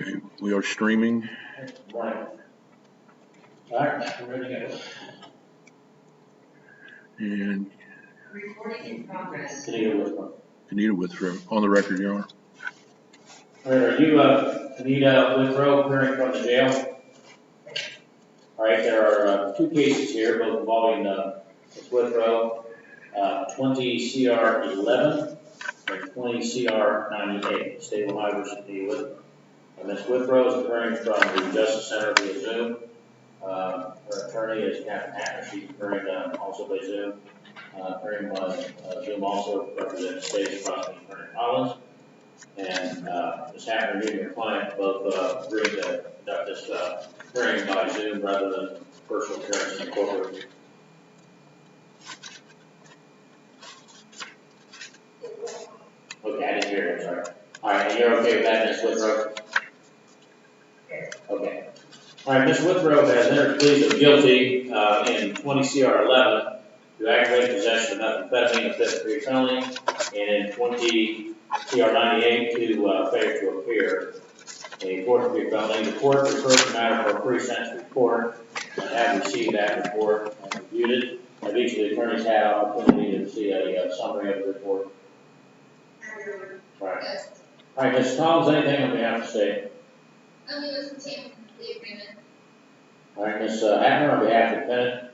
Okay, we are streaming. Right. All right, we're ready to go. And Recording in progress. Anita Withrow, on the record, Your Honor. All right, are you, Anita Withrow, appearing from the jail? All right, there are two cases here, both involving Ms. Withrow, 20 CR 11 and 20 CR 98, State of Ohio versus Anita Withrow. Ms. Withrow is appearing from the Justice Center via Zoom. Her attorney is Captain Hattner. She's appearing also by Zoom. Appearing by Zoom also represents State Prosecutor Attorney Collins. And Ms. Hattner and your client both agreed to conduct this hearing by Zoom rather than personal appearance in the courtroom. Okay, I didn't hear you, I'm sorry. All right, and you're okay with that, Ms. Withrow? Okay. All right, Ms. Withrow has entered pleas of guilty in 20 CR 11 to aggravated possession of methamphetamine, a fifth-degree felony, and in 20 CR 98 to failure to appear, a fourth-degree felony. The court referred the matter for a pre-sentence report. I have received that report and reviewed it. Have each of the attorneys had opportunity to see a summary of the report? All right. All right, Ms. Collins, anything on behalf of the state? Only listen to the agreement. All right, Ms. Hattner, on behalf of the defendant.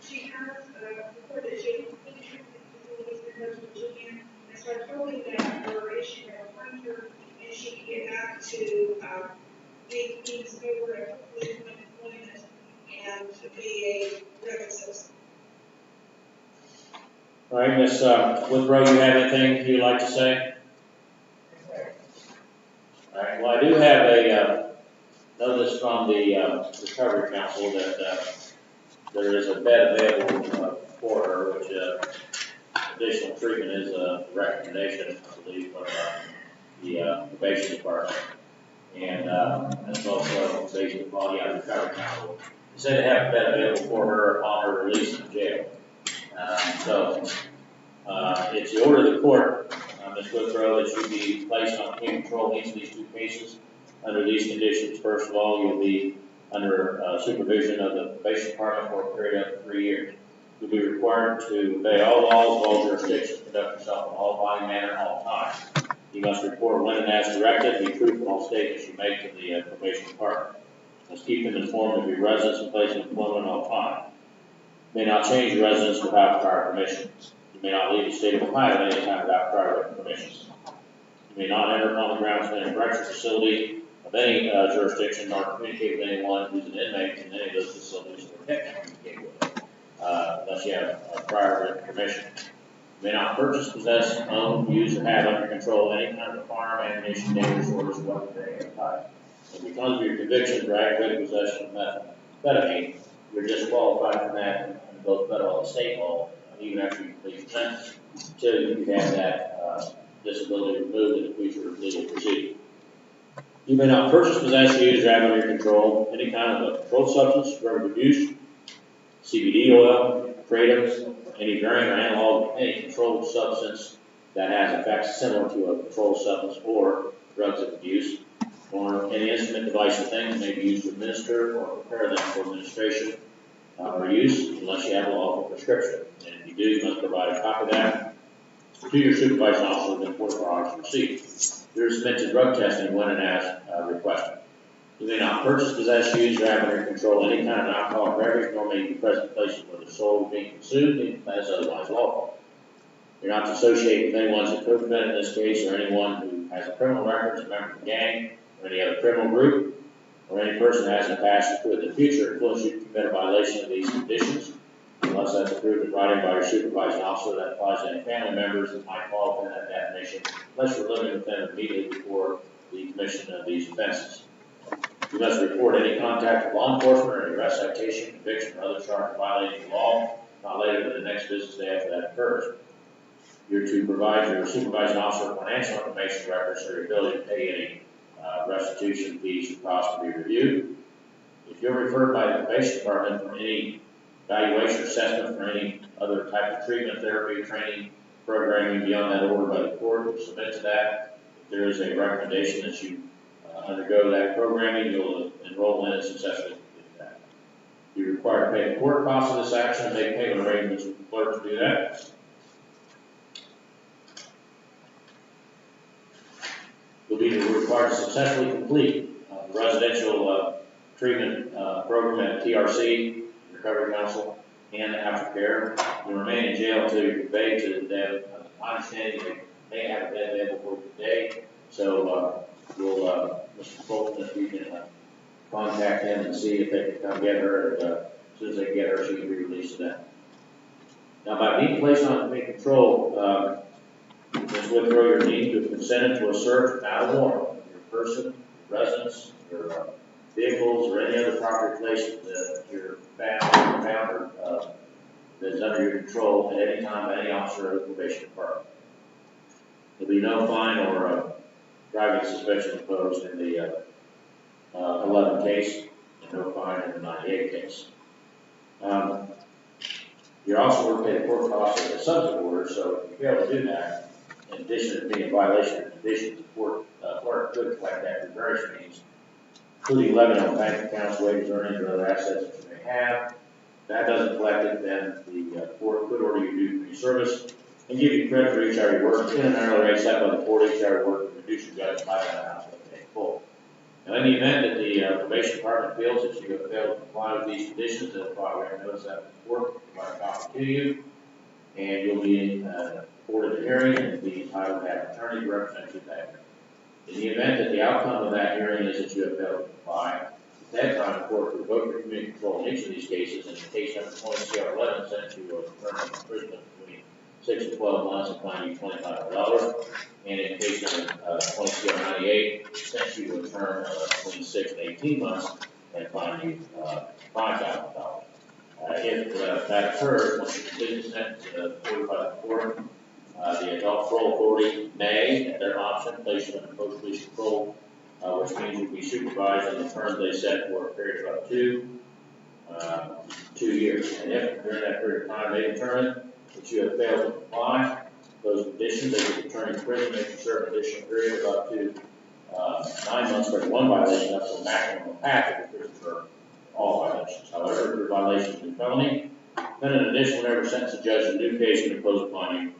She has reported that she facilities in West Virginia, and so I told him that her issue had find her, and she can get back to make things over at hopefully employment and to be a regular citizen. All right, Ms. Withrow, you have anything you'd like to say? All right, well, I do have a notice from the Recovery Council that there is a bed available for her, which additional treatment is a recommendation, I believe, from the probation department. And that's also based upon the Recovery Council. They said they have a bed available for her upon her release from jail. It's the order of the court, Ms. Withrow, that should be placed on community control in each of these two cases. Under these conditions, first of all, you'll be under supervision of the probation department for a period of 3 years. You'll be required to obey all laws of all jurisdictions, conduct yourself in all body manner at all times. You must report when and as directed, and be truthful in all statements you make to the probation department. You must keep them informed of your residence and place of employment at all times. You may not change your residence without prior permission. You may not leave the state of Ohio at any time without prior written permission. You may not enter upon the grounds of any correctional facility of any jurisdiction nor communicate with anyone who's an inmate in any of those facilities or can communicate with unless you have prior written permission. You may not purchase, possess, own, use, or have under control any kind of firearm, ammunition, dangerous orders, weapons of any type. And because of your conviction for aggravated possession of methamphetamine, you're disqualified from that in both federal and state law, even after you complete your sentence, until you can have that disability removed in the future legal proceeding. You may not purchase, possess, use, or have under your control any kind of a controlled substance, drug of abuse, CBD oil, kratom, any variant or analog, any controlled substance that has effects similar to a controlled substance or drugs of abuse, or any instrument, device, or thing that may be used to administer or prepare them for administration or use unless you have a lawful prescription. And if you do, you must provide a copy of that to your supervising officer within 24 hours of receipt. You're submitted to drug testing when and as requested. You may not purchase, possess, use, or have under your control any kind of alcoholic beverage, nor may you be present in places where the soul is being consumed as otherwise lawful. You're not to associate with anyone who's a co-defendant in this case, or anyone who has a criminal record as a member of the gang, or any other criminal group, or any person who has in the past or could in the future influence you to commit a violation of these conditions, unless that's approved in writing by your supervising officer. That applies to any family members that might fall within that definition, unless you're living with them immediately before the commission of these offenses. You must report any contact with law enforcement or any arrest, citation, conviction, or other charge of violating the law, not later than the next business day after that occurs. You're to provide your supervising officer financial information records or your ability to pay any restitution fees or costs to be reviewed. If you're referred by the probation department for any evaluation or assessment for any other type of treatment, therapy, training, programming beyond that order by the court, you'll submit to that. If there is a recommendation that you undergo that programming, you'll enroll in and successfully complete that. You're required to pay the court costs of this action and make payment arrangements with the clerk to do that. You'll be required to successfully complete the residential treatment program at TRC, Recovery Council, and aftercare. You'll remain in jail until you're conveyed to them. My understanding, they may have a bed available for today, so Mr. Fulton, if you can contact him and see if they can come get her, and as soon as they get her, she can be released to them. Now, by being placed on community control, Ms. Withrow, you're deemed to have consented to a search without a warrant of your person, your residence, your vehicles, or any other property placed that your family or that is under your control at any time by any officer of the probation department. There'll be no fine or driving suspension imposed in the 11 case, and no fine in the 98 case. You're also going to pay the court costs of the subject order, so if you fail to do that, in addition to being in violation of conditions, the court could collect that through various means, including levy on bank accounts, wages, earnings, or other assets that you may have. If that doesn't collect it, then the court could order you to do community service and give you credit for each hour you work in an hourly rate set by the court. Each hour you work and reduce your judgment by that amount to pay full. Now, in the event that the probation department feels that you have failed to comply with these conditions, they'll file a notice at the court, provide a copy to you, and you'll be afforded a hearing and be entitled to have an attorney to represent you that hearing. In the event that the outcome of that hearing is that you have failed to comply, at that time the court will revoke your community control in each of these cases, and in case number 20 CR 11 sends you a term of imprisonment between 6 to 12 months and fine you $2,500, and in case number 20 CR 98 sends you to a term of between 6 and 18 months and fine you $5,000. If that occurs, once you complete the sentence ordered by the court, the adult parole authority may, at their option, place you under post-release control, which means you'll be supervised in the terms they set for a period of up to 2 years. And if during that period of time they determine that you have failed to comply those conditions, they will return to prison, make a certain additional period of up to 9 months for one violation, up to a maximum of half of the prison term for all violations. However, for violations in felony, then in addition, whenever sentence a judge in a new case can impose upon you,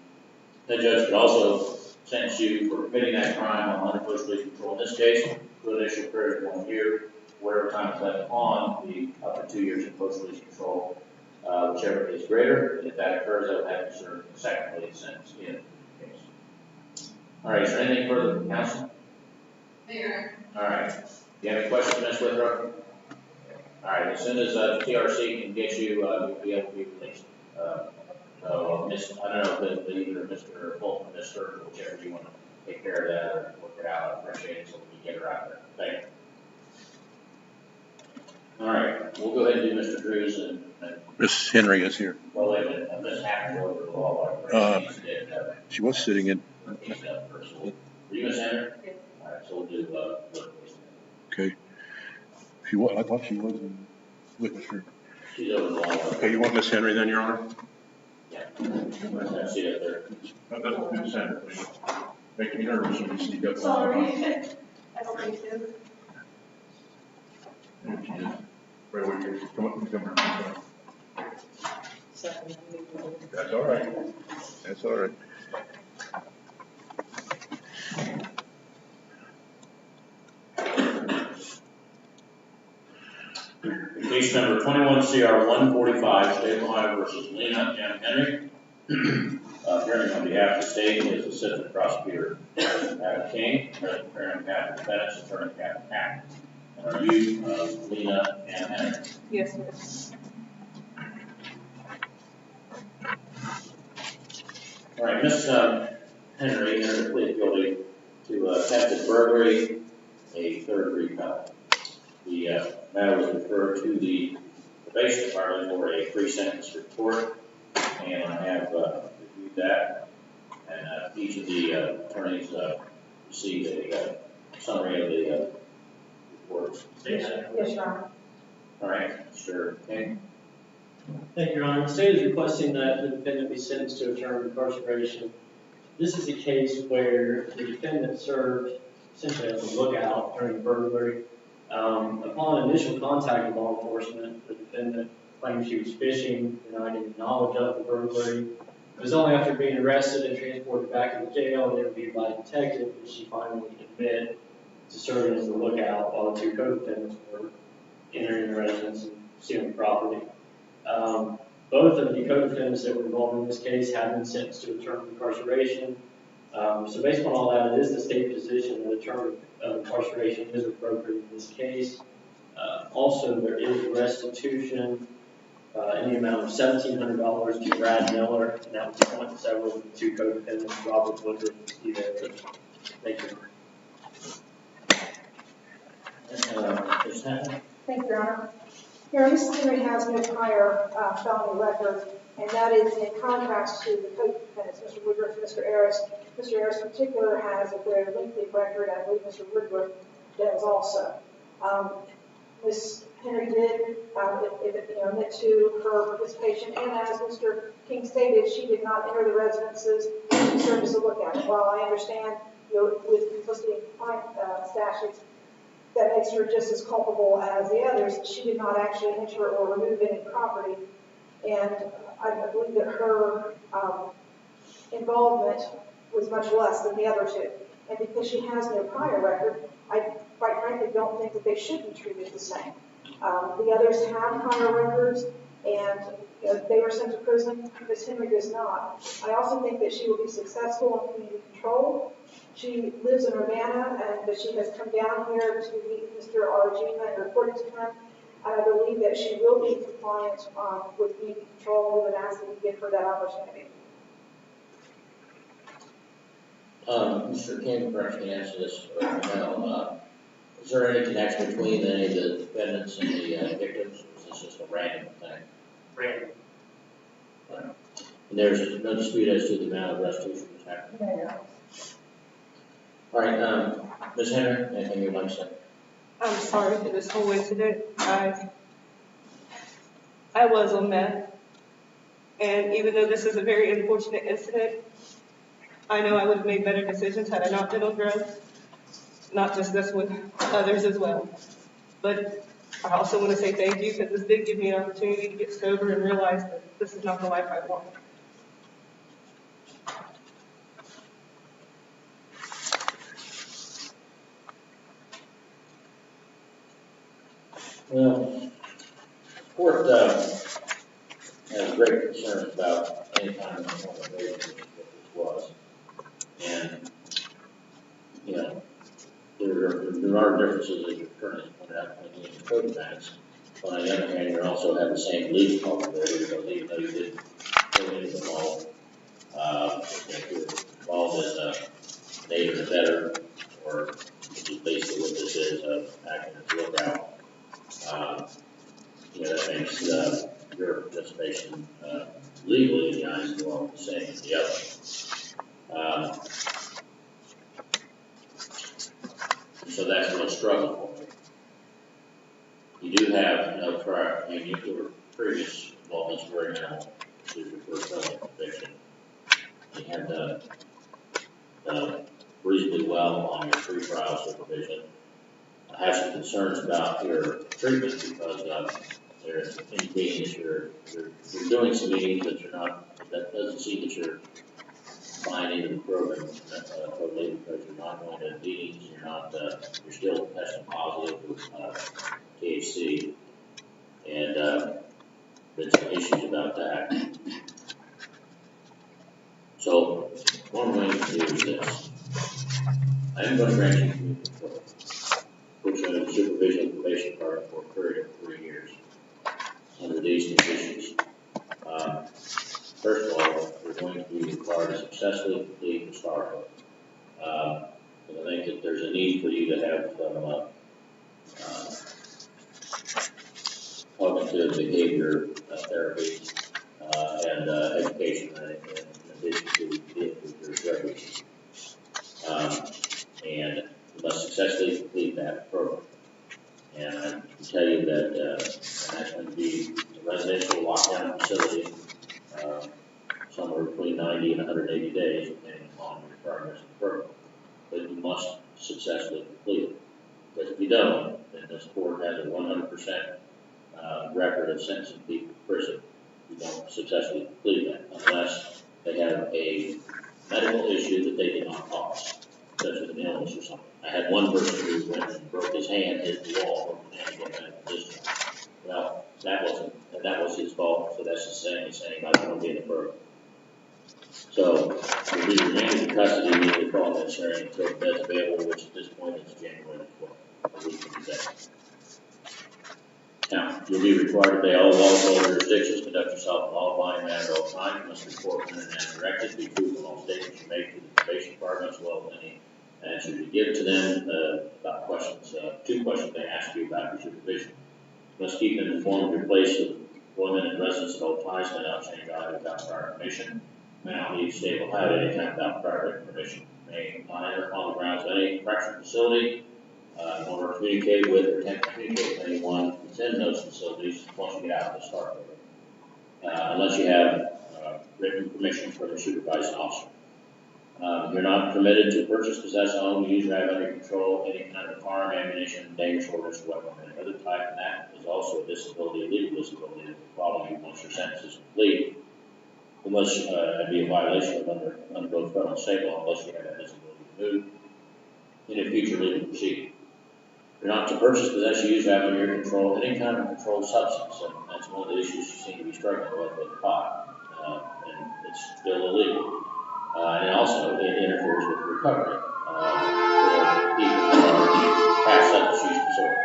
the judge could also sentence you for committing that crime on under post-release control. In this case, to an initial period of 1 year, whatever time is left on the up to 2 years of post-release control, whichever is greater. And if that occurs, that would have to serve the second release sentence in the case. All right, is there anything further from counsel? Mayor. All right. Do you have any questions, Ms. Withrow? All right, as soon as TRC can get you, you'll be able to be released. So, I don't know if either Mr. Fulton or Ms. Sturgeon, whichever you want to take care of that or work it out, I appreciate it, so we can get her out there. Thank you. All right, we'll go ahead and do Mr. Drews and Miss Henry is here. well, wait a minute, Ms. Hacker over the law library. She was sitting in. He's up first. Were you Ms. Henry? Yes. All right, so we'll do Okay. I thought she was in witness room. she's over the law library. Okay, you want Miss Henry then, Your Honor? Yeah. I see it there. That's Miss Henry. Making me nervous when you sneak up. Sorry. I don't think so. Right over here. Come up. Come around. That's all right. That's all right. Case number 21 CR 145, State of Ohio versus Lena M. Henry. Appearing on behalf of the state is Assistant Prosecutor Adam King, President Karen Captain Defendants, Attorney Captain Hack. And are you Lena M. Henry? Yes, sir. All right, Ms. Henry entered a plea guilty to attempted burglary, a third-degree felony. The matter was referred to the probation department for a pre-sentence report, and I have reviewed that. And each of the attorneys received a summary of the report. Yes, Your Honor. All right, Mr. King. Thank you, Your Honor. The state is requesting that the defendant be sentenced to a term of incarceration. This is a case where the defendant served essentially as a lookout during the burglary. Upon initial contact with law enforcement, the defendant claimed she was fishing, denied any knowledge of the burglary. It was only after being arrested and transported back to the jail and interviewed by a detective that she finally admitted to serving as a lookout while the two co-defendants were entering the residence and stealing property. Both of the co-defendants that were involved in this case have been sentenced to a term of incarceration. So based on all that, it is the state position that a term of incarceration is appropriate in this case. Also, there is restitution in the amount of $1,700 to Brad Miller, and that was joint and several of the two co-defendants, Robert Woodruff and Steve Evans. Thank you. Thank you, Your Honor. Your Honor, Mrs. Henry has no prior felony record, and that is in contrast to the co-defendants, Mr. Woodruff and Mr. Ayers. Mr. Ayers in particular has a very lengthy record. I believe Mr. Woodruff does also. Ms. Henry did admit to her participation, and as Mr. King stated, she did not enter the residences. She served as a lookout. While I understand, with complicity and compliance statutes, that makes her just as culpable as the others. She did not actually enter or remove any property, and I believe that her involvement was much less than the other two. And because she has no prior record, I quite frankly don't think that they should be treated the same. The others have prior records, and they were sent to prison. Ms. Henry does not. I also think that she will be successful in community control. She lives in Urbana, but she has come down here to meet Mr. Arjuna and reported to him. And I believe that she will be compliant with community control. We would ask that we give her that opportunity. Mr. King, perhaps you can answer this right now. Is there any connection between any of the defendants and the victims, or is this just a random thing? Random. Right. And there's no dispute as to the amount of restitution that's happening? No. All right, Ms. Henry, anything you'd like to say? I'm sorry for this whole incident. I was on meth, and even though this is a very unfortunate incident, I know I would have made better decisions had I not been on drugs. Not just this one, others as well. But I also want to say thank you, because this did give me an opportunity to get sober and realize that this is not the life I want. Well, the court has great concerns about any kind of involvement that this was. And, there are differences, as you've currently pointed out, between the co-defendants. But on the other hand, you also have the same legal culpability, because even though you did go into the law, if you're involved as a aider and abettor, or which is basically what this is, acting as a lookout, that makes your participation legally in the eyes of the law the same as the other. So that's a real struggle for me. You do have no prior, your previous involvements very minimal to your first felony conviction. You have done reasonably well on your pre-trial supervision. I have some concerns about your treatment, because there's inconvenience. You're doing some meetings that you're not, that doesn't seem that you're buying into the program totally, because you're not going to meetings, you're still testing positive with THC, and there's some issues about that. So one way to do is this. I am going to grant you community control, put you in a supervision and probation program for a period of 3 years under these conditions. First of all, you're going to be required to successfully complete the STAR book. And I think that there's a need for you to have some cognitive behavior therapy and education in addition to dealing with your drug issues. And you must successfully complete that program. And I can tell you that and that's going to be a residential lockdown 90 and 180 days, depending upon your progress in the program. But you must successfully complete it. Because if you don't, then this court has a 100% record of sentencing people to prison. You don't successfully complete that unless they have a medical issue that they did not cause, such as an illness or something. I had one person who went and broke his hand, hit the wall, and get medical discharge. Well, that was his fault, so that's the same as saying I don't be in the program. So we'll be remanded in custody immediately following this hearing until the bed's available, which at this point is January 12th, a week from today. Now, you'll be required to pay all laws of all jurisdictions, conduct yourself in all abiding manner at all times. You must report when and as directed, be truthful in all statements you make to the probation department, as well as any answers you give to them about questions, 2 questions they ask you about your supervision. You must keep them informed of your place of employment and residence at all times, may not change either without prior permission. May not leave state of Ohio at any time without prior written permission. May not enter upon the grounds of any correctional facility, or communicate with or attempt to communicate with anyone within those facilities once you get out of the STAR program, unless you have written permission from your supervising officer. You're not permitted to purchase, possess, own, use, or have under control any kind of firearm, ammunition, dangerous ordnance, weapon, or any other type, and that is also a disability, a legal disability that will follow you once your sentence is complete, unless it'd be a violation of under both federal and state law, unless you have that disability removed in a future legal proceeding. You're not to purchase, possess, use, or have under your control any kind of controlled substance, and that's one of the issues you seem to be struggling with pot, and it's still illegal. And also, it interferes with recovery for people who are past substance use disorder.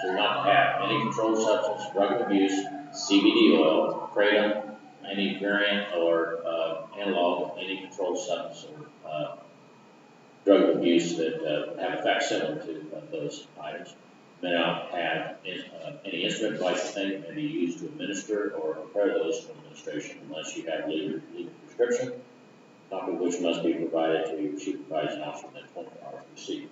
So you're not to have any controlled substance, drug abuse, CBD oil, kratom, any variant or analog of any controlled substance or drug abuse that have effects similar to those items. May not have any instrument, device, or thing that may be used to administer or prepare those for administration unless you have legal prescription, a copy of which must be provided to your supervising officer within 24 hours of receipt.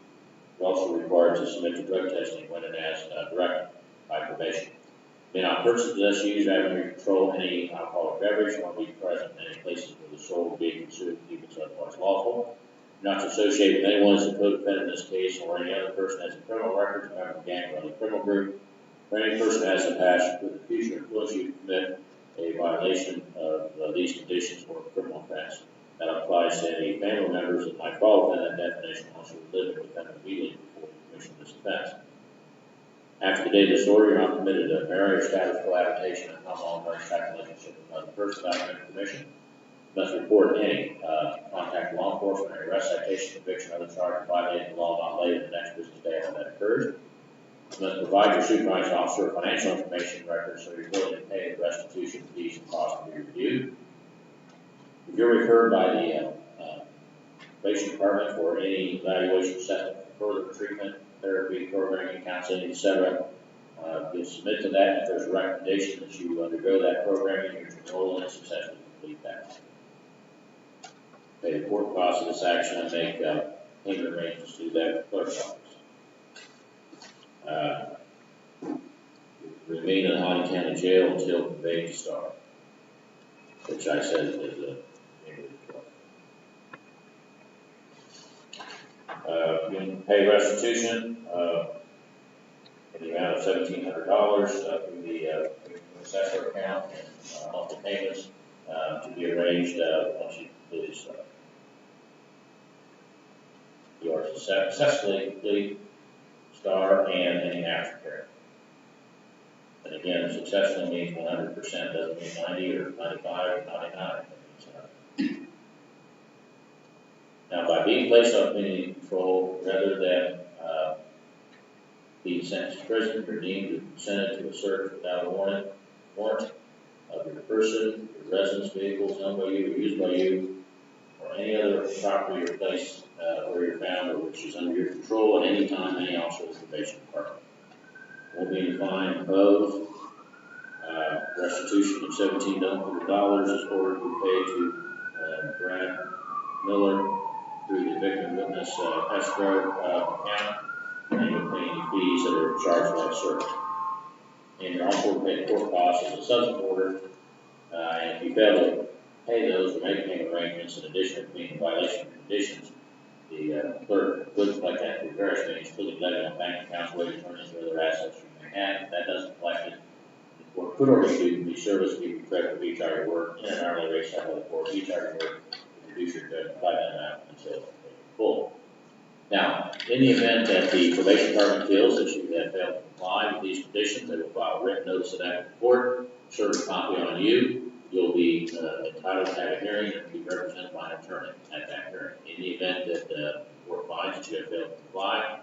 You're also required to submit to drug testing when and as directed by probation. May not purchase, possess, use, or have under your control any alcoholic beverage, nor be present in any places where the sole will be consumed even as otherwise lawful. Not to associate with anyone as a co-defendant in this case, or any other person has a criminal record, a member of a gang or other criminal group, or any person has a passion for the future influence you to commit a violation of these conditions or a criminal offense. That applies to any family members that might fall within that definition, also living with them immediately before the commission of this offense. After the date of this order, you're not permitted to marry or establish cohabitation and common law marriage type relationship with another person without written permission. Must report any contact law enforcement or arrest, citation, conviction, or other charge of violating the law not later than the next business day after that occurs. You must provide your supervising officer financial information records so you're willing to pay the restitution fees and costs to be reviewed. If you're referred by the probation department for any evaluation, assessment, further treatment, therapy, programming, counseling, etc., you'll submit to that. If there's a recommendation that you undergo that programming, you're to enroll in and successfully complete that. Pay the court costs of this action and make payment arrangements to that clerk's office. Remain in Holly County Jail until conveyed to STAR, which I said is a you can pay restitution in the amount of $1,700 through the assessor account and monthly payments to be arranged once you complete this. You are successfully complete STAR and any aftercare. And again, successfully means 100%, doesn't mean 90 or 95 or 99. Now, by being placed on community control, rather than being sentenced to prison, you're deemed to consented to a search without a warrant of your person, your residence, vehicles owned by you or used by you, or any other property or place where you're found or which is under your control at any time, any officer of the probation department. Will be fine imposed. Restitution of $1,700 is ordered to be paid to Brad Miller through the victim witness escrow account, and you'll pay any fees that are charged by the search. And you're also paid court costs as a subsequent order And if you fail to pay those or make payment arrangements in addition to being in violation of conditions, the clerk could collect that through various means, including levy on bank accounts, wage earnings, or other assets you may have. If that doesn't collect it, the court could order you to be service fee credit for each hour you work in an hourly rate set by the court. Each hour you work, reduce your judgment by that amount until it's full. Now, in the event that the probation department feels that you have failed to comply with these conditions, they will file a written notice of that with the court, serve a copy on you. You'll be entitled to have a hearing and be represented by an attorney at that hearing. In the event that the court finds that you have failed to comply,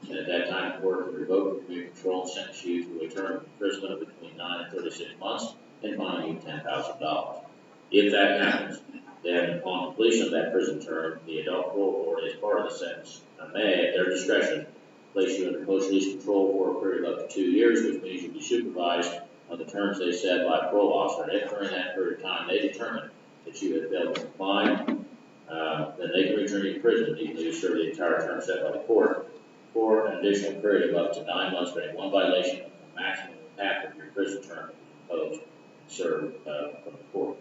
and at that time the court will revoke your community control and sentence you to a term of imprisonment of between 9 and 36 months and fine you $10,000. If that happens, then upon completion of that prison term, the adult parole board, as part of the sentence, may, at their discretion, place you under post-release control for a period of up to 2 years, which means you'll be supervised on the terms they set by a parole officer. And if during that period of time they determine that you have failed to comply, then they can return you to prison, either you serve the entire term set by the court, for an additional period of up to 9 months for any one violation, of the maximum of half of your prison term imposed and served from the court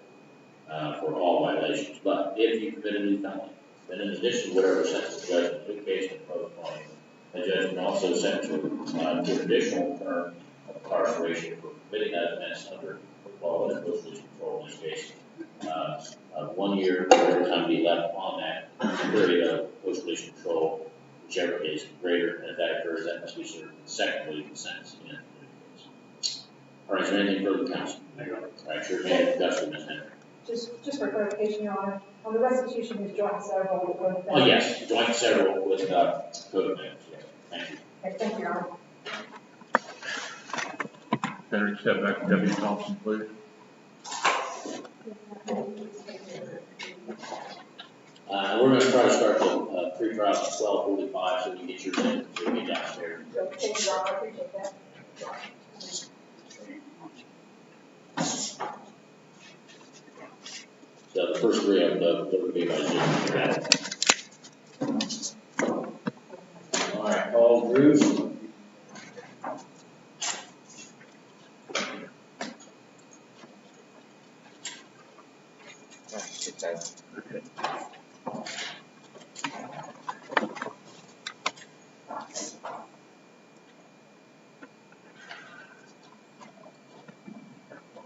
for all violations. But if you commit a new felony, then in addition to whatever sentence the judge in the case imposed upon you, the judge can also sentence you to an additional term of incarceration for committing that offense under what is post-release control in this case. 1 year for every time be left on that period of post-release control, whichever is greater, and if that occurs, that must be served consecutively with the sentence in the case. All right, is there anything further, counsel? All right, sure, man, Dustin, Ms. Henry. Just for clarification, Your Honor, on the restitution is joint and several with both. Oh, yes, joint and several with code amendments, yes. Thank you. Okay, thank you, Your Honor. Henry, step back to Deputy Thompson, please. We're going to try to start the pre-trial at 12:45 so we can get your name to get downstairs. So, thank you, Your Honor, I appreciate that. So the first three of them, that would be by Zoom. All right, Paul Drews. Okay.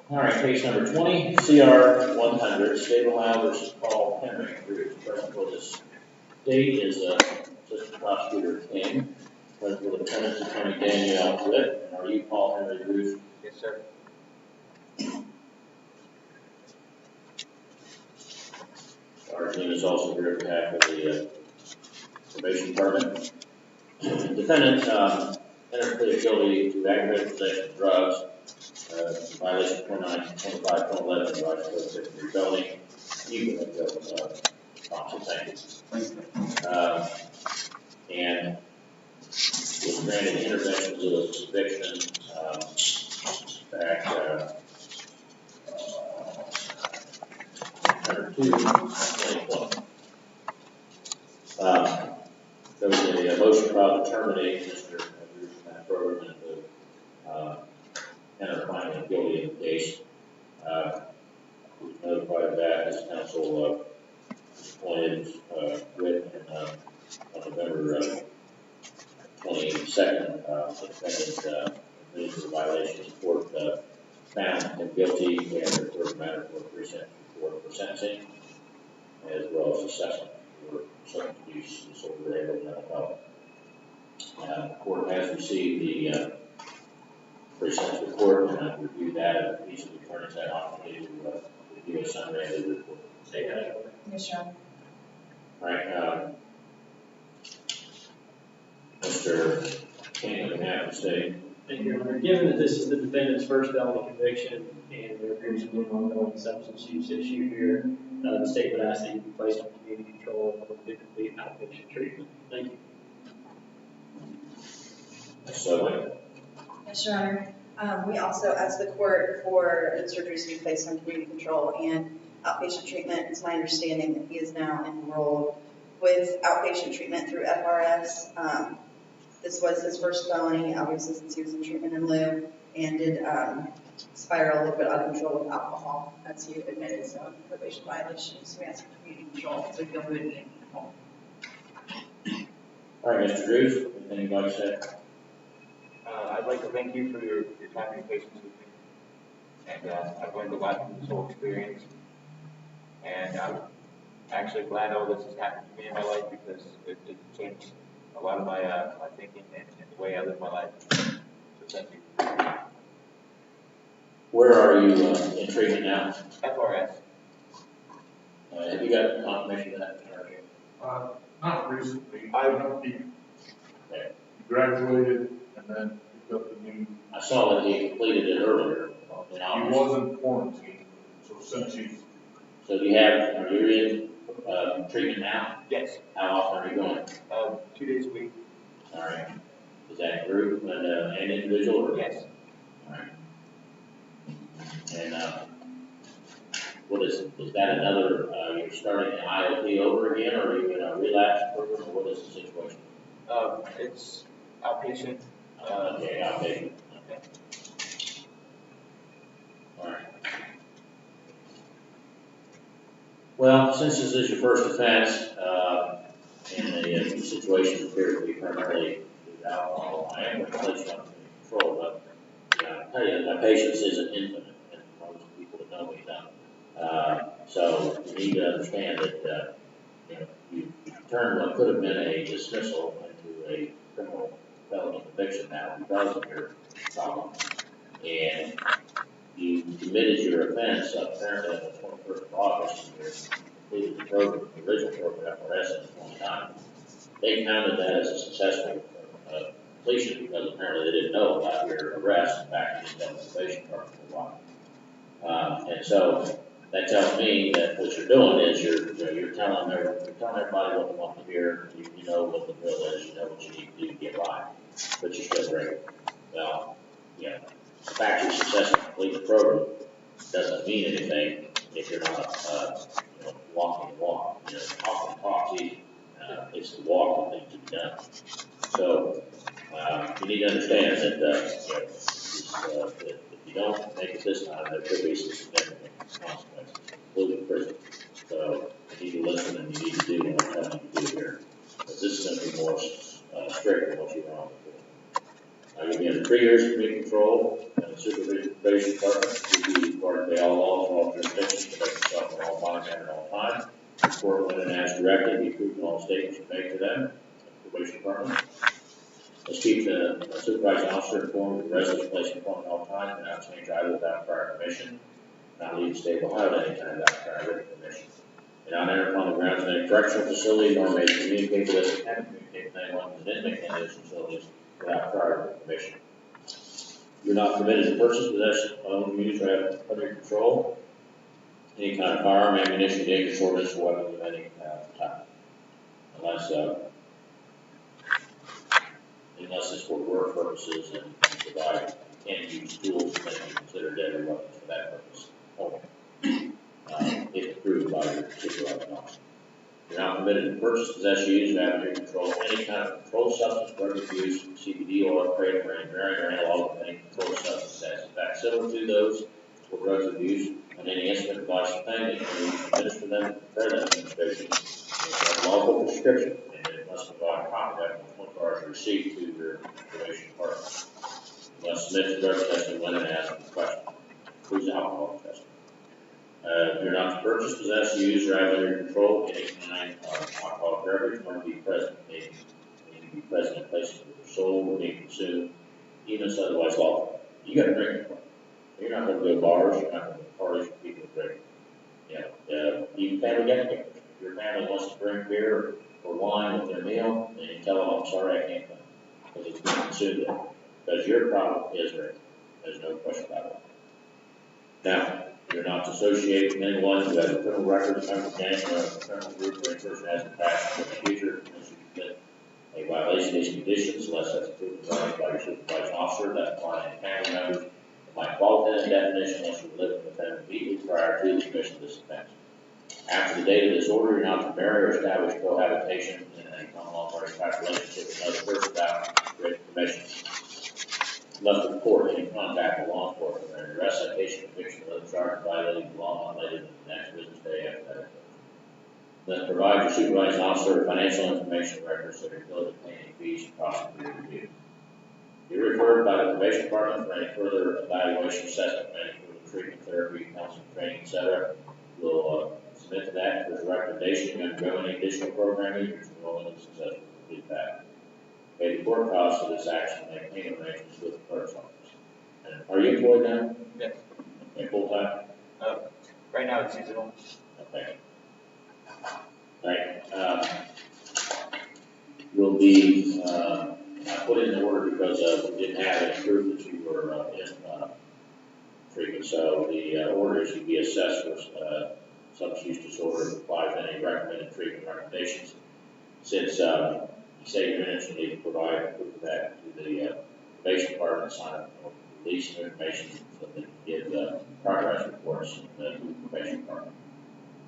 All right, case number 20, CR 100, State of Ohio versus Paul Henry Drews. Present for this date is Assistant Prosecutor King. Present for the defendant's attorney Danielle Witt. And are you Paul Henry Drews? Yes, sir. Sergeant is also here on behalf of the probation department. Defendant entered plea guilty to aggravated possession of drugs, violation of 2925, 11, right to 53 felony. You can go, Thompson, thank you. And was granted intervention to a conviction back under 2020. There was a motion filed to terminate Mr. Drews from that program and to enter finding guilty in the case. He was notified of that. His counsel appointed Witt on November 22nd. The defendant admitted to the violation. The court found him guilty and referred the matter for a pre-sentence report for sentencing, as well as assessment for substance abuse disorder and mental health. The court has received the pre-sentence report, and I've reviewed that, and each of the attorneys had an opportunity to review a summary of the report. Say that. Yes, Your Honor. All right, Mr. King, on behalf of the state. Thank you, Your Honor. Given that this is the defendant's first felony conviction and there appears to be an ongoing substance use issue here, the state would ask that you be placed on community control to complete outpatient treatment. Thank you. So, Yes, Your Honor. We also asked the court for the surgeries to be placed on community control and outpatient treatment. It's my understanding that he is now enrolled with outpatient treatment through FRS. This was his first felony, obviously, since he was in treatment in lieu, and did spiral a little bit out of control with alcohol, as he admitted his own probation violation. So we asked for community control, so we feel good being home. All right, Mr. Drews, anything you'd like to say? I'd like to thank you for your time and your patience with me. And I've learned a lot from this whole experience. And I'm actually glad all this has happened to me in my life because it changed a lot of my thinking and the way I live my life. So thank you. Where are you in treatment now? FRS. Have you got confirmation of that? Not recently. He Okay. graduated and then picked up the new. I saw that he completed it earlier in He August. wasn't quarantined, so since he's So are you in treatment now? Yes. How often are you going? 2 days a week. All right. Is that group and individual? Or? Yes. All right. And is that another, you're starting an IOP over again, or are you in a relapse program, or what is the situation? It's outpatient. Okay, outpatient. Okay. All right. Well, since this is your first offense, and the situation appears to be primarily due to alcohol, I am going to place you under control, but I tell you, my patience isn't infinite, and most people that know me don't. So you need to understand that you turned what could have been a dismissal into a criminal felony conviction now because of your problem, and you committed your offense apparently on the 21st of August, and you completed the program, the original program, FRS at the 29th. They counted that as a successful completion because apparently they didn't know about your arrest. In fact, you didn't have a probation card for a while. And so that tells me that what you're doing is you're telling everybody what they want to hear. You know what the bill is. You know what you need to do to get by, but you're still drinking. Well, the fact you're successful in completing the program doesn't mean anything if you're not walking the walk. Talking the talk's easy. It's the walk that needs to be done. So you need to understand that if you don't make it this time, there could be some significant consequences, including prison. So you need to listen and you need to do what I'm telling you to do here. Because this is going to be more strict than what you were on before. You'll be under 3 years of community control and the supervision probation department. You'll be required to obey all laws and all jurisdictions, protect yourself at all times and at all times. Report when and as directed, be proof in all statements you make to them, the probation department. Let's keep the supervising officer informed of the residence placed upon at all times, and not change either without prior permission, not leave the state of Ohio at any time without prior written permission. And not enter upon the grounds of any correctional facility, nor may communicate with us and communicate with anyone who is inmate in those facilities without prior written permission. You're not permitted to purchase, possess, own, use, or have under your control any kind of firearm, ammunition, dangerous ordnance, or weapons of any type, unless it's for work purposes and provide, you can't use tools that be considered deadly weapons for that purpose. Okay. If approved by your supervising officer. You're not permitted to purchase, possess, use, or have under your control any kind of controlled substance, drug abuse, CBD oil, kratom, or any variant or analog of any controlled substance that's in fact similar to those for drugs abuse, and any instrument, device, or thing that you can use to administer them, prepare them administration, and a lawful prescription, and it must provide a copy of that within 24 hours of receipt to your probation department. You must submit to drug testing when and ask the question. Includes alcohol testing. You're not to purchase, possess, use, or have under your control any kind of alcoholic beverage, nor to be present. They need to be present in places where they're sold or being consumed, even if otherwise lawful. You got to drink. You're not going to go to bars. You're not going to parties for people to drink. Even family get-togethers. If your family wants to drink beer or wine with their meal, then you tell them, I'm sorry, I can't come, because it's being consumed there. Because your problem is drinking. There's no question about it. Now, you're not to associate with anyone who has a criminal record, a member of gang, or a criminal group, or any person has a past in the future, unless you commit a violation of these conditions, unless that's approved by your supervising officer. That applies to family members. It might fall within the definition unless you live with them immediately prior to the commission of this offense. After the date of this order, you're not to marry or establish cohabitation in a common law marriage type relationship with another person without written permission. must report any contact with law enforcement or any arrest, citation, conviction, or other charge violating the law not later than the next business day after that. Then provide your supervising officer financial information records so your ability to pay any fees and prosecutor review. You're referred by the probation department for any further evaluation, assessment, any further treatment, therapy, counseling, training, etc. We'll submit to that for a recommendation and undergo any additional programming which will only successfully complete that. Pay the court costs of this action and make payment arrangements with the clerk's office. And are you employed now? Yes. Okay, full time? Right now it's seasonal. Okay. All right. Will be put in order because we didn't have any proof that you were in treatment. So the order should be assessed for substance use disorder that applies to any recommended treatment recommendations. Since you say you're in it, you need to provide proof of that to the probation department, sign up or release information so they can give progress reports to the probation department.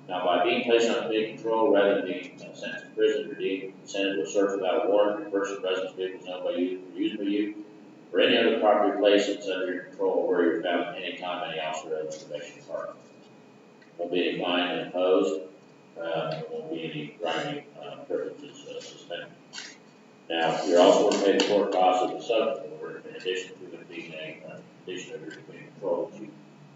Now, by being placed on community control rather than being sentenced to prison, you're deemed consented to a search without a warrant for person, residence, vehicles owned by you or used by you, or any other property placed that's under your control or where you're found at any time any officer of the probation department. Won't be any fine imposed. There won't be any driving privileges suspended. Now, you're also going to pay the court costs of the subject order in addition to it being a condition of your community control that you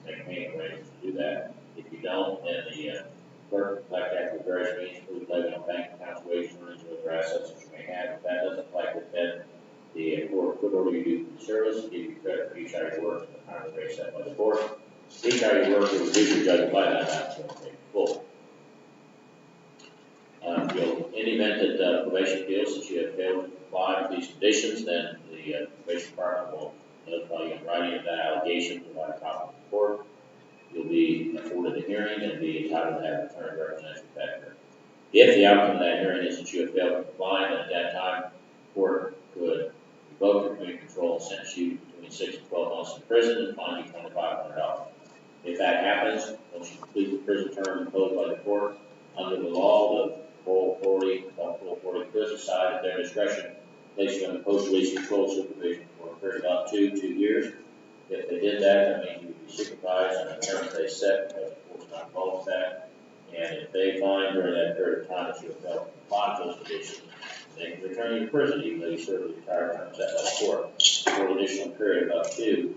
make payment arrangements to do that. If you don't, then the clerk will collect after various means, including levying on bank accounts, wages, earnings, or other assets that you may have. If that doesn't collect it, then the court could order you to do service, give you credit for each hour you work at the time of the rate set by the court. Each hour you work will reduce your judgment by that amount, so it's full. In the event that probation feels that you have failed to comply with these conditions, then the probation department will notify you in writing of that allegation, provide a copy of the court. You'll be afforded a hearing and be entitled to have an attorney represent you at that hearing. If the outcome of that hearing is that you have failed to comply, then at that time, the court could revoke your community control and sentence you between 6 and 12 months in prison and fine you $2,500. If that happens, once you complete the prison term imposed by the court, under the law, the full authority could decide at their discretion, place you under post-release control supervision for a period of up to 2 years. If they did that, means you would be supervised on the terms they set because the court's not involved with that. And if they find during that period of time that you have failed to comply with those conditions, they can return you to prison even though you served the entire term set by the court for an additional period of up to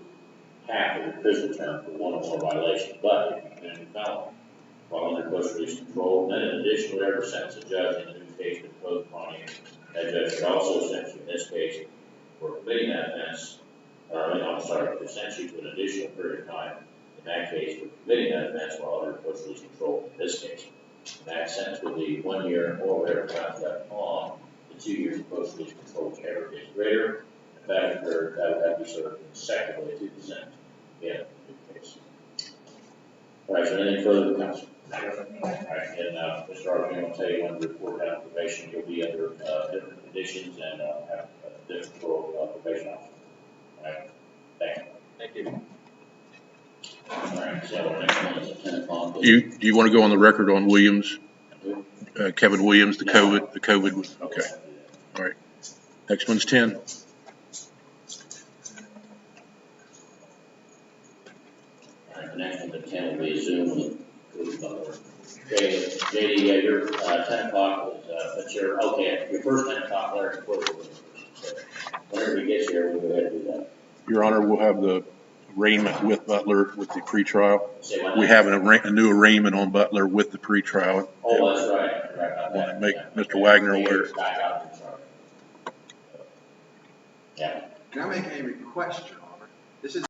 half of your prison term for one or more violations. But if you commit a new felony while under post-release control, then in addition to whatever sentence the judge in the new case would impose upon you, that judge could also sentence you in this case for committing that offense. To sentence you to an additional period of time, in that case, for committing that offense while under post-release control, in this case. And that sentence would be 1 year or whatever time left on the 2 years of post-release control, whichever is greater. If that occurred, that would have to be served consecutively to the sentence in the case. All right, so anything further to counsel? All right, and Mr. Arvin will tell you when to report that information. You'll be under different conditions and have different probation officer. All right, thank you. Thank you. All right, so our next one is at 10 o'clock. Do you want to go on the record on Williams? Kevin Williams, the COVID. Okay. All right. Next one's 10. All right, the next one at 10 will be a Zoom with Butler. Okay, JD, your 10 o'clock is, that's your first 10 o'clock letter report. Whenever he gets here, we'll go ahead and do that. Your Honor, we'll have the arraignment with Butler with the pretrial. We have a new arraignment on Butler with the pretrial. Oh, that's right. I want to make Mr. Wagner aware. Yeah. Can I make a request, Your Honor? This is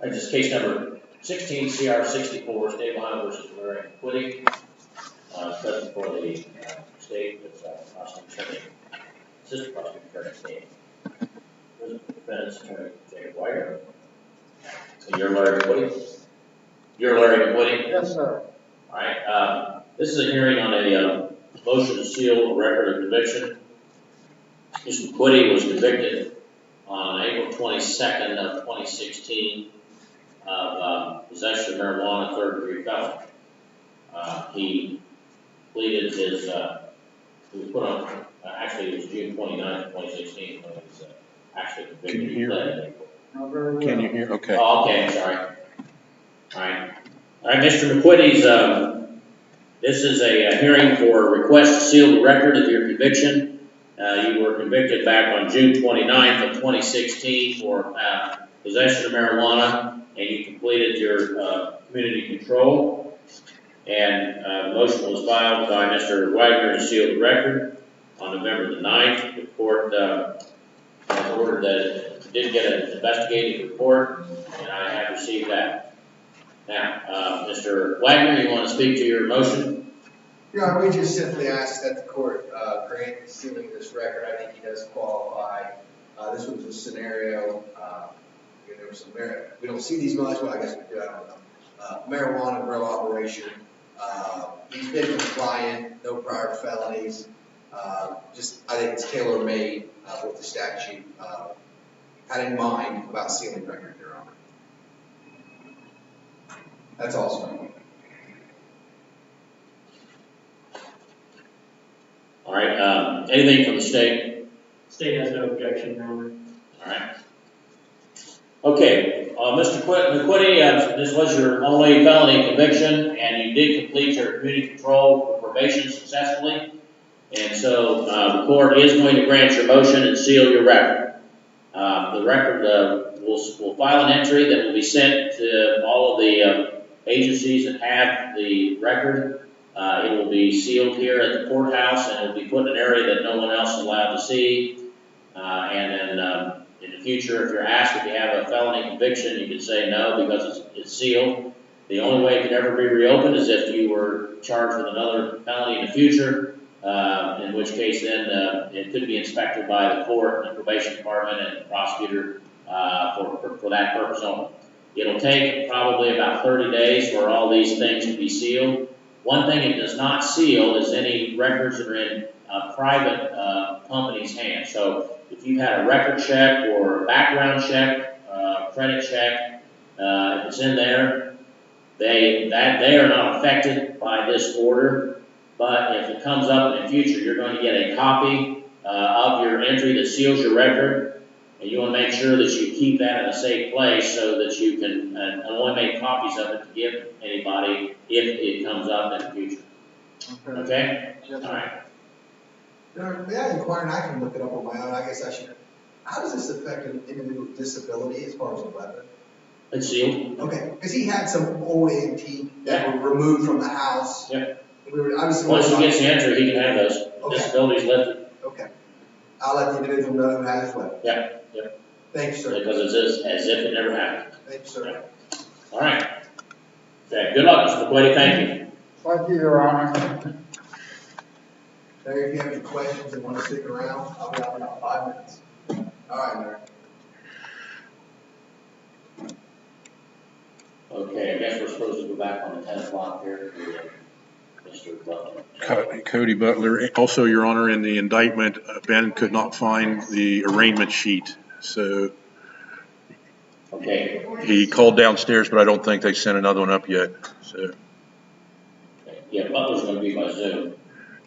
This is case number 16 CR 64, State of Ohio versus Larry Quitty. Present for the state, it's prosecuting attorney, assistant prosecuting attorney state. Defense attorney Jacob White. So you're Larry Quitty? You're Larry Quitty? Yes, sir. All right. This is a hearing on a motion to seal a record of conviction. Mr. Quitty was convicted on April 22nd of 2016 of possession of marijuana, third-degree felony. He pleaded his, he was put on, actually it was June 29th of 2016 when he was actually convicted. Can you hear? Very well. Can you hear? Okay. Oh, okay, I'm sorry. All right. All right, Mr. McQuitty's, this is a hearing for a request to seal the record of your conviction. You were convicted back on June 29th of 2016 for possession of marijuana, and you completed your community control. And the motion was filed by Mr. Wagner to seal the record on November the 9th. The court ordered that it did get an investigative report, and I have received that. Now, Mr. Wagner, you want to speak to your motion? Your Honor, we just simply ask that the court grant sealing this record. I think he does qualify. This was a scenario, there was some merit. We don't see these much, but I guess we do, I don't know. Marijuana grow operation. He's been compliant, no prior felonies. I think it's tailor-made with the statute. Had in mind about sealing record, Your Honor. That's all, sir. All right, anything from the state? State has no objection, Your Honor. All right. Okay, Mr. McQuitty, this was your only felony conviction, and you did complete your community control probation successfully. And so the court is going to grant your motion and seal your record. The record will file an entry that will be sent to all of the agencies that have the record. It will be sealed here at the courthouse, and it will be put in an area that no one else is allowed to see. And then in the future, if you're asked if you have a felony conviction, you can say no because it's sealed. The only way it can ever be reopened is if you were charged with another felony in the future, in which case then it could be inspected by the court, the probation department, and the prosecutor for that purpose only. It'll take probably about 30 days for all these things to be sealed. One thing it does not seal is any records that are in a private company's hands. So if you've had a record check or a background check, credit check, if it's in there, they are not affected by this order. But if it comes up in the future, you're going to get a copy of your entry that seals your record, and you want to make sure that you keep that in a safe place so that you can only make copies of it to give anybody if it comes up in the future. Okay? Yes, all right. May I inquire, and I can look it up on my own, I guess I should. How does this affect an individual with disability as far as a weapon? It's sealed. Okay, because he had some old antique that were removed from the house. Yeah. We were obviously. Once he gets the entry, he can have those. Okay. Disabilities lifted. Okay. I'll let the individual know who has his weapon. Yeah. Thank you, sir. Because it's as if it never happened. Thank you, sir. All right. Okay. Good luck, Mr. McQuitty. Thank you. Thank you, Your Honor. Larry, if you have any questions and want to stick around, I'll be out in about 5 minutes. All right, Larry. Okay, I guess we're supposed to go back on the 10 o'clock here to Mr. Butler. Cody Butler. Also, Your Honor, in the indictment, Ben could not find the arraignment sheet. So okay. he called downstairs, but I don't think they sent another one up yet. So. Okay. Yeah, Butler's going to be by Zoom.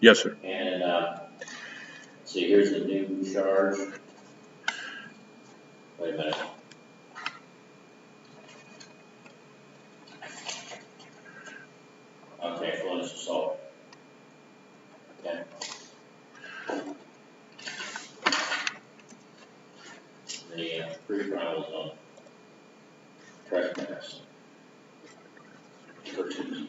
Yes, sir. And let's see, here's the new charge. Wait a minute. Okay, felonious assault. Okay. The pre-trial is on trespass. For Tuesday.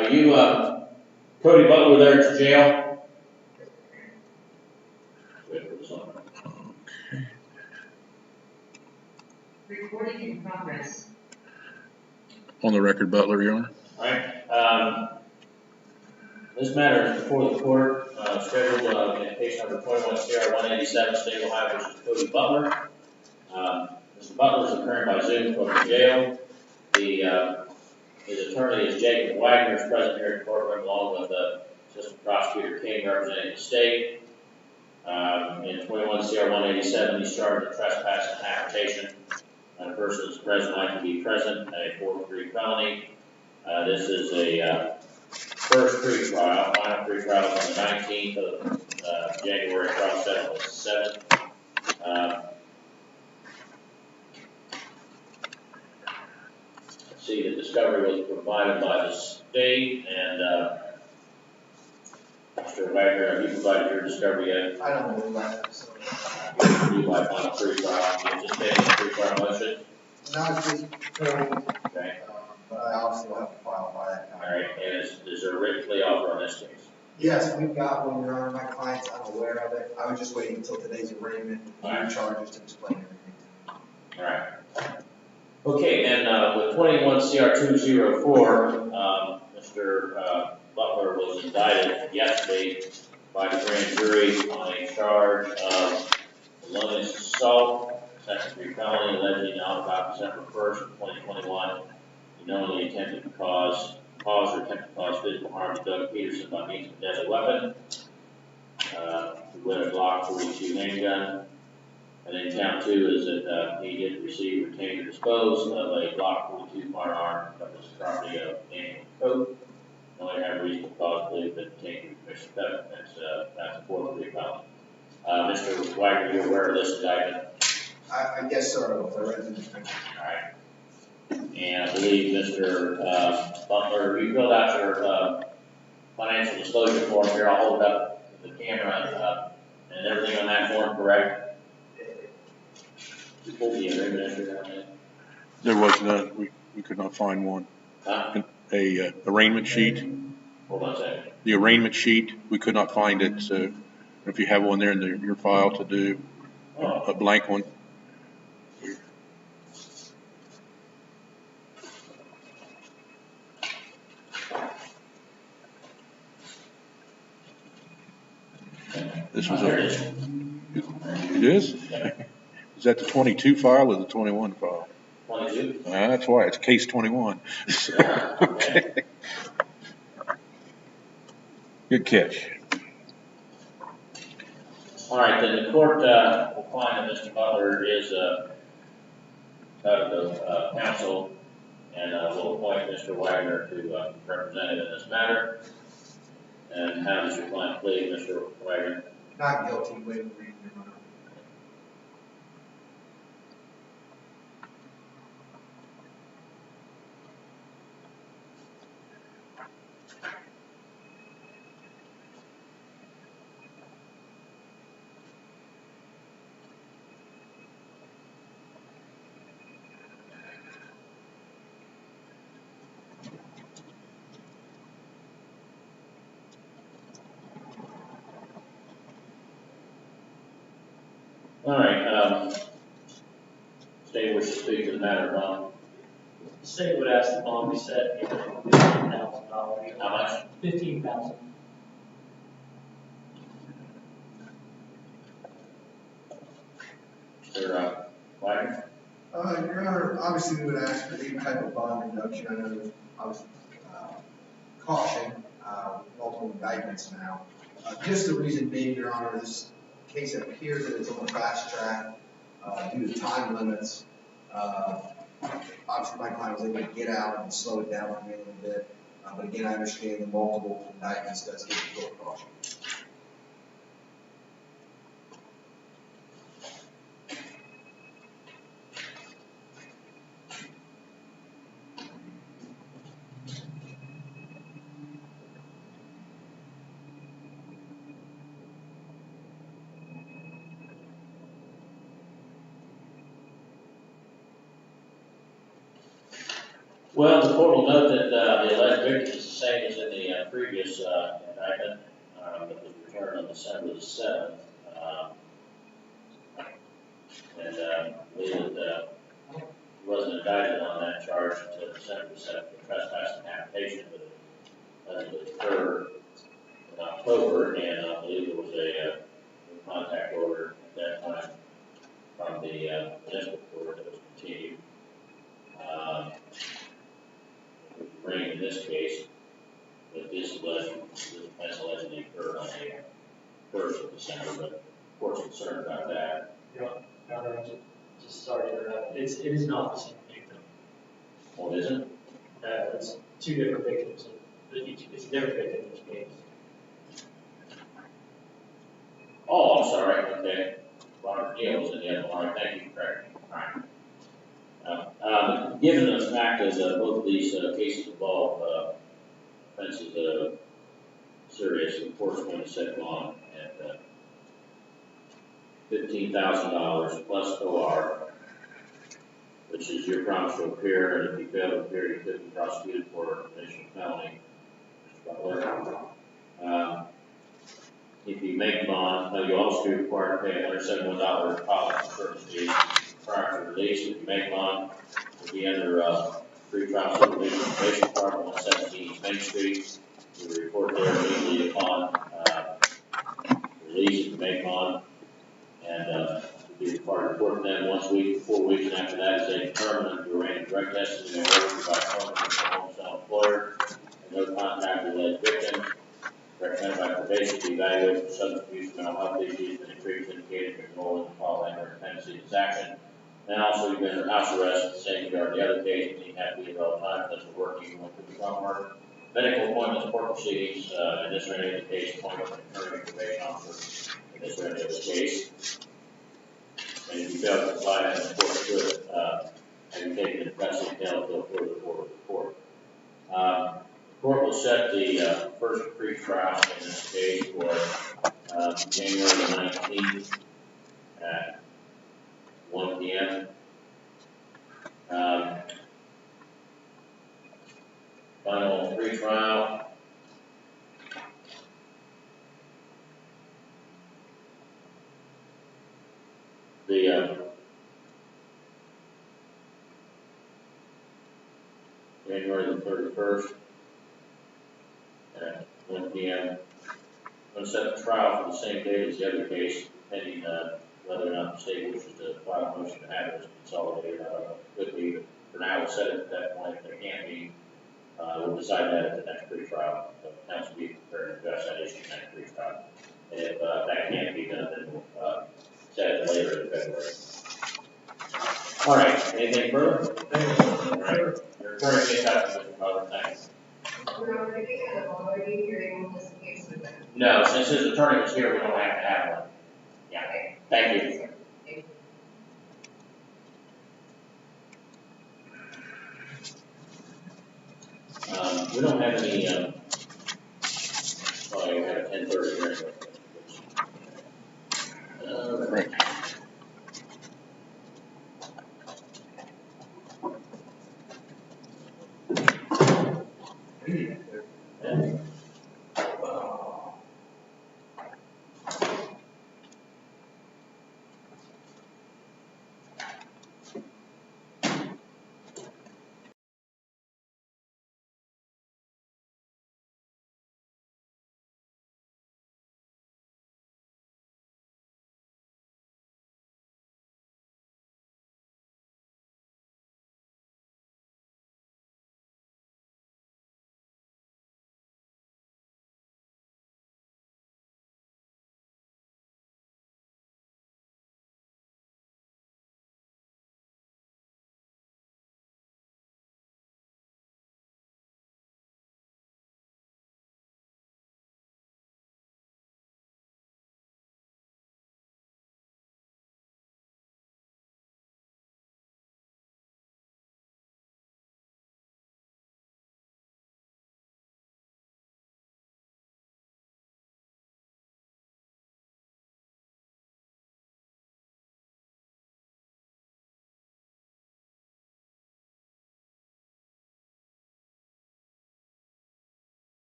Are you, Cody Butler there at the jail? Recording in progress. On the record, Butler, Your Honor. All right. This matter is before the court, scheduled in case number 21 CR 187, State of Ohio versus Cody Butler. Mr. Butler is appearing by Zoom from the jail. His attorney is Jacob Wagner, is present here in the courtroom, along with Assistant Prosecutor King representing the state. In 21 CR 187, he's charged with trespass and habitation. A person is present, like to be present, a 4th-degree felony. This is a first pre-trial. Final pre-trial is on the 19th of January. Trial set on the 7th. Let's see, the discovery was provided by the state, and Mr. Wagner, have you provided your discovery yet? I don't believe that, so. You by final pre-trial, you anticipating a pre-trial motion? Not at this point, Okay. but I also have to file by that time. All right, and is there a written plea offer on this case? Yes, we've got one, Your Honor. My client's unaware of it. I was just waiting until today's arraignment, new charges to explain everything. All right. Okay, then with 21 CR 204, Mr. Butler was indicted yesterday by the grand jury on a charge of felonious assault, second-degree felony, allegedly now about December 1st of 2021. He knowingly attempted to cause or attempted to cause physical harm to Doug Peterson by means of a deadly weapon, with a Glock 42 handgun. And then count 2 is that he did receive, retain, or dispose of a Glock 42 firearm that was property of Daniel Cope. Only have reasonable cause to believe that taking commission theft. That's a 4th-degree felony. Mr. Wagner, you're aware of this indictment? I guess so, I read the description. All right. And I believe Mr. Butler, you filled out your financial disclosure form here. I'll hold it up to the camera and everything on that form, correct? There was none. We could not find one. Huh? A arraignment sheet. Hold on a second. The arraignment sheet, we could not find it. So if you have one there in your file to do, a blank one. This was There it is. It is? Is that the 22 file or the 21 file? 22. That's why, it's case 21. Okay. Good catch. All right, then the court will find that Mr. Butler is entitled to counsel, and will appoint Mr. Wagner to represent him in this matter. And how does your client plead, Mr. Wagner? Not guilty, waive the reading, Your Honor. All right, state wishes to speak to the matter, Ron. The state would ask the bond be set at $15,000. How much? $15,000. Mr. Wagner? Your Honor, obviously we would ask for any type of bond reduction. I know there's obviously caution, multiple indictments now. Just the reason being, Your Honor, this case appears that it's on the fast track due to time limits. Obviously, my client was able to get out and slow it down on me a little bit. But again, I understand the multiple indictments does give you full caution. Well, the court will note that the alleged victim is same as in the previous indictment that was returned on December the 7th. And I believe that he wasn't indicted on that charge until December the 7th for trespassing habitation, but it was occurred in October, and I believe there was a contact order at that time from the municipal court that was continued. Bring in this case, that this offense allegedly occurred on the 1st of December, but the court's concerned about that. Just sorry to interrupt. It is not the same victim. What is it? It's two different victims. It's a different victim in each case. Oh, I'm sorry. Okay. Robert Neal was in the other one. Thank you for correcting me. All right. Given the fact that both of these cases involve offenses that are serious, the court's going to set bond at $15,000 plus OR, which is your promise to appear, and if you fail to appear, you could be prosecuted for an additional felony. If you make bond, you'll also be required to pay $171 deposit for certain fees prior to release. If you make bond, you'll be under pre-trial supervision in the probation department on 17 East Main Street. You report there immediately upon release if you make bond, and you'll be required to report to them once a week, 4 weeks, and after that, as they determine if you're in drug testing, they're working by phone with the home cell employer, and no contact with alleged victims. Recommended by probation to evaluate for substance abuse, mental health issues, and treatment indicated for enrollment in following or dependency of this action. And also, you've been under house arrest, the same regard the other case, and you have to be at all times unless you're working with the from work. Medical appointments, court proceedings, in this or any other case, appointment with an attorney or probation officer, in this or any other case. And if you fail to comply, then the court should have you taken into custody until further order of the court. The court will set the first pre-trial in this case for January the 19th at 1 p.m. Final pre-trial. The January the 31st at 1 p.m. I'm going to set the trial for the same date as the other case, pending whether or not the state wishes to file a motion to have it consolidated. Could be, but for now, we'll set it at that point. If they can't be, we'll decide that at the next pre-trial. So the council will be prepared to address that issue next pre-trial. And if that can't be done, then we'll set it later in February. All right. Anything further? All right. Your attorney can talk to Mr. Mother. Thanks. No, since his attorney was here, we don't have to have one. Yeah. Thank you. We don't have any, well, we have a 10:30 here. Right.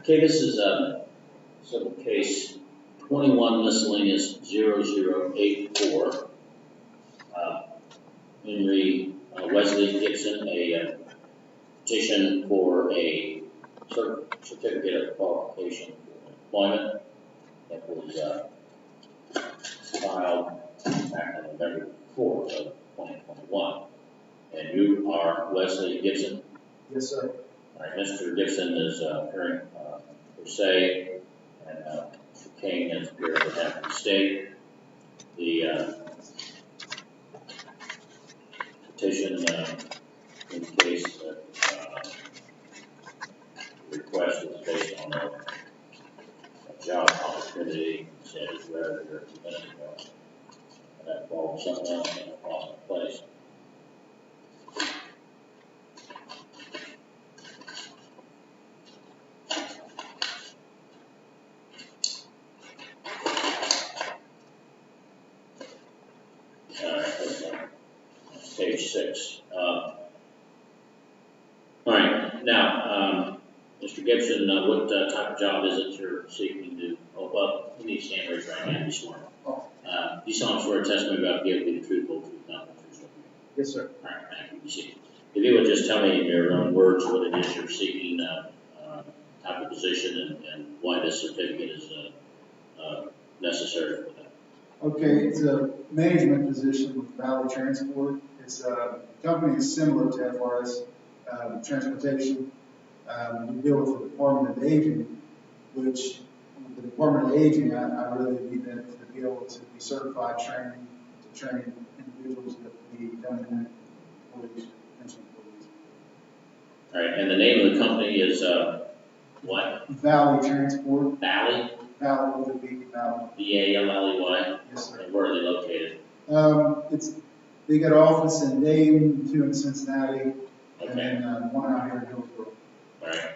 Okay, this is civil case 21 miscellaneous 0084. Henry Wesley Gibson, a petition for a certificate of qualification for employment that was filed back on November 4th of 2021. And you are Wesley Gibson? Yes, sir. All right, Mr. Gibson is appearing per se, and Mr. King is appearing on behalf of the state. The petition indicates that the request was based on a job opportunity, said it's rather here a few minutes ago. And that involved something else and I lost my place. Page 6. All right, now, Mr. Gibson, what type of job is it you're seeking to? Oh, well, you need to stand raised right hand and be sworn. You solemnly swear testimony about to give me the truth, whole truth, nothing but the truth. Yes, sir. All right, thank you. You see, if you would just tell me in your own words what it is you're seeking, type of position, and why this certificate is necessary for that. Okay, it's a management position with Valley Transport. It's a company is similar to FRS Transportation. We deal with the Department of Aging, which the Department of Aging, I really need them to be able to be certified training to train individuals that be coming in employees, pension employees. All right, and the name of the company is what? Valley Transport. Valley? Valley with a V, Valley. V-A-L-L-E-Y? Yes, sir. And where are they located? They got an office in Dayton, 2 in Cincinnati, Okay. and then one out here in Hillsborough. All right.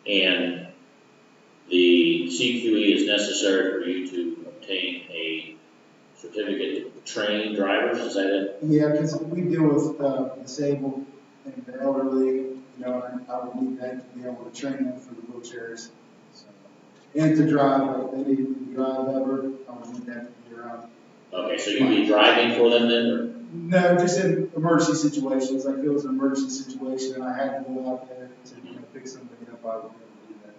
And the CQE is necessary for you to obtain a certificate to train drivers, is that it? Yeah, because we deal with disabled and the elderly, you know, and I would need that to be able to train them for the wheelchairs. So, and to drive, like they need to drive ever, I would need that to be around. Okay, so you'd be driving for them then, or? No, just in emergency situations, like if it was an emergency situation and I had to go out there to pick somebody up, I would be able to do that.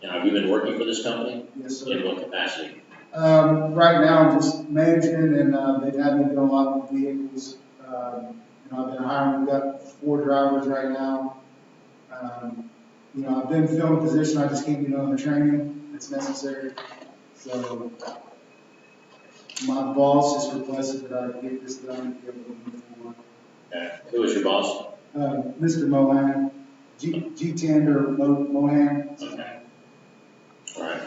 Now, have you been working for this company? Yes, sir. In what capacity? Right now, I'm just managing, and they've had me doing a lot with vehicles. You know, I've been hiring, we've got 4 drivers right now. You know, I've been filling a position, I just can't get on the training that's necessary. So, my boss just requested that I get this done and be able to move forward. Okay. Who is your boss? Mr. Mohan, G-Tander Mohan. Okay. All right.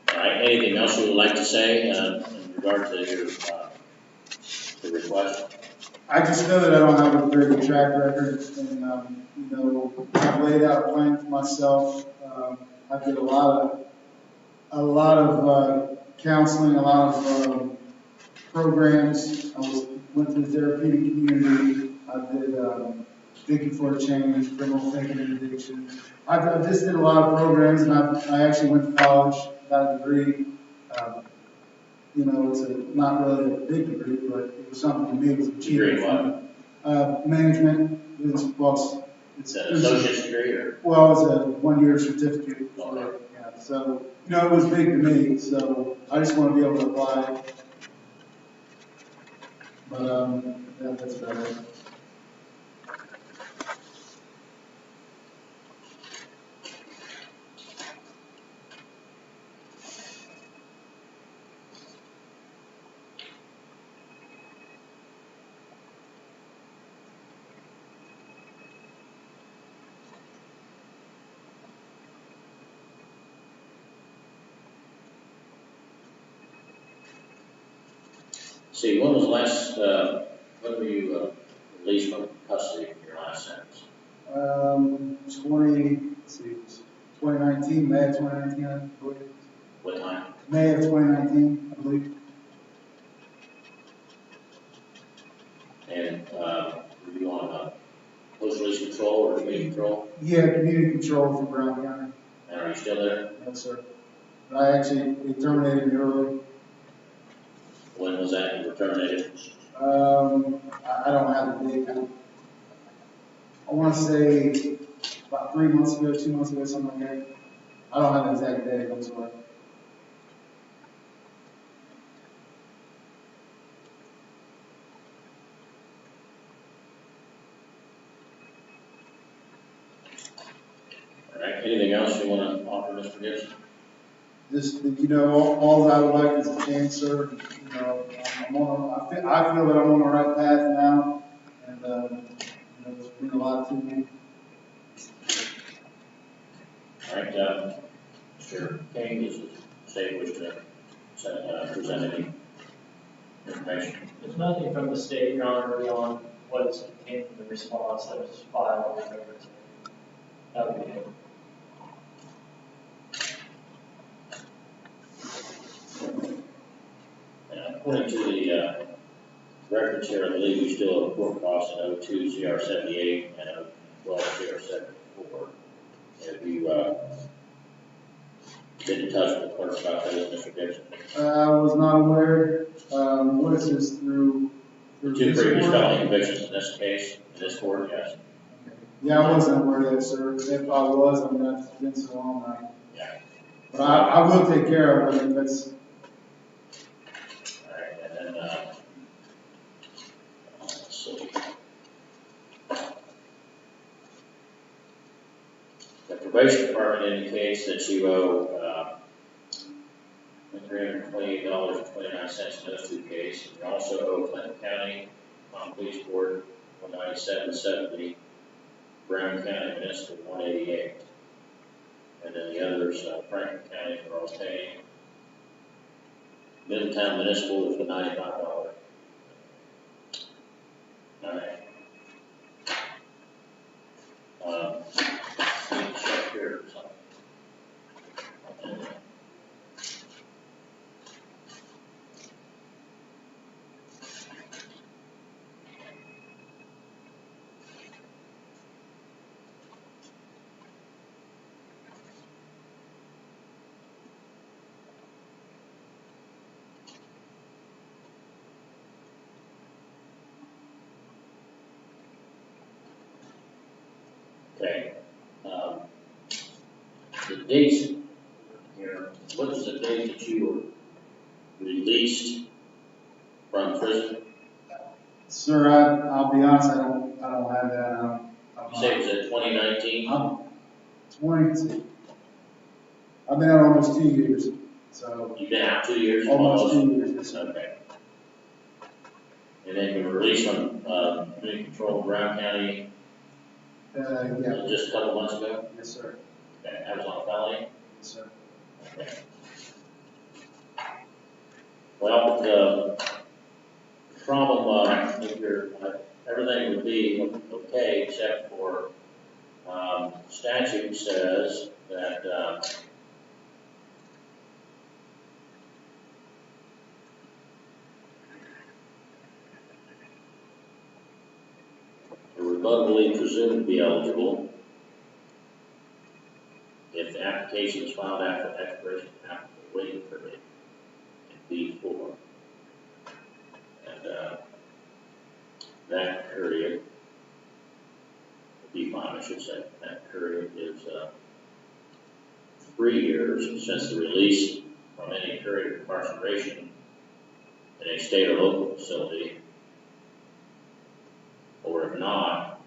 All right, anything else you would like to say in regard to your the request? I just know that I don't have a very good track record, and you know, I've laid out a plan for myself. I did a lot of counseling, a lot of programs. Went to the therapeutic community. I did thinking for a change, criminal thinking and addiction. I just did a lot of programs, and I actually went to college, got a degree. You know, it's not really a big degree, but it was something to me. It was an achievement. Degree what? Management. It's an associate's degree, or? Well, it was a 1-year certificate. Okay. Yeah, so, you know, it was big to me, so I just want to be able to apply it. But, yeah, that's about it. See, when was the last, when were you released from custody in your last sentence? 2019, May of 2019, I believe. What time? May of 2019, I believe. And were you on Yeah, community control for Brown County. And are you still there? No, sir. But I actually, they terminated me early. When was that you were terminated? I don't have the date now. I want to say about 3 months ago, 2 months ago, something like that. I don't have an exact date, I'm sorry. All right, anything else you want to offer, Mr. Gibson? Just, you know, all I would like is a chance, sir. You know, I feel that I'm on the right path now, and, you know, it's been a lot to me. All right, Mr. King, is the state wish to present any information? There's nothing from the state, Your Honor, beyond what is contained in the response that was filed with records. That would be it. According to the records here, I believe we still have court costs in 02 CR 78 and 12 CR 74. Have you been in touch with the clerk about those, Mr. Gibson? I was not aware, what is this through Two this previous court? felony convictions in this case, in this court, yes. Yeah, I wasn't aware of that, sir. If I was, I mean, it's been so long now. Yeah. But I will take care of it, if that's, All right, and then, let's see. The probation department indicates that you owe $328.29 in those two cases. You also owe Clinton County Police Board $197.70, Brown County Municipal $188, and then the others, Franklin County are all paying. Middletown Municipal is the $95. All right. Let me check here or something. Okay. The dates here, what is the date that you were released from prison? sir, I'll be honest, I don't have that. You say it was in 2019? I'm 22. I've been out almost 2 years, so. You've been out 2 years? Almost 2 years, yes, sir. Okay. And then you were released from community control of Brown County Yeah, just a couple months ago? yes, sir. Okay, that was on a felony? Yes, sir. Okay. Well, the problem, if you're, everything would be okay except for statute says that you're rebuttably presumed to be eligible if the application is filed after the expiration of the waiting period in B4. And that period, B5 I should say, that period is 3 years since the release from any period of incarceration in a state or local facility, or if not,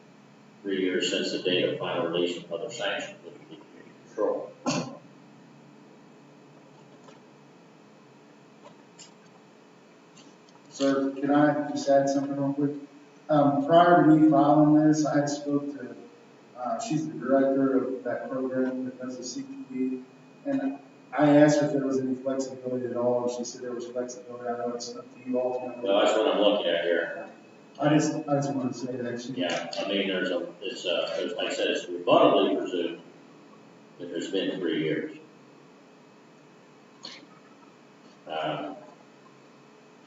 3 years since the date of final release from other sanctions, which would be community control. Sir, can I just add something real quick? Prior to me filing this, I had spoke to, she's the director of that program that does the CTE, and I asked her if there was any flexibility at all, and she said there was flexibility. I know it's up to you ultimately. Well, that's what I'm looking at here. I just wanted to say that. Yeah, I mean, there's, like I said, it's rebuttably presumed that there's been 3 years.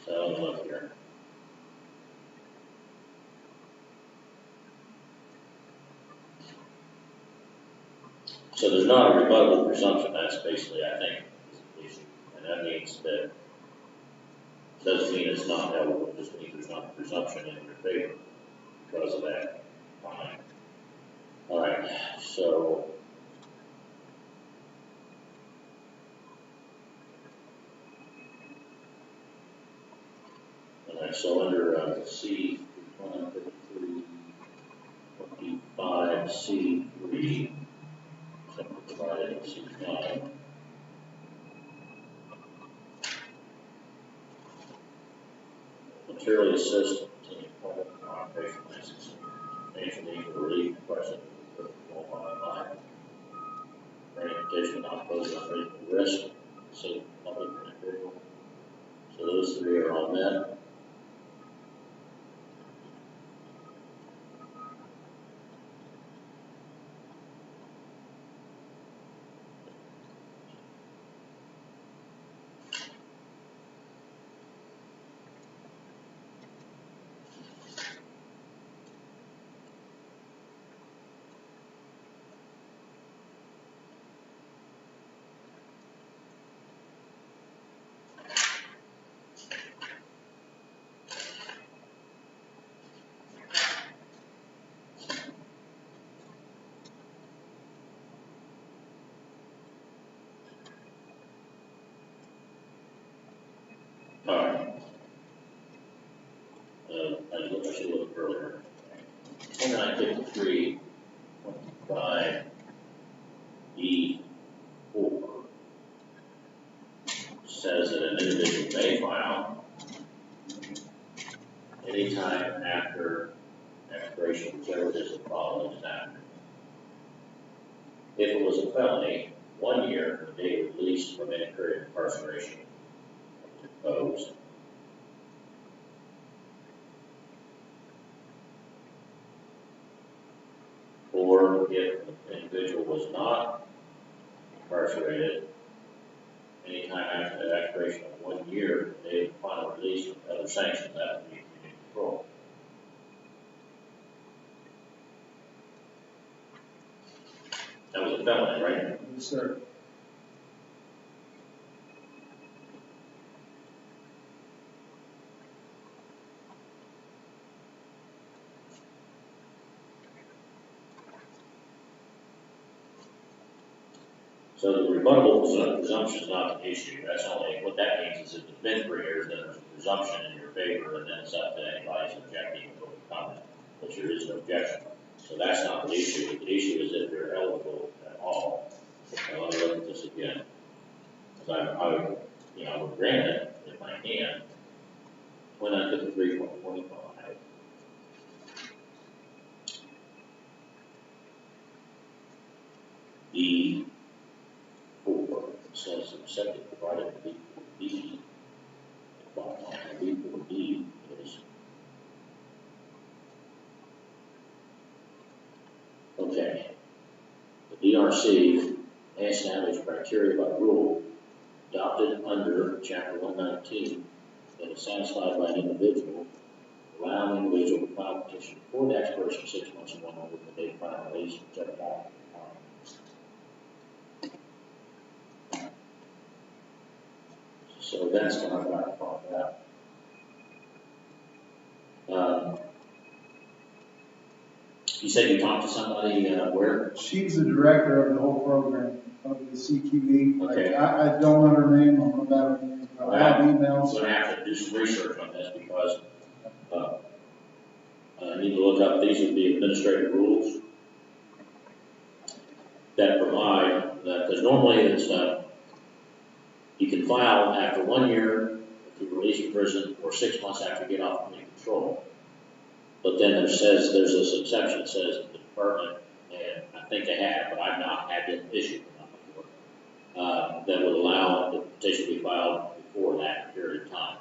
So let me look here. So there's not a rebuttable presumption, that's basically, I think, is the issue. And that means that, doesn't mean it's not eligible, it just means there's not a presumption in your favor because of that. Fine. All right, so. All right, so under C, 25, C3, provided in C5. Materially assist in employment or occupational license, financial need for relief, question of life, transportation, not posing unreasonable risk, safe public or individual. So those three are all met. All right. I should look earlier. 2953, 25, E4 says that an individual may file anytime after expiration, whichever it is the following is after. If it was a felony, 1 year from the date of release from any period of incarceration imposed. Or if the individual was not incarcerated, anytime after the expiration of 1 year from the date of final release from other sanctions, that would be community control. That was a felony, right? Yes, sir. So the rebuttable presumption is not the issue. That's only, what that means is if it's been 3 years, then there's a presumption in your favor, and then it's up to anybody's objecting to comment, but there is no objection. So that's not the issue. The issue is if they're eligible at all. Now, let me look at this again. Because I would grant it if I can. 2953.25. E4 says accepted provided B4D. B4D is okay. The DRC may establish criteria by rule adopted under Chapter 119 that is satisfied by an individual, allow an individual to file a petition before the expiration of 6 months and 1 year from the date of final release, whichever law. So that's what I've got to talk about. You said you talked to somebody where? She's the director of the whole program of the CQE. Okay. I don't know her name, I don't know about her name, but I have emails. I'm going to have to do some research on this because I need to look up, these are the administrative rules that provide that, because normally it's, you can file after 1 year if you're released from prison or 6 months after you get off community control. But then there's this exception that says the department, and I think they have, but I've not had this issue before, that would allow the petition to be filed before that period of time.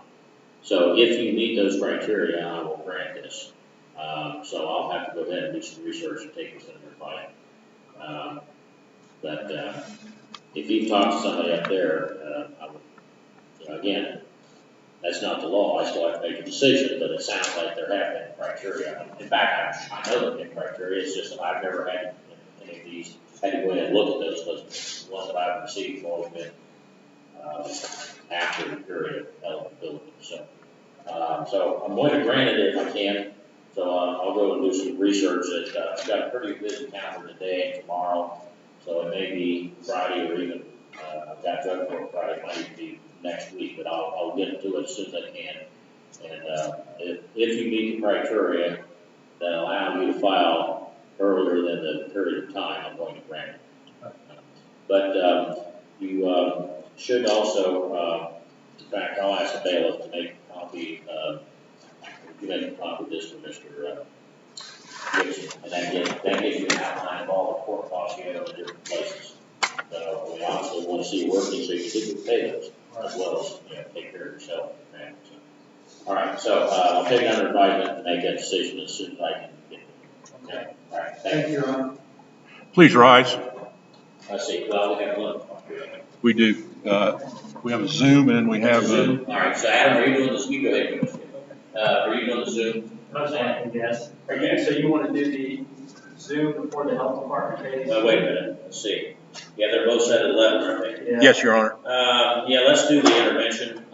So if you meet those criteria, I will grant this. So I'll have to go ahead and do some research and take this into fight. But if you've talked to somebody up there, I would, again, that's not the law. I still have to make a decision, but it sounds like there have been criteria. In fact, I know there have been criteria. It's just that I've never had any of these had to go ahead and look at those, because the ones that I've received have always been, after the period of eligibility, so. So I'm going to grant it if I can, so, I'll go and do some research. I've got a pretty busy calendar today and tomorrow, so it may be Friday or even, I've got drug court Friday, it might even be next week, but I'll get to it as soon as I can. And, if you meet the criteria that allow you to file earlier than the period of time, I'm going to grant it. But, you, should also, in fact, I'll ask the bailiff to make a copy, you make a copy of this for Mr. Gibson, and that gives you an outline of all the court costs you have in different places. So we also want to see you working so you can get your pay those, as well as, take care of yourself and your family. So, all right, so, I'll take it under advisement and make that decision as soon as I can get it. Okay, all right, thank you. Your Honor. Please rise. I see, well, we have one. We do. We have a Zoom and we have, Zoom. All right, so Adam, are you doing this? You go ahead, Commissioner. Are you doing the Zoom? Most likely, yes. So you want to do the Zoom before the health department case? Wait a minute, let's see. Yeah, they're both set at 11, aren't they? Yeah. yes, Your Honor. Yeah, let's do the intervention.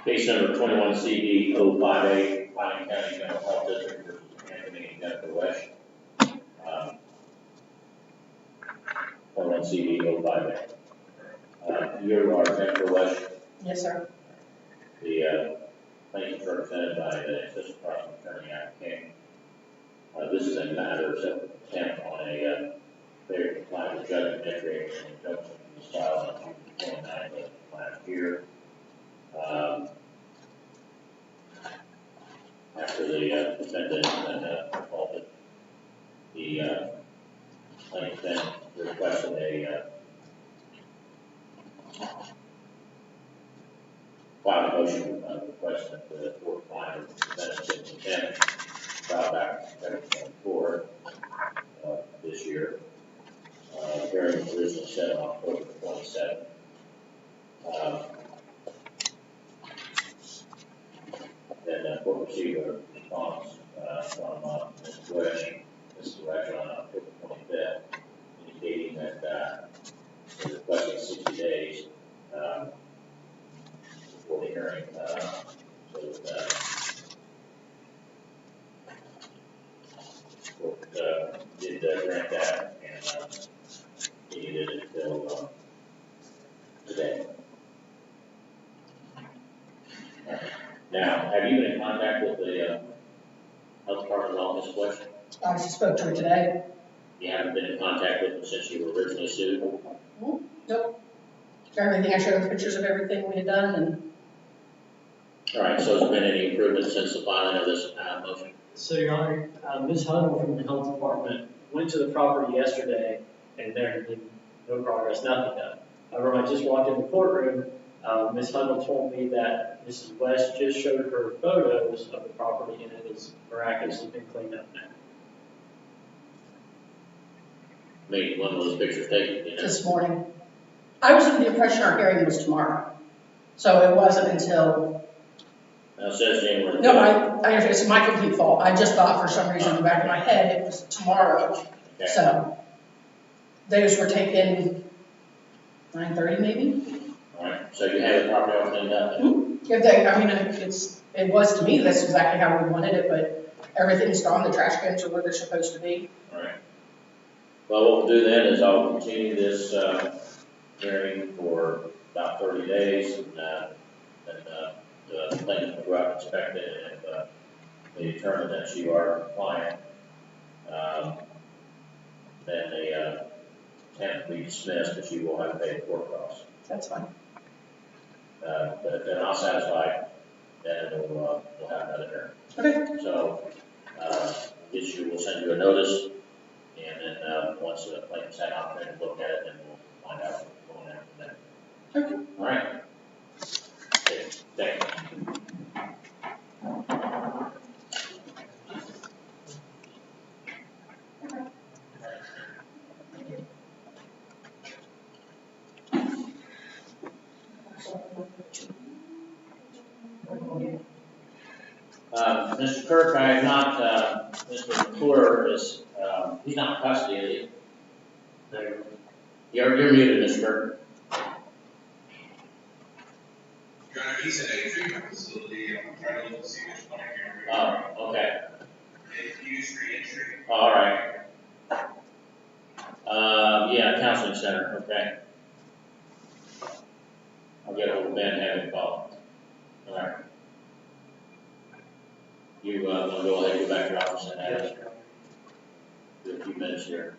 Case number 21 CD 058, Pine County Mental Health District versus Anthony and Jennifer Wesh. 21 CD 058. You are Jennifer Wesh. Yes, sir. The plaintiff is represented by the Assistant Prosecuting Attorney Adam King. This is a matter of attempt on a failure to comply with judgment entry and injunction from the style on June 29th of last year. After the defendant and assaulted the, plaintiff then requested filed a motion, request that the court find defendant's intent, filed back February 24th, this year. Hearing was originally set on October 27th. Then the court received a response from Ms. West on October 25th, indicating that they're requesting 60 days before the hearing. So court did grant that, and he did it until today. Now, have you been in contact with the health department at all, Ms. West? I just spoke to her today. You haven't been in contact with them since you were originally sued? Nope. Everything, I showed her pictures of everything we had done, and All right, so has there been any improvement since the filing of this motion? So, Your Honor, Ms. Huddle from the Health Department went to the property yesterday, and there had been no progress, nothing done. However, I just walked in the courtroom, Ms. Huddle told me that Mrs. West just showed her photos of the property, and it has miraculously been cleaned up now. Maybe one of those pictures taken, you know? this morning. I was under the impression our hearing was tomorrow. So it wasn't until, Now it says January. no, I it's my complete fault. I just thought for some reason in the back of my head it was tomorrow. Okay. So those were taken 9:30 maybe. All right, so you have the property all cleaned up then? Mm-hmm. I mean, it was to me, that's exactly how we wanted it, but everything's gone. The trash cans are where they're supposed to be. All right. Well, what we'll do then is I'll continue this hearing for about 30 days, and the plaintiff will go out and inspect it, and if they determine that you are compliant, then the tenant will be dismissed, but you will have to pay the court costs. That's fine. But if they're not satisfied, then we'll have another Okay. hearing. So, we'll send you a notice, and then once the plaintiff's had an opportunity to look at it, then we'll find out what's going on from there. Okay. All right. Okay, thank you. Mr. Kirk, I have not, Mr. McClure is, he's not in custody, is he? You're muted, Mr. Kirk. Your Honor, he's in a treatment facility. I'm trying to look to see which one I can read. Oh, okay. Infused reentry. All right. Yeah, counseling center, okay. I'll get over Ben and have him call. All right. You, want to go ahead and go back to your office and have it? Do a few minutes here.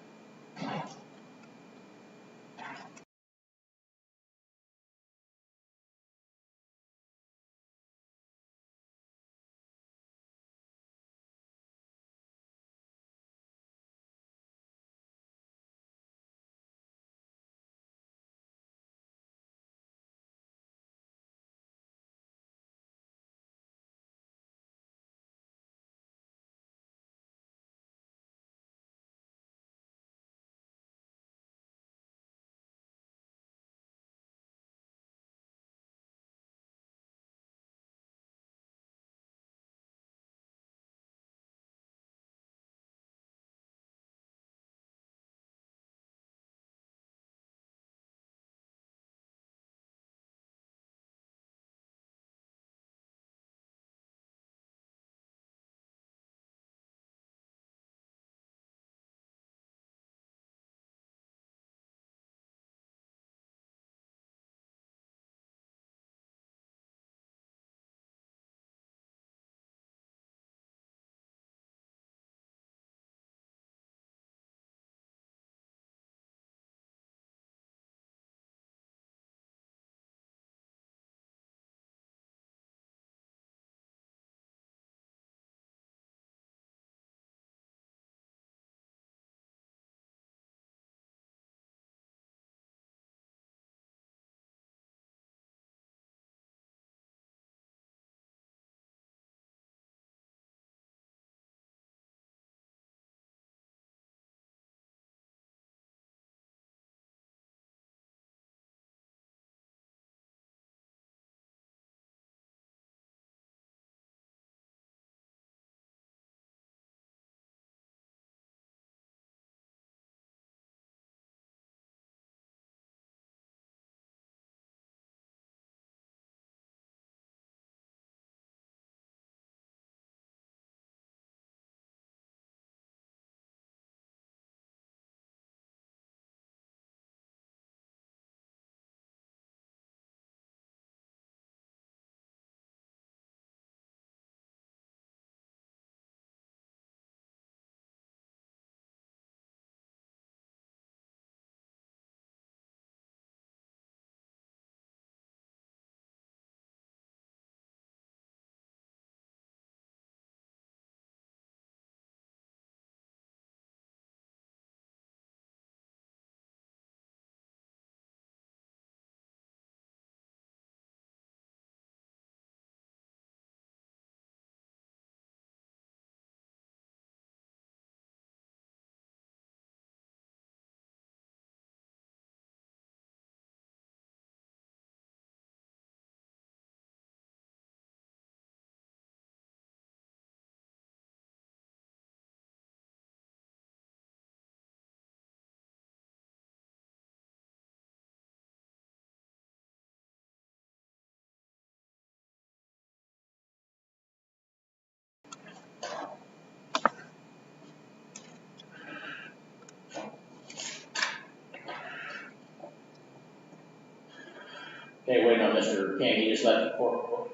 Okay, waiting on Mr. King, he just left the court.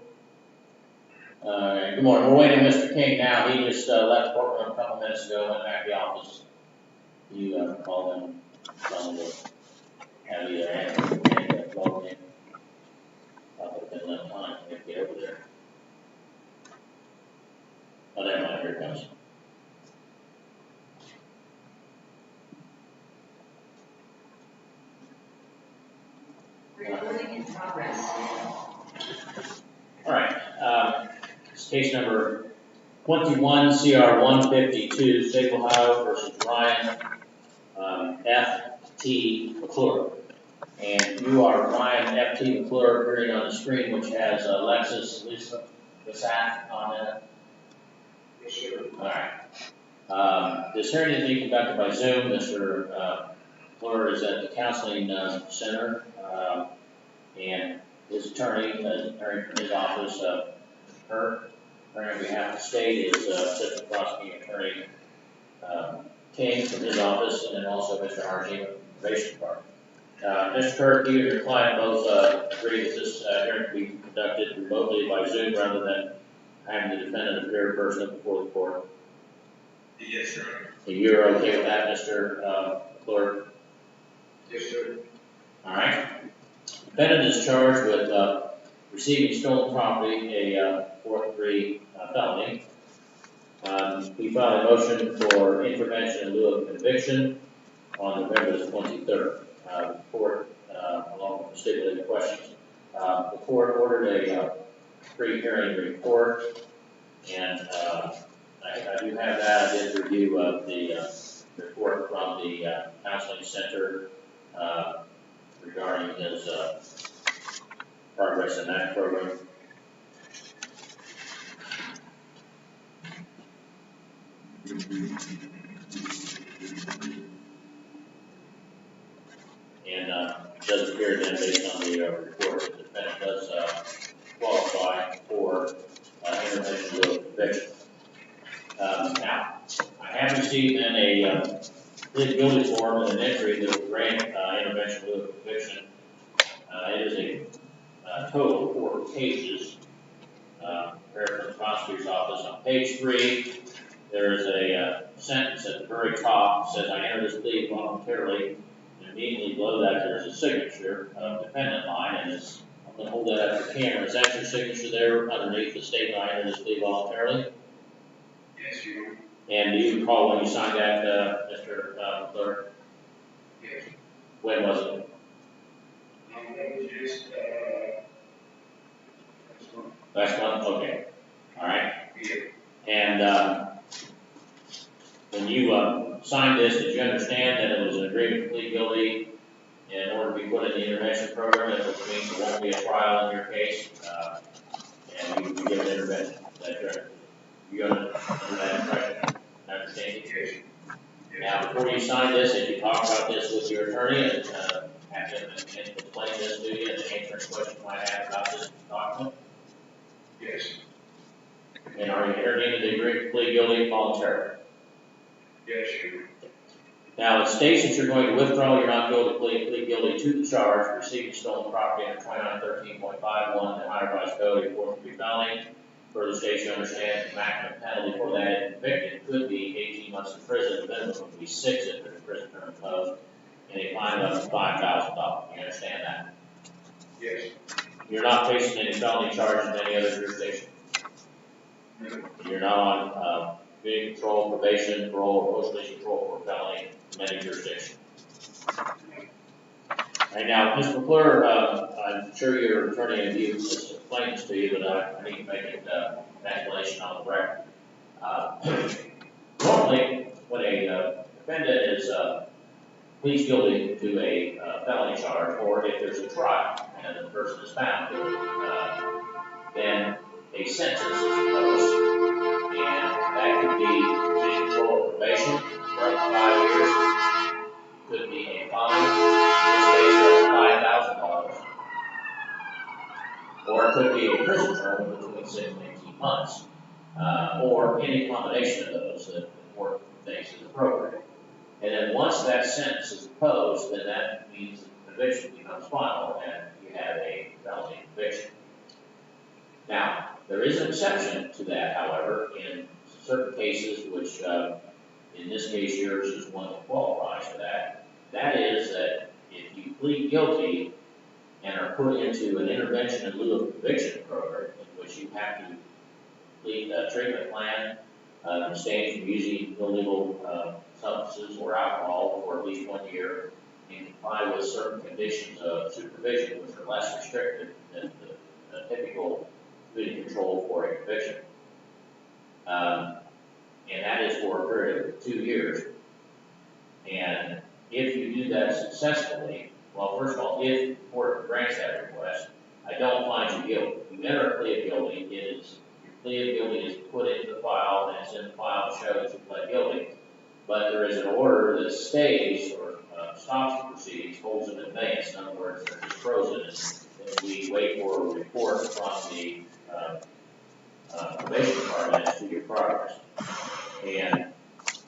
Good morning, we're waiting on Mr. King now, he just left the courtroom a couple minutes ago, went back to the office. You call him, tell him to have either and log in. Probably been enough time to get over there. Oh, never mind, here it comes. Recording in progress. All right, it's case number 21 CR 152, State of Ohio versus Ryan F.T. McClure. And you are Ryan F.T. McClure appearing on the screen, which has Lexus Lisa Bassat on it. Yes, sir. All right. This hearing is being conducted by Zoom. Mr. McClure is at the counseling center, and his attorney from his office, her on behalf of the state is Assistant Prosecuting Attorney King from his office, and then also Mr. Harjee from the probation department. Mr. Kirk, you and your client both agree that this hearing can be conducted remotely by Zoom rather than having the defendant appear in person before the court. Yes, sir. So you're okay with that, Mr. McClure? Yes, sir. All right. The defendant is charged with receiving stolen property, a 4th-degree felony. He filed a motion for intervention in lieu of conviction on November the 23rd. The court, along with the stipulated questions, the court ordered a pre-hearing report, and I do have that. I did review the report from the counseling center regarding his progress in that program. And it does appear then, based on the report, that the defendant does qualify for intervention in lieu of conviction. Now, I have received then a plea guilty form and an entry that will grant intervention in lieu of conviction. It is a total of 4 pages prepared from the prosecutor's office. On page 3, there is a sentence at the very top that says, "I enter this plea voluntarily." And immediately below that, there's a signature dependent line, and I'm going to hold that up to the camera. Is that your signature there underneath the statement, "I enter this plea voluntarily"? Yes, you. And do you recall when you signed that, Mr. McClure? Yes. When was it? That was just, Last month? Okay. All right. yeah. And when you signed this, did you understand that it was an agreement to plead guilty in order to be put in the intervention program, which means there won't be a trial in your case, and you can get an intervention? Is that correct? You understand that correct? Understand? Yes. Now, before you sign this, did you talk about this with your attorney and have him explain this to you and answer any questions you might have about this document? Yes. And are you entering into the agreement to plead guilty voluntarily? Yes, you. Now, it states that you're going to withdraw, you're not going to plead guilty to the charge of receiving stolen property under 2913.51 of the Ohio Revised Code, a 4th-degree felony. Further states you understand the maximum penalty for that if convicted could be 18 months in prison, the minimum would be 6 if there's a prison term imposed, and a fine of up to $5,000. You understand that? Yes. You're not facing any felony charges in any other jurisdiction. No. You're not on community control, probation, parole, or post-release control for felony in any jurisdiction. Right now, Mr. McClure, I'm sure your attorney and you just explained this to you, but I need to make it an explanation on the record. Normally, when a defendant is pleads guilty to a felony charge, or if there's a trial and the person is found guilty, then a sentence is imposed, and that could be community control or probation for up to 5 years. Could be a fine, in this case of $5,000, or it could be a prison term between 6 and 18 months, or any combination of those that the court thinks is appropriate. And then once that sentence is imposed, then that means that the conviction becomes final and you have a there is an exception to that, however, in certain cases, which, in this case, yours is one that qualifies for that. That is that if you plead guilty and are put into an intervention in lieu of conviction program, in which you have to complete a treatment plan, abstain from using illegal substances or alcohol for at least 1 year, and comply with certain conditions of supervision, which are less restrictive than the typical community control for a conviction. And that is for a period of 2 years. And if you do that successfully, well, first of all, if the court grants that request, I don't find you guilty. You enter a plea of guilty, your plea of guilty is put into the file, and it's in the file to show that you pled guilty. But there is an order that stays or stops the proceedings, holds them in advance. In other words, they're just frozen, and we wait for a report from the probation department as to your progress. And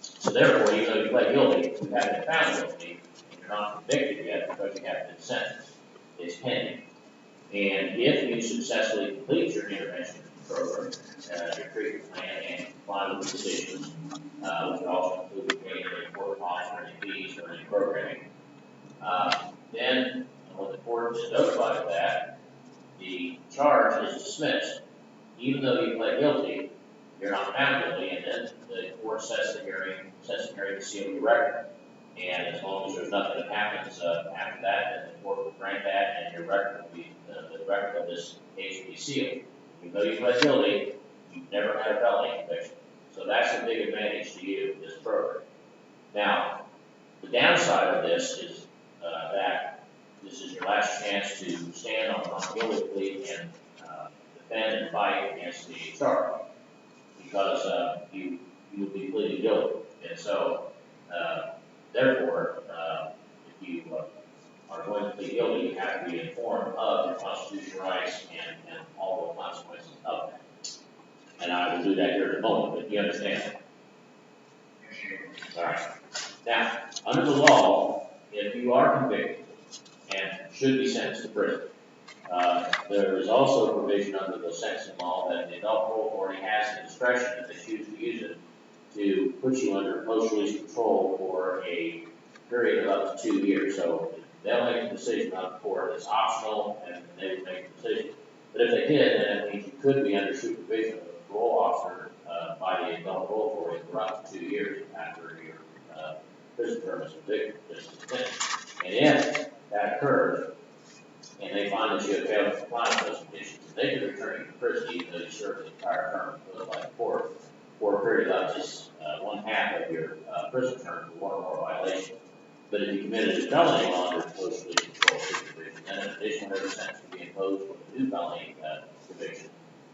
so therefore, even though you pled guilty, you haven't been found guilty, and you're not convicted yet because you haven't been sentenced. It's pending. And if you successfully complete your intervention program, your treatment plan, and comply with the decisions, which would also include paying any court costs or any fees or any programming, then when the court is notified of that, the charge is dismissed. Even though you pled guilty, you're not found guilty, and then the court sets the hearing to seal your record. And as long as there's nothing that happens after that, then the court will grant that, and your record will be, the record of this case will be sealed. Even though you pled guilty, you've never had a felony conviction. So that's a big advantage to you, this program. Now, the downside of this is that this is your last chance to stand on a non-guilty plea and defend and fight against the charge, because you will be pleading guilty. And so, therefore, if you are going to plead guilty, you have to be informed of your constitutional rights and all the consequences of that. And I will do that here in a moment, but you understand that? All right. Now, under the law, if you are convicted and should be sentenced to prison, there is also a provision under the sentencing law that the adult parole authority has the discretion, if they choose to use it, to put you under post-release control for a period of up to 2 years. So they'll make a decision on the court. It's optional, and they will make a decision. But if they did, then it means you could be under supervision of a parole officer by the adult parole authority for up to 2 years after your prison term is finished. And if that occurs, and they find that you have failed to comply with those conditions, they can return you to prison even though you served the entire term for a period of just 1/2 of your prison term for one or more violations. But if you committed a felony while under post-release control supervision, then an additional sentence would be imposed for the new felony conviction.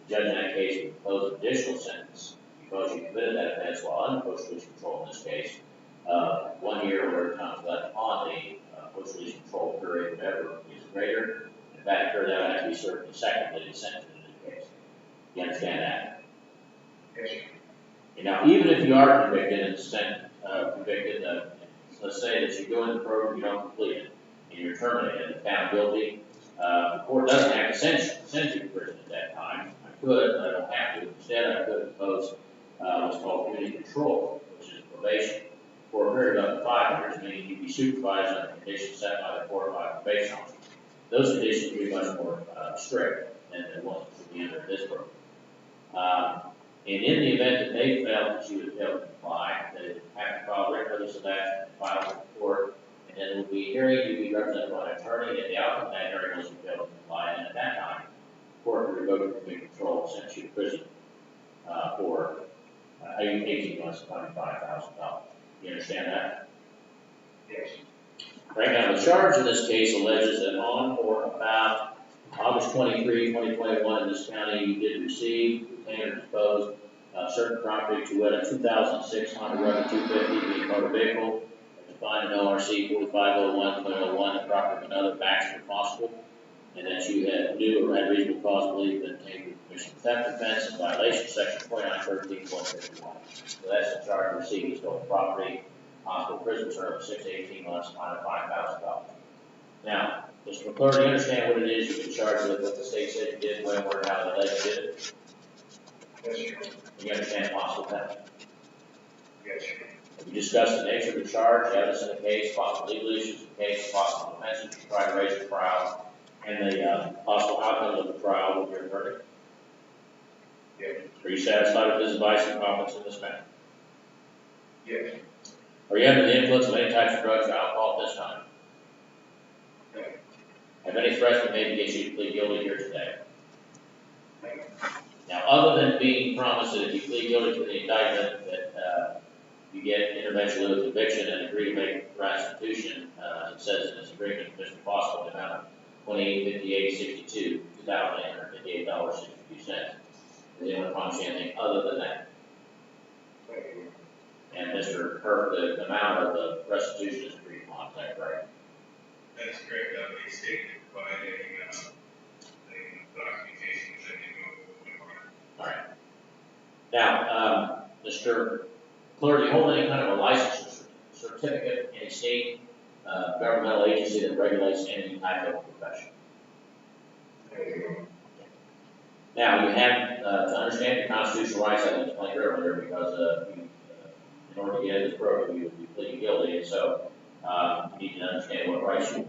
The judge in that case would impose an additional sentence because you committed that offense while under post-release control, in this case, 1 year or whatever time is left on the post-release control period, whatever is greater. If that occurred, that would have to be served consecutively to sentence in this case. You understand that? Yes. And now, even if you are convicted let's say that you go in the program, you don't complete it, and you're terminated and found guilty, the court doesn't have to send you to prison at that time. I could, but I don't have to. Instead, I could impose what's called community control, which is probation, for a period of up to 5 years, meaning you'd be supervised under conditions set by the court or by the probation officer. Those conditions would be much more strict than the ones that should be under this program. And in the event that they felt that you would fail to comply, they would have to file written notice of that, file with the court, and then there would be a hearing. You'd be represented by an attorney, and the outcome of that hearing was you failed to comply. And at that time, the court would revoke your community control and send you to prison for 18 months, $25,000. You understand that? Yes. Right now, the charge in this case alleges that on or about August 23, 2021, in this county, you did receive, retain, or dispose certain property to wit a 2006 Honda Ruger 250 being motor vehicle, as defined in ORC 4501.01, the property of another facts were possible, and that you had knew or had reasonable cause to believe that contained commission theft offense in violation of section 2913.51. So that's the charge of receiving stolen property, hospital prison term of 6 to 18 months, fine of $5,000. Now, just for clarity, understand what it is you've been charged with, what the state said you did, when, where, how, the alleged did it. Yes, sir. You understand the possible penalty? Yes, sir. Have you discussed the nature of the charge, evidence in the case, possible legal issues in the case, possible offenses to try to raise the trial, and the possible outcomes of the trial with your verdict? Yes. Are you satisfied with his advice and comments in this matter? Yes. Are you under the influence of any types of drugs or alcohol at this time? No. Have any threats been made against you to plead guilty here today? No. Now, other than being promised that if you plead guilty to the indictment, that you get intervention with conviction and agree to make restitution, it says in this agreement, Mr. Foster, the amount of $28.58.62, $2,858.62. Does anyone promise you anything other than that? And Mr. Kirk, the amount of the restitution is agreed upon, is that correct? That's correct. The state provided a documentation that they know. All right. Now, Mr. Clerk, do you hold any kind of a license or certificate in a state governmental agency that regulates any type of profession? Now, you have to understand your constitutional rights, as I explained earlier, because in order to get into this program, you would be pleading guilty, and so you need to understand what rights you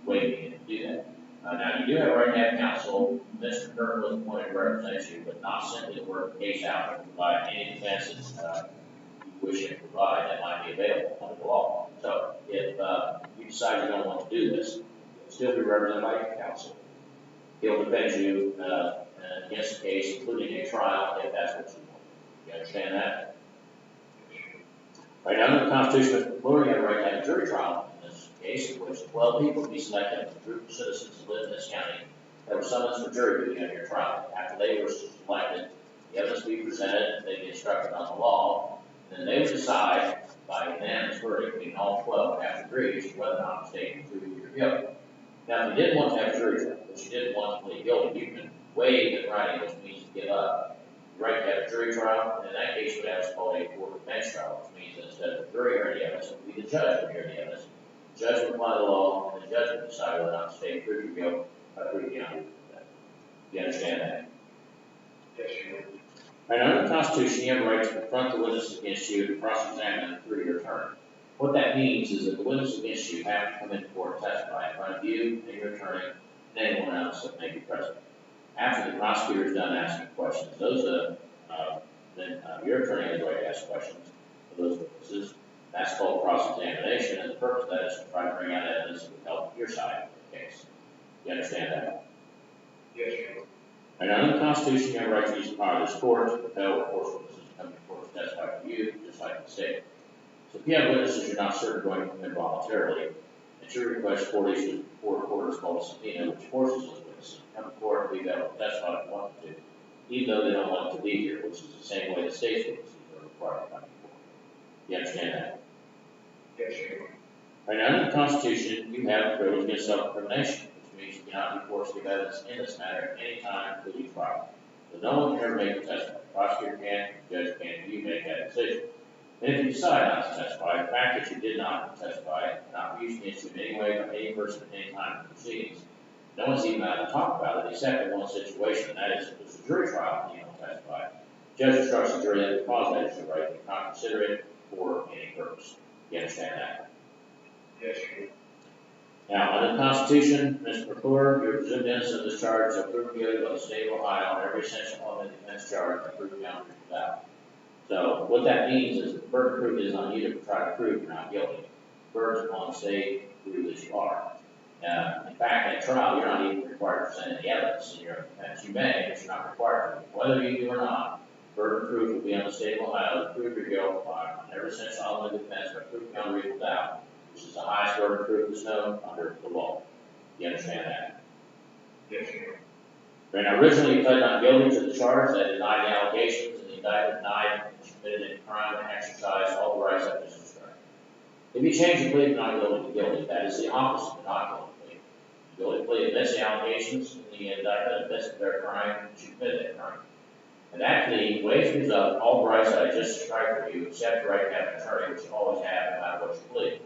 waive to do that. Now, you do have a right to have counsel. Mr. Kirk was appointed to represent you, but not simply to work the case out and provide any defenses you wish to provide that might be available under the law. So, if you decide you don't want to do this, you'll still be represented by your counsel. He'll defend you against the case, including a trial, if that's what you want. You understand that? Right now, under the Constitution of Florida, you have a right to have a jury trial in this case, in which 12 people will be selected from a group of citizens who live in this county that were summoned for jury duty on your trial. After they were selected, the evidence will be presented, they be instructed on the law, and then they would decide by unanimous verdict between all 12 after agree as to whether or not the state can prove your guilt. Now, if you didn't want to have a jury trial, but you didn't want to plead guilty, you can waive the right, which means to give up the right to have a jury trial, and in that case, we have what's called a court of bench trial, which means that instead of the jury hearing the evidence, it would be the judge who hear the evidence. The judge would apply the law, and the judge would decide whether or not the state proved your guilt by proving beyond that. You understand that? Yes, sir. Right, under the Constitution, you have a right to confront the witnesses against you and cross-examine them through your attorney. What that means is that the witnesses against you have to come into court and testify in front of you and your attorney and anyone else that may be present. After the prosecutor is done asking questions, then your attorney has the right to ask questions of those witnesses. That's called cross-examination, and the purpose of that is to try to bring out evidence that would help your side of the case. You understand that? Yes, sir. And under the Constitution, you have a right to use the power of this court to compel or force witnesses to come to court to testify for you, just like the state. So if you have witnesses you're not certain going to come in voluntarily, at your request, court issues before court is called a subpoena, which forces those witnesses to come to court and be able to testify if they want to, even though they don't want to leave here, which is the same way the state's witnesses are required to come to court. You understand that? Yes, sir. Right now, under the Constitution, you have the privilege against self-incrimination, which means you cannot be forced to give evidence in this matter at any time, including trial. So no one can ever make you testify. The prosecutor can, the judge can, you make that decision. And if you decide not to testify, the fact that you did not testify cannot be used against you in any way by any person at any time in the proceedings. No one's even allowed to talk about it except in one situation, and that is if there's a jury trial and you don't testify. The judge instructs the jury that because that is your right, they cannot consider it for any purpose. You understand that? Yes, sir. Now, under the Constitution, Mr. McClure, you're presumed innocent of this charge, so proven guilty by the state of Ohio on every essential element of the defense charge and proven beyond reasonable doubt. So what that means is that the burden of proof is on you to try to prove you're not guilty. The burden is on the state to prove that you are. In fact, at trial, you're not even required to present any evidence in your defense. You may, but you're not required to. Whether you do or not, the burden of proof will be on the state of Ohio to prove your guilt on every essential element of the defense by proof beyond reasonable doubt, which is the highest burden of proof that's known under the law. You understand that? Yes, sir. Right, now, originally you pled not guilty to the charge that denied the allegations, and the indictment denied that you committed a crime and exercised all the rights I just described. If you change your plea from not guilty to guilty, that is the opposite of not guilty plea. The guilty plea admits the allegations, and the indictment admits that they're a crime, and you committed that crime. And that plea waives up all the rights that I just described for you, except the right to have an attorney, which you always have no matter what you plead.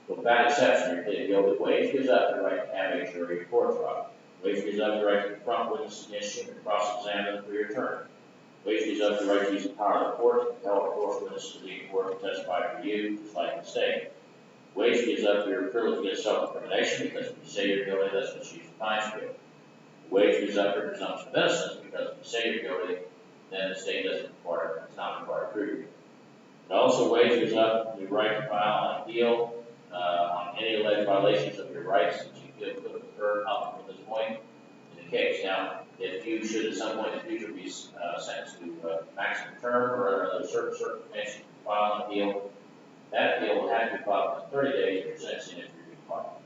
With that exception, your plea of guilty waives gives up the right to have a jury or court trial. Waives gives up the right to confront witnesses against you and cross-examine them for your attorney. Wage is up to right to use the power of the court to compel or force witnesses to be in court to testify for you, just like the state. Wage gives up your privilege against self-incrimination because if you say you're guilty, that's what she finds you. Wage gives up your presumption of innocence because if you say you're guilty, then the state doesn't require, it's not required to prove you. It also wages up your right to file an appeal on any alleged violations of your rights that you feel could have occurred up until this point in the case. Now, if you should at some point in the future be sentenced to maximum term or under certain circumstances, file an appeal, that appeal will have to be filed within 30 days of your sentencing if you're filed.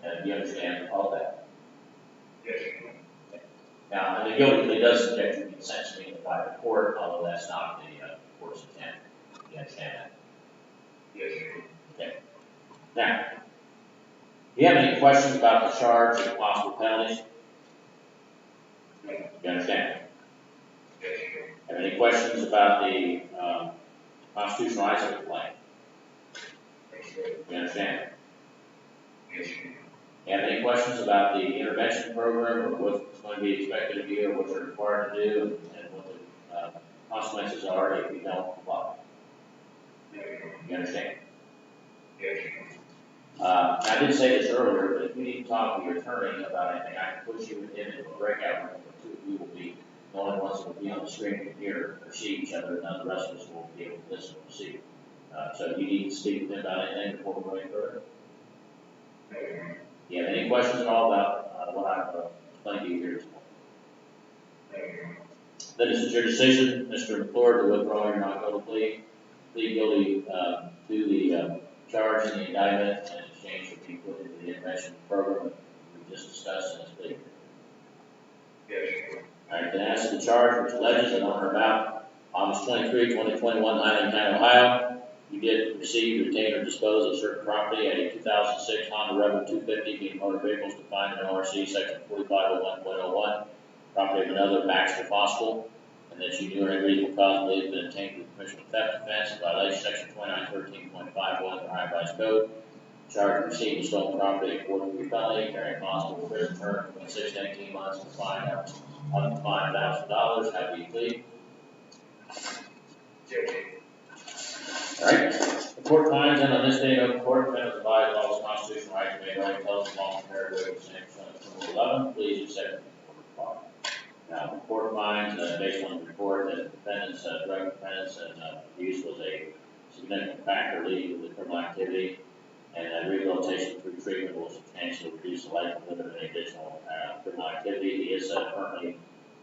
And you understand all that? Yes. Now, and the guilty plea does subject you to sentencing by the court, although that's not the court's intent. You understand that? Yes. Okay. Now, do you have any questions about the charge or possible penalties? You understand? Yes. Have any questions about the constitutional rights of the complaint? You understand? Yes. You have any questions about the intervention program or what's going to be expected of you or what you're required to do and what the consequences are if you don't comply? You understand? Yes. I did say this earlier, but if you need to talk to your attorney about anything, I can put you in into a breakout room where two of you will be the only ones that will be on the screen and hear or see each other, and none of the rest of us will be able to listen or see. So you need to speak with them about anything before we go any further. Do you have any questions at all about what I've explained to you here this morning? Then it's your decision, Mr. McClure, to withdraw your not guilty plea. Plead guilty to the charge in the indictment and in exchange for being put into the intervention program that we just discussed in this plea. Yes. All right, then as to the charge which alleges that on or about August 23, 2021, Highland County, Ohio, you did receive, retain, or dispose of certain property at a 2006 Honda Rebel 250 being motor vehicles defined in ORC section 4501.01, property of another Baxter Foskell, and that you knew or had reasonable cause to believe that obtained with commission of theft offense in violation section 2913.51 of the Ohio Vice Code. Charge of receipt of stolen property at 4-degree felony, carrying possible for a term between 6 to 18 months and fine up to $5,000. How do you plead? Alright, the court finds that on this day of court, defendant is advised of all his constitutional rights made right, tells him all compared with the same of 11, please accept the court. Now, the court finds, based on the report, that the defendant's drug offense and abuse was a significant factor leading to the criminal activity, and that rehabilitation through treatment will substantially reduce the likelihood of any additional criminal activity. He is currently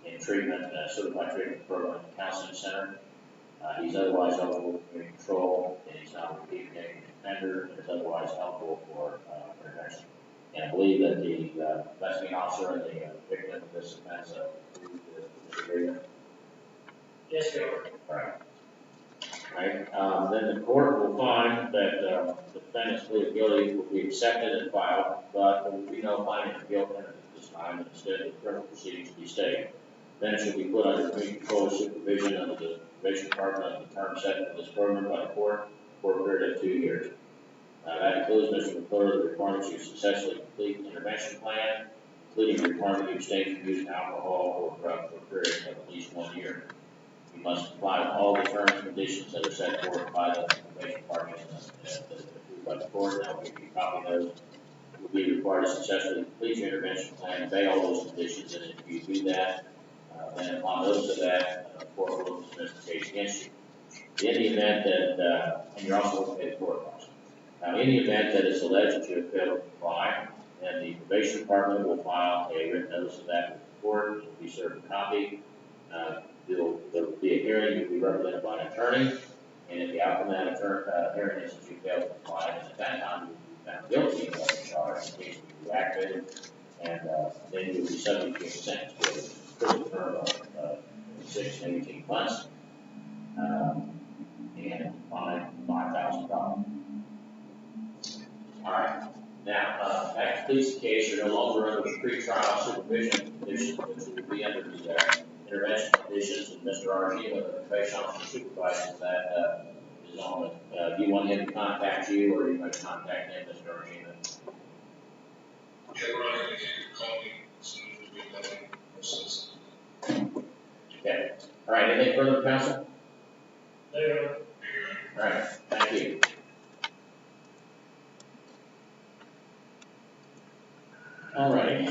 in treatment, certified treatment program at the counseling center. He's otherwise eligible for community control, and he's not a repeat offender, and is otherwise eligible for intervention. And I believe that the investigating officer and the victim of this offense approved this agreement. Yes, sir. Right. Right. Then the court will find that the defendant's plea of guilty will be accepted and filed, but there will be no finding of guilt at this time, and instead the criminal proceedings will be stayed. Then it should be put under community control supervision under the probation department of the term set for this program by the court for a period of 2 years. That includes, Mr. McClure, the requirements you successfully complete the intervention plan, including the requirement you abstain from using alcohol or drugs for a period of at least 1 year. You must comply with all the terms and conditions that are set forth by the probation department and approved by the court. Now, if you copy those, you will be required to successfully complete your intervention plan, obey all those conditions, and if you do that, then upon notice of that, the court will dismiss the case against you. In the event that, and you're also going to pay the court costs. Now, in the event that it's alleged that you have failed to comply, then the probation department will file a written notice of that with the court. It will be served a copy. There will be a hearing. You'll be represented by an attorney. And if the outcome of that hearing is that you failed to comply, then at that time you will be found guilty of the charge. The case will be activated, and then you will be subject to a sentence for a prison term of 6 to 18 months and fine $5,000. All right. Now, that completes the case. You're no longer under the pretrial supervision conditions, which would be under the intervention conditions. And Mr. Argina, the probation officer, supervises that. Is on it. Do you want him to contact you, or are you going to contact him, Mr. Argina? Yeah, Ronnie, if you could call me as soon as we get that process. Okay. All right, anything further, council? There. All right, thank you. All righty.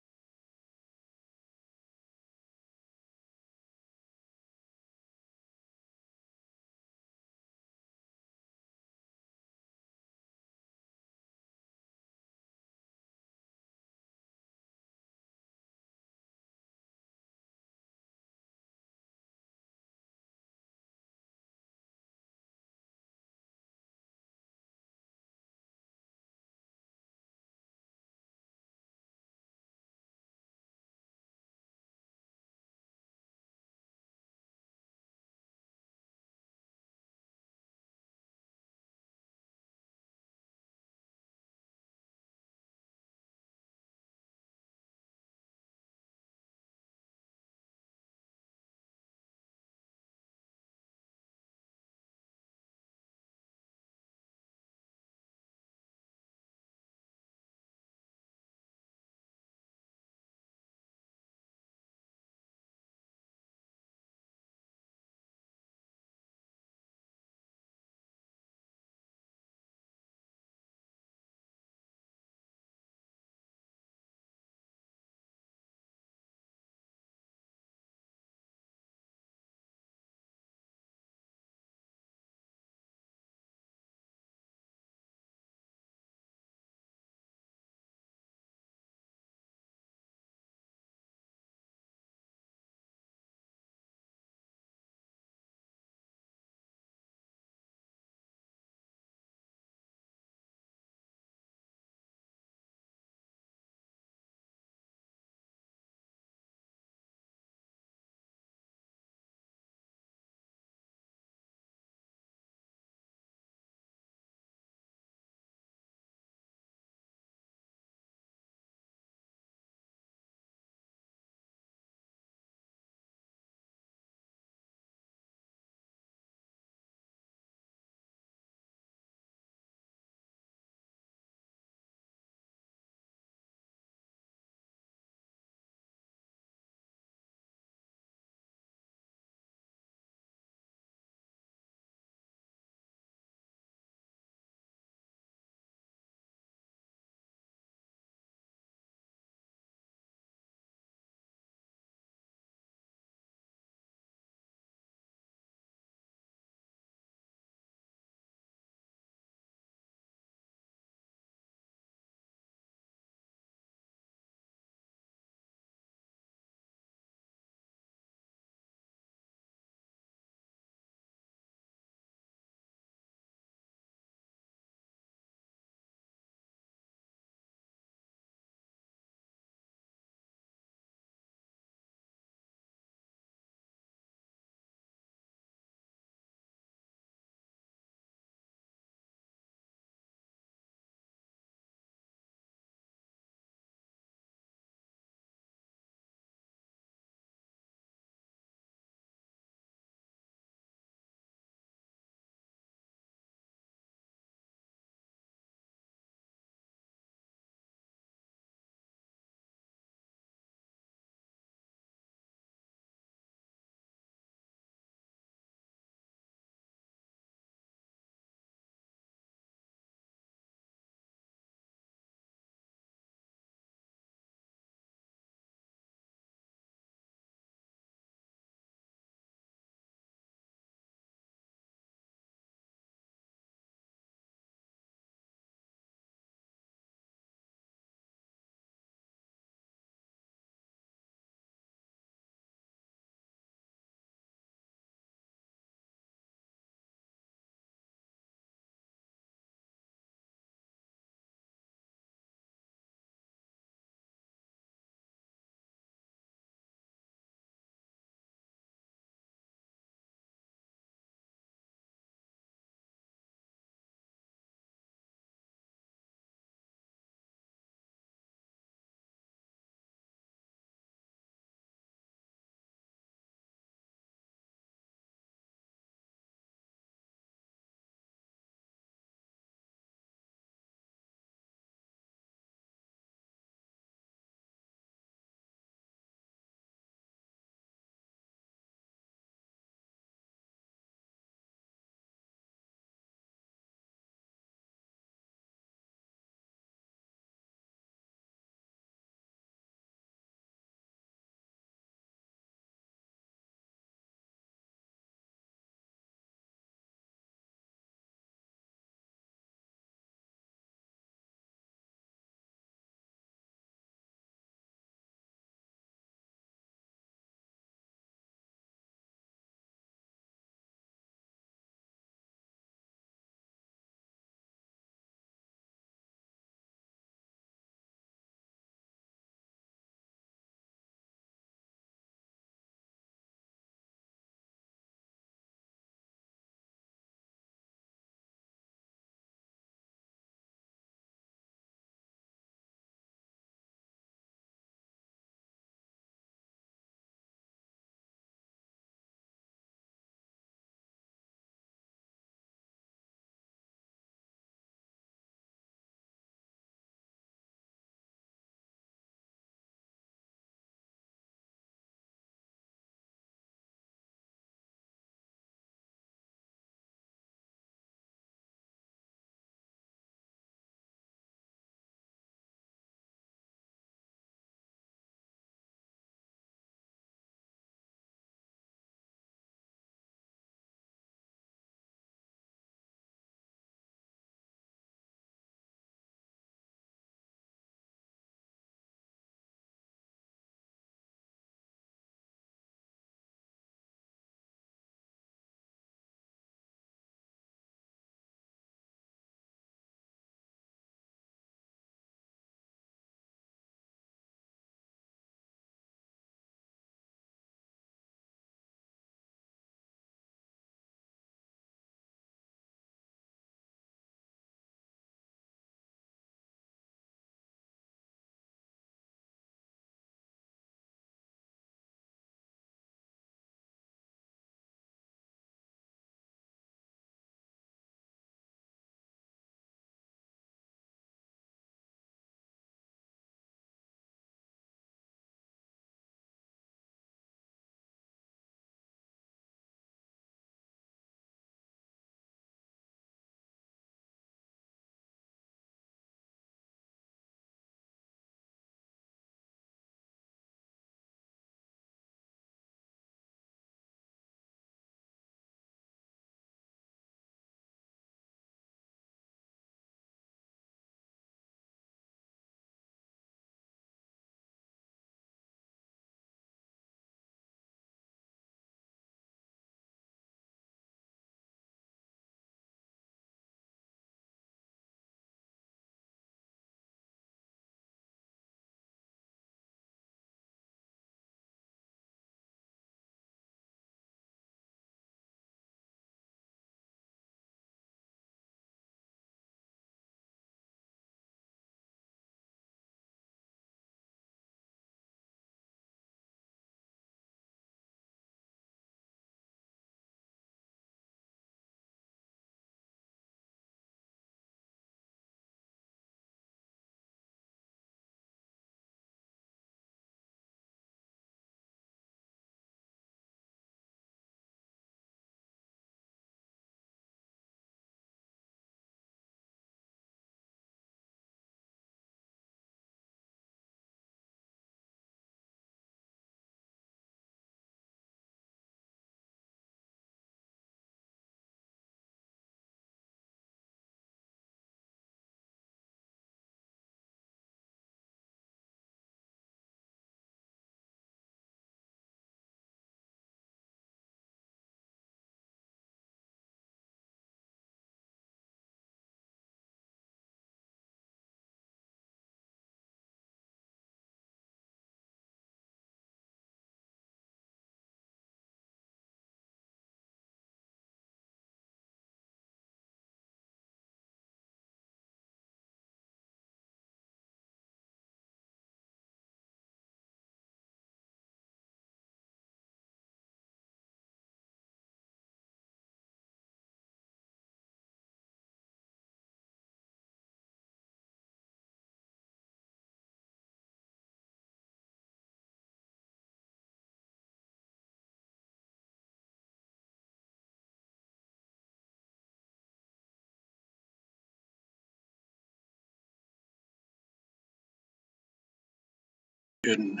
ahead and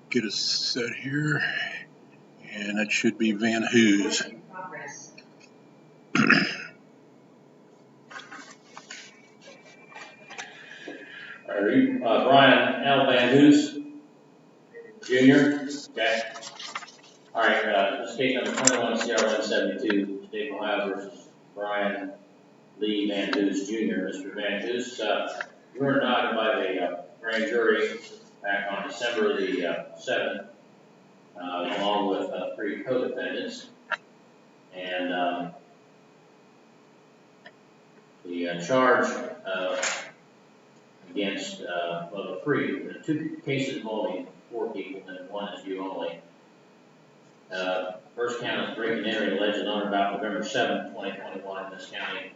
get us set here. And that should be Van Hoos. Recording in progress. Are you, Brian L. Van Hoos, Jr.? Okay. All right, this case number 21-CR-172, State of Ohio versus Brian Lee Van Hoos, Jr. Mr. Van Hoos, you were indicted by the grand jury back on December the 7th, along with 3 co-defendants. And the charge against, well, 2 cases involving 4 people, and 1 is you only. First count is breaking and entering alleged on or about November 7th, 2021 in this county.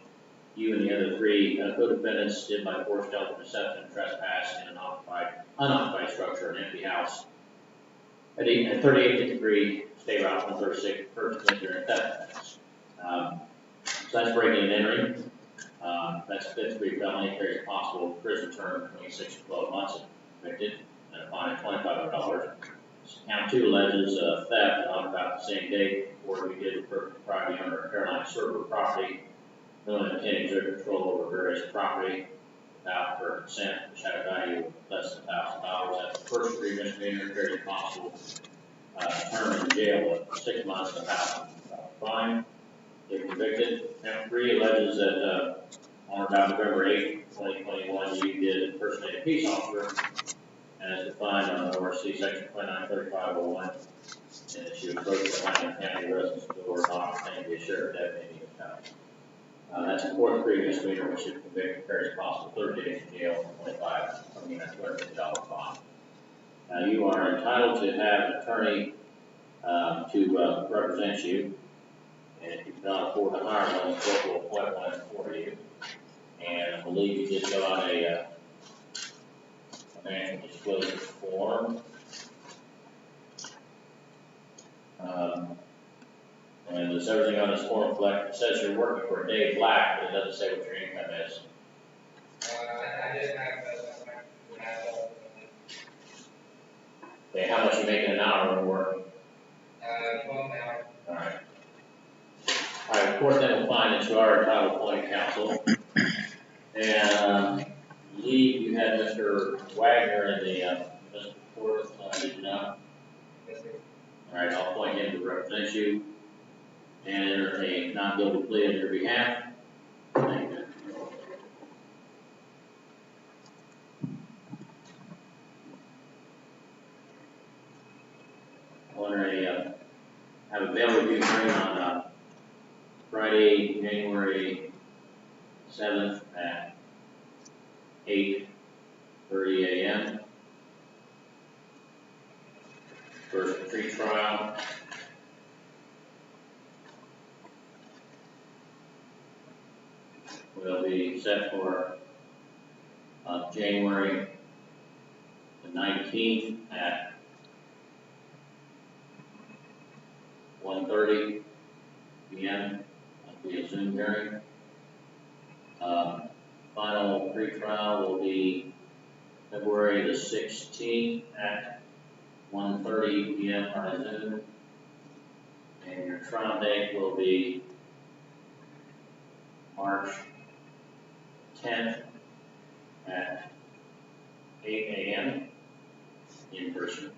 You and the other 3 co-defendants did by force, stealth, deception, and trespass in an unoccupied structure, an empty house, at 3853 State Route 136, first winter and theft. So that's breaking and entering. That's a 5th degree felony, carries a possible prison term 26 to 12 months if convicted, and a fine of $2,500. Count 2 alleges theft on about the same date before we did the property owner of Caroline Server property, knowing intending to exert control over various property without her consent, which had a value of less than $1,000. That's the 1st degree misdemeanor, carries a possible term in jail of 6 months and $1,000 fine if convicted. Count 3 alleges that on or about November 8th, 2021, you did impersonate a peace officer, as defined on ORC section 293501, and that you approached the Miami County residence door not claiming to be a sheriff deputy in the county. That's a 4th degree misdemeanor, which if convicted carries possible 30 days in jail and $250 fine. Now you are entitled to have an attorney to represent you, and if you cannot afford to hire one, the court will appoint one for you. And I believe you just got a financial disclosure form. And does everything on this form reflect? It says you're working for Dave Black, but it doesn't say what your income is. I didn't have that. Okay, how much you making an hour of work? 12 now. All right. All right, the court then will find that you are entitled to appointed counsel. And I believe you had Mr. Wagner in the Mr. Court, did you know? Yes, sir. All right, I'll appoint him to represent you and enter a not guilty plea on your behalf. Thank you. I want to have a bail review hearing on Friday, January 7th at 8:30 a.m. First pre-trial. Will be set for January the 19th at 1:30 p.m. That'll be a Zoom hearing. Final pre-trial will be February the 16th at 1:30 p.m. on Zoom. And your trial date will be March 10th at 8 a.m. in person.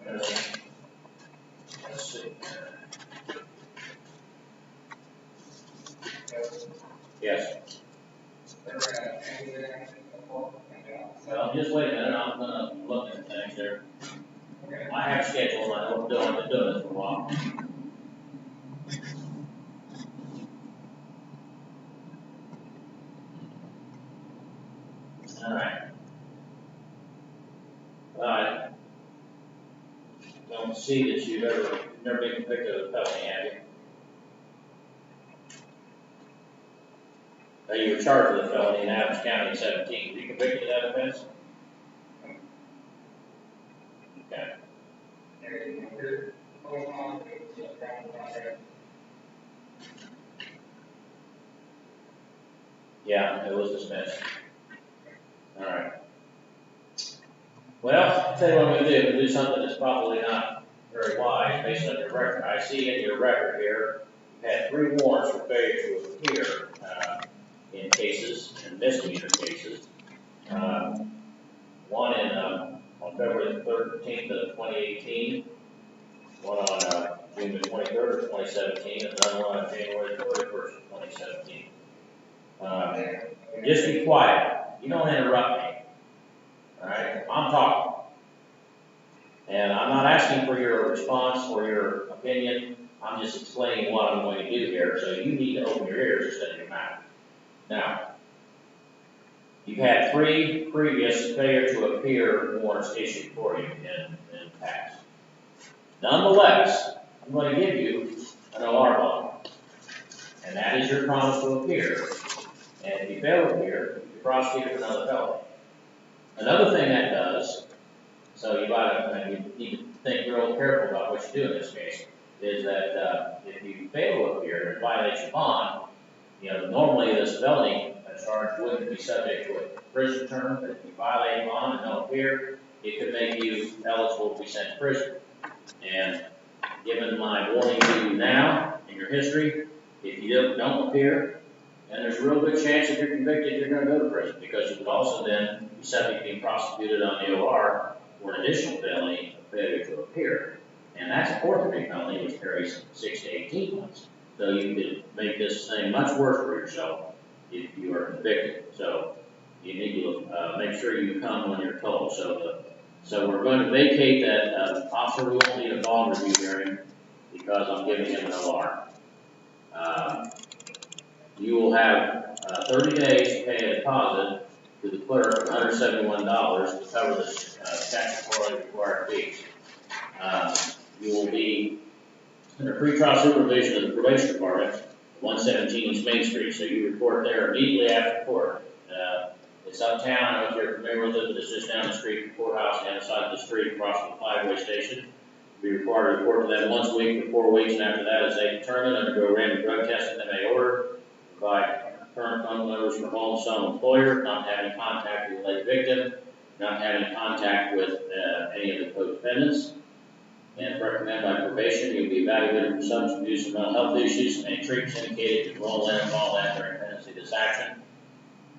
Let's see. Yes. Well, just wait a minute, I'm gonna look at things there. I have scheduled, I know what I'm doing, I've been doing this for a while. Alright. Well, I don't see that you've never been convicted of a felony, have you? You were charged with a felony in Adams County in 17. Were you convicted of that offense? Okay. Yeah, it was dismissed. All right. Well, I'll tell you what I'm gonna do. I'm gonna do something that's probably not very wise based on your record. I see in your record here, you had 3 warrants for failure to appear, in cases, in misdemeanor cases. One on February 13th of 2018, one on June the 23rd of 2017, and another one on January 31st of 2017. Just be quiet. You don't interrupt me. All right? I'm talking. And I'm not asking for your response or your opinion. I'm just explaining what I'm going to do here. So you need to open your ears instead of your mouth. Now, you've had 3 previous failure to appear warrants issued for you in the past. Nonetheless, I'm going to give you an OR bond. And that is your promise to appear. And if you fail to appear, you're prosecuted for another felony. Another thing that does, so you need to think real careful about what you do in this case, is that if you fail to appear and violate your bond, normally this felony charge wouldn't be subject to a prison term, but if you violate a bond and don't appear, it could make you eligible to be sent to prison. And given my warning to you now in your history, if you don't appear, then there's a real good chance if you're convicted, you're going to go to prison, because you could also then be subject to being prosecuted on the OR for an additional felony of failure to appear. And that's a 4th-degree felony, which carries 6 to 18 months. So you could make this thing much worse for yourself if you are convicted. So you need to make sure you come when you're told. So we're going to vacate that. Officer will need a bond review hearing because I'm giving him an OR. You will have 30 days to pay a deposit to the clerk of $171 to cover the statutorily required fees. You will be under pretrial supervision of the probation department, 117 East Main Street. So you report there immediately after court. It's uptown. I don't know if you're familiar with it, but it's just down the street from the courthouse, down the side of the street across from the flyway station. You'll be required to report to them once a week for 4 weeks, and after that, as they determine, undergo random drug testing that may order, provide current phone numbers for home, son, employer, not have any contact with the late victim, not have any contact with any of the co-defendants. And if recommended by probation, you'll be evaluated for substance abuse and mental health issues, and treatments indicated to enroll in and all that during pendency of this action.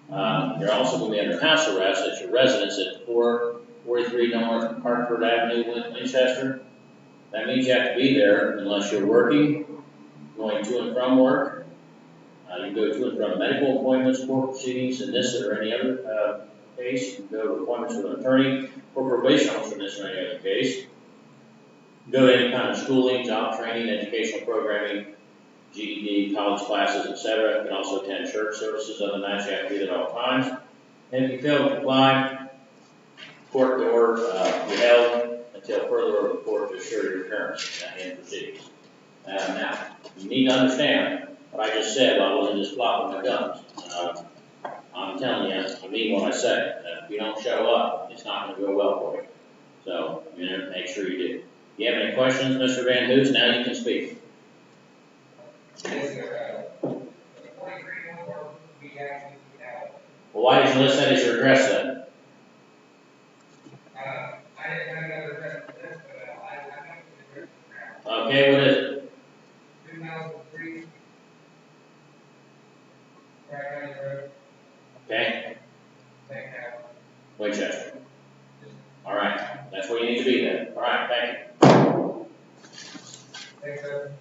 You're also going to be under house arrest at your residence at 443 North Hartford Avenue, Winchester. That means you have to be there unless you're working, going to and from work. You go to and from medical appointments, court proceedings, in this or any other case. You can go to appointments with an attorney or probation officer in this or any other case. Go to any kind of schooling, job training, educational programming, GED, college classes, etc. You can also attend church services. Other than that, you have to be there at all times. And if you fail to comply, court door be held until further order of the court to assure your appearance in proceedings. Now, you need to understand what I just said. I wasn't just flopping my gums. I'm telling you, I mean what I say. If you don't show up, it's not going to go well for you. So, make sure you do. If you have any questions, Mr. Van Hoos, now you can speak. Well, why did you list that as your address then? I didn't have another address for this, but I know the address now. Okay, what is it? 2003. Right Road. Okay, Thank you. Winchester. All right, that's where you need to be then. All right, thank you. Thanks, sir.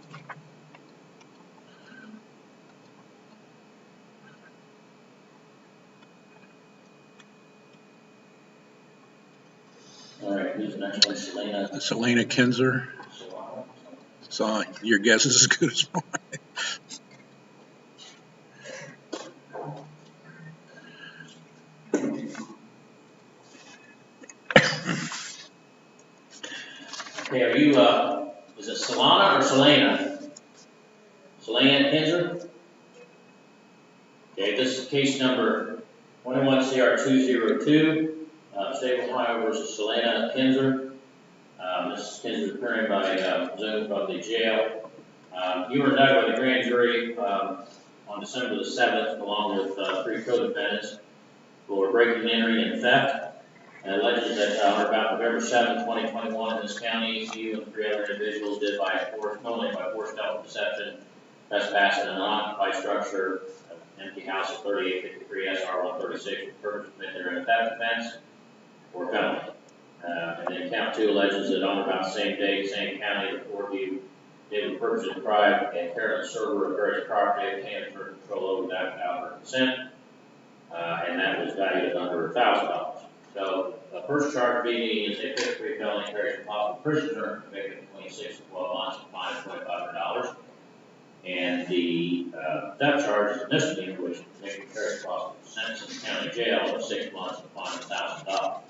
All right, who's the next one? Selena. Selena Kinzer. So your guess is as good as mine. Okay, are you, is it Solana or Selena? Selena Kinzer? Okay, this is case number 21CR202, State of Ohio versus Selena Kinzer. This Kinzer is appearing by Zoom from the jail. You were indicted by the grand jury on on December the 7th, along with 3 co-defendants for breaking, entering, and theft. And alleges that on or about November 7, 2021, in this county, you and 3 other individuals did by force, knowingly by force, stealth, deception, trespass in an unoccupied structure, an empty house of 3853 SR 136, with purpose to commit therein a theft offense or felony. And then count 2 alleges that on or about the same date, same county, the 4 of you did with purpose to deprive a careless server of various property obtained for control over that without her consent, and that was valued at under $1,000. So the first charge being is a 5th degree felony carries a possible prison term convicted between 6 and 12 months and fine of $2,500. And the theft charge is a misdemeanor, which carries a possible sentence in the county jail of 6 months and fine of $1,000.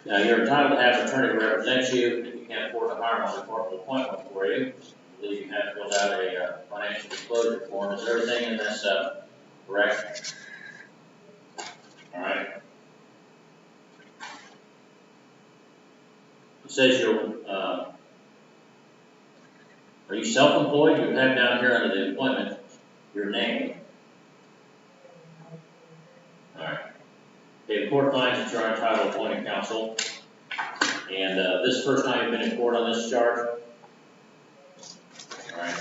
Now, you're entitled to have an attorney represent you. If you can't afford to hire one, the court will appoint one for you. I believe you have filled out a financial disclosure form. Is everything in this correct? All right. It says you're, are you self-employed? You have down here under the employment your name. All right. Okay, the court finds that you're entitled to appointed counsel. And this is the first time you've been in court on this charge? All right.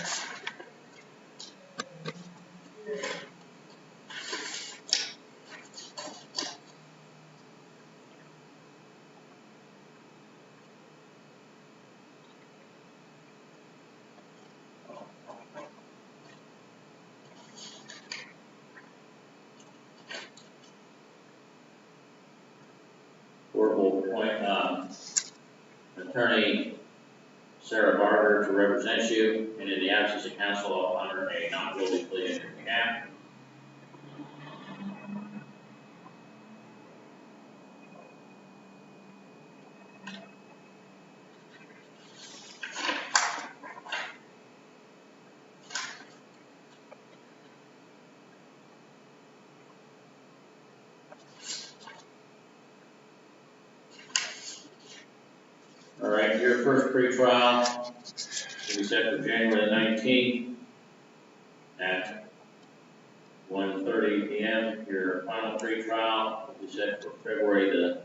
Court will appoint Attorney Sarah Barger to represent you, and in the absence of counsel, I'll honor a not guilty plea in your behalf. All right, your first pretrial will be set for January the 19th at 1:30 p.m. Your final pretrial will be set for February the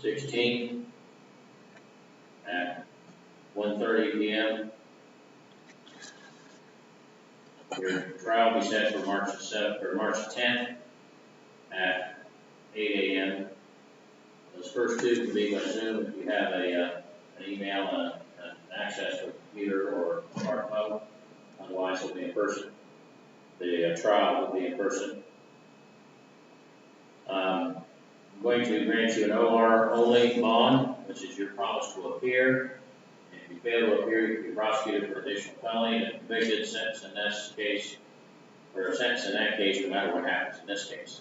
16th at 1:30 p.m. Your trial will be set for March 7th or March 10th at 8 a.m. Those first 2 can be by Zoom if you have an email and access to a computer or a smartphone. Otherwise, it'll be in person. The trial will be in person. I'm going to grant you an OR only bond, which is your promise to appear. If you fail to appear, you can be prosecuted for additional felony and convicted, sentence in this case, or a sentence in that case, no matter what happens in this case.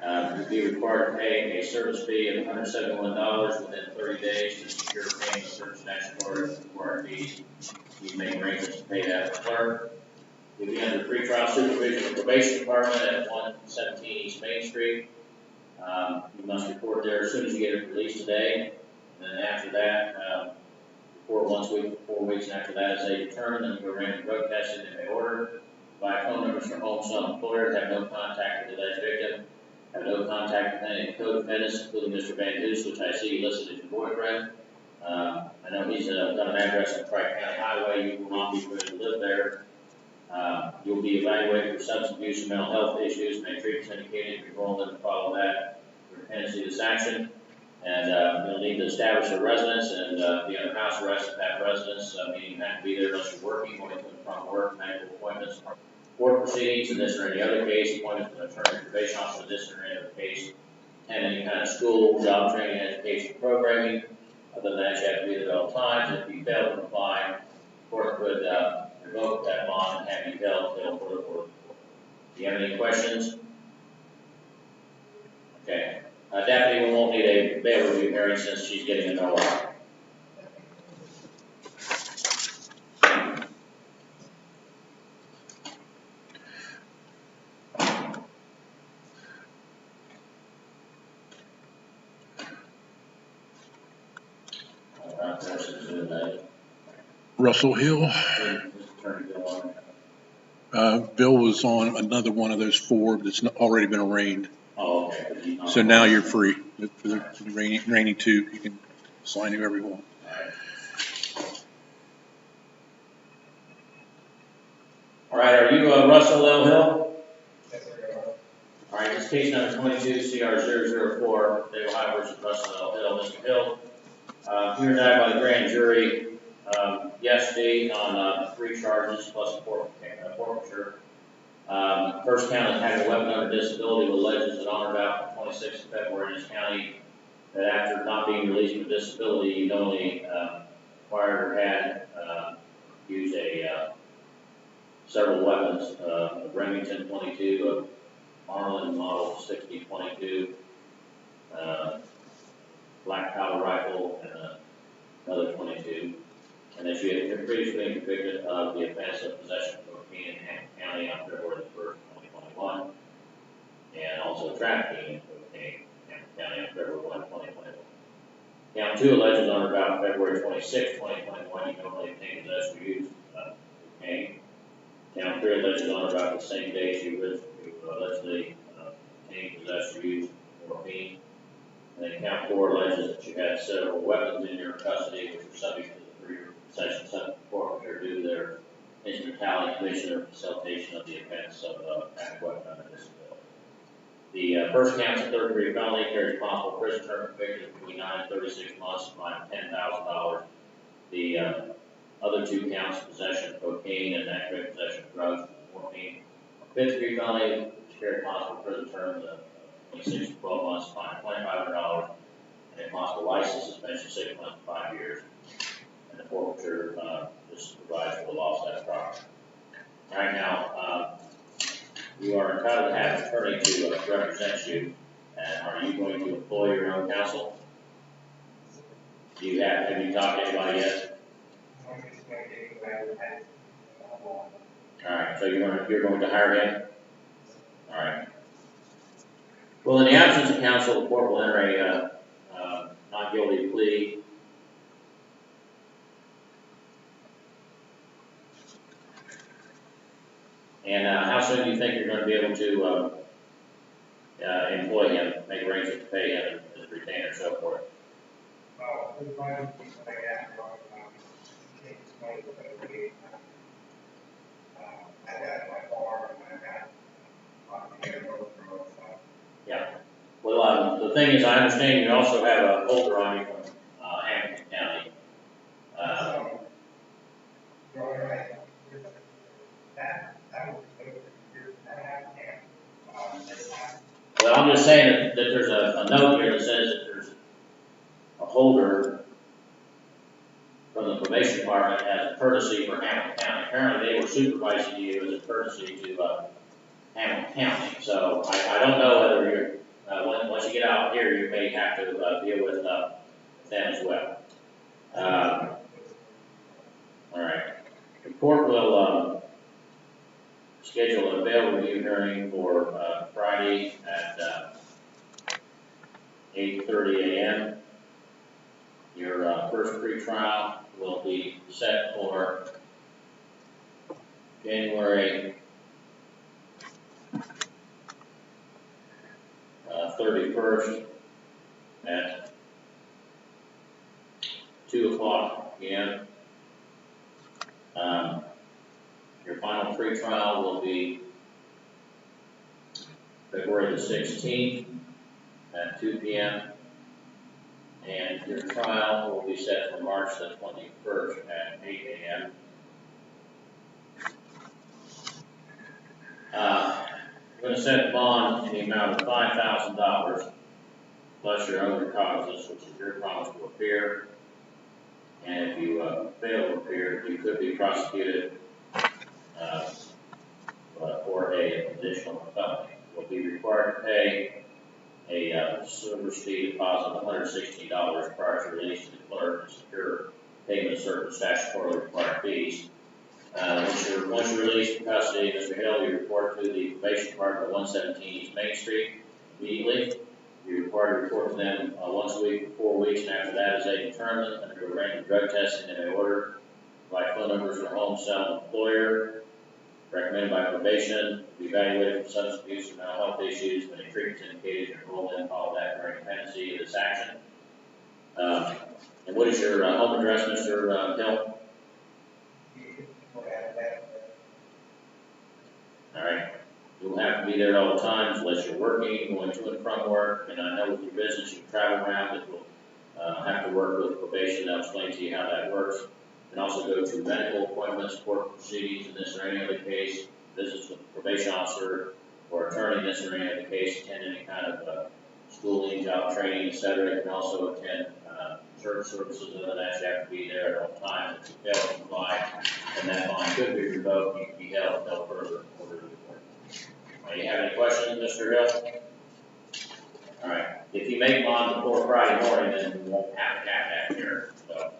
You'll be required to pay a service fee of $171 within 30 days to secure payment of certain statutory required fees. You make arrangements to pay that to the clerk. You'll be under pretrial supervision of the probation department at 117 East Main Street. You must report there as soon as you get it released today. And then after that, report once a week for 4 weeks. After that, as they determine, then you go random drug testing if they order. By phone numbers from home self-employers, have no contact with the alleged victim. Have no contact with any co-defendants, including Mr. Van Hoos, which I see you listed as your boyfriend. I know he's got an address on Tri County Highway. You will not be permitted to live there. You'll be evaluated for substance abuse and mental health issues. May treatments indicated if you're willing to follow that for dependency of this action. And you'll need to establish a residence and be under house arrest at that residence, meaning you have to be there unless you're working, going to and from work, medical appointments, court proceedings, in this or any other case, appointments with an attorney, probation officer, in this or any other case, and any kind of school, job training, education, programming. Other than that, you have to be there at all times. If you fail to comply, the court could revoke that bond and have you held until further order. Do you have any questions? Okay. Deputy won't need a bail review hearing since she's getting an OR. doing that. Russell Hill. Mr. Attorney Bill on. Bill was on another one of those 4, but it's already been arraigned. Oh, okay. But he's not- So now you're free. For the remaining 2, you can sign whoever you want. All right, are you Russell L. Hill? All right, this case number 22 CR 004, State of Ohio versus Russell L. Hill. Mr. Hill, you were indicted by the grand jury yesterday on 3 charges plus forfeiture. First count is having a weapon under disability with alleges that on or about the 26th of February in this county, that after not being released from disability, you only acquired or had used several weapons, a Remington 22, a Marlin Model 6022, black powder rifle, and another 22. And that you had previously been convicted of the offense of possession of cocaine in Hampton County on February 1st, 2021, and also trafficking in cocaine in Hampton County on February 1, 2021. Count 2 alleges on or about February 26, 2021, you normally obtained possession or use cocaine. Count 3 alleges on or about the same date you allegedly obtained possession or use morphine. And then count 4 alleges that you had several weapons in your custody which were subject to the 3-year Section 7 forfeiture due to their instrumentality, commission, or facilitation of the offense of having a weapon under disability. The first count is a 3rd-degree felony, carries possible prison term convicted between 9 and 36 months, fine of $10,000. The other 2 counts, possession of cocaine and aggravated possession of drugs, morphine. 5th-degree felony, which carries possible prison terms of 26 to 12 months, fine of $2,500, and a possible license suspension 6 months to 5 years. And the forfeiture just provides for the loss of that property. Right now, you are entitled to have an attorney to represent you. And are you going to employ your own counsel? Have you talked to anybody yet? Alright, so you're going to hire him? Alright. Well, in the absence of counsel, the court will enter a not guilty plea. And how soon do you think you're going to be able to employ him, make arrangements to pay him as a retainer and so forth? Yeah. Well, the thing is, I understand you also have a holder on you from Hamilton County. Well, I'm just saying that there's a note here that says that there's a holder from the probation department as a courtesy for Hamilton County. Apparently, they were supervising you as a courtesy to Hamilton County. So I don't know whether you're once you get out here, you may have to deal with them as well. All right. The court will schedule a bail review hearing for Friday at 8:30 a.m. Your first pre-trial will be set for January 31st at 2:00 p.m. Your final pre-trial will be February the 16th at 2 p.m. And your trial will be set for March the 21st at 8 a.m. I'm going to set a bond in the amount of $5,000 plus your own recognizance, which is your promise to appear. And if you fail to appear, you could be prosecuted for an additional felony. You will be required to pay a service fee deposit of $160 prior to release to the clerk and secure payment of certain statutorily required fees. Once you're released from custody, Mr. Hill, you report to the probation department at 117 East Main Street immediately. You're required to report to them once a week for 4 weeks, and after that, as they determine, under random drug testing that they order, provide phone numbers for home, cell, employer, recommended by probation, be evaluated for substance abuse or mental health issues, when a treatment is indicated, enroll in, follow that during pendency of this action. And what is your home address, Mr. Hill? All right. You'll have to be there at all times unless you're working, going to and from work, and I know with your business you travel around, but you'll have to work with probation. They'll explain to you how that works. You can also go to medical appointments, court proceedings in this or any other case, visits with the probation officer or attorney in this or any other case, attend any kind of schooling, job training, etc. You can also attend church services, other than that you have to be there at all times. If you fail to comply, and that fine could be revoked, you can be held until further order. Do you have any questions, Mr. Hill? All right. If you make one before Friday morning, then we won't have a cap back here. So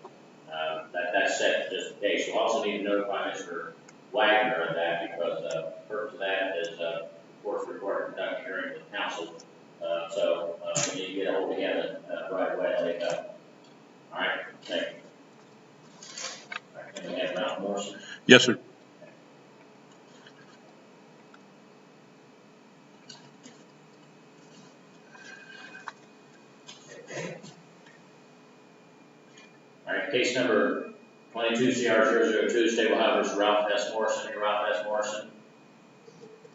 that's set just in case. You'll also need to notify Mr. Wagner of that, because the purpose of that is, of course, required to conduct a hearing with counsel. So we need to get a hold of him right away. Let it go. All right. Thank you. All right. Can we have Ralph Morrison? Yes, sir. All right, case number 22CR002, Stable House versus Ralph S. Morrison. You're Ralph S. Morrison.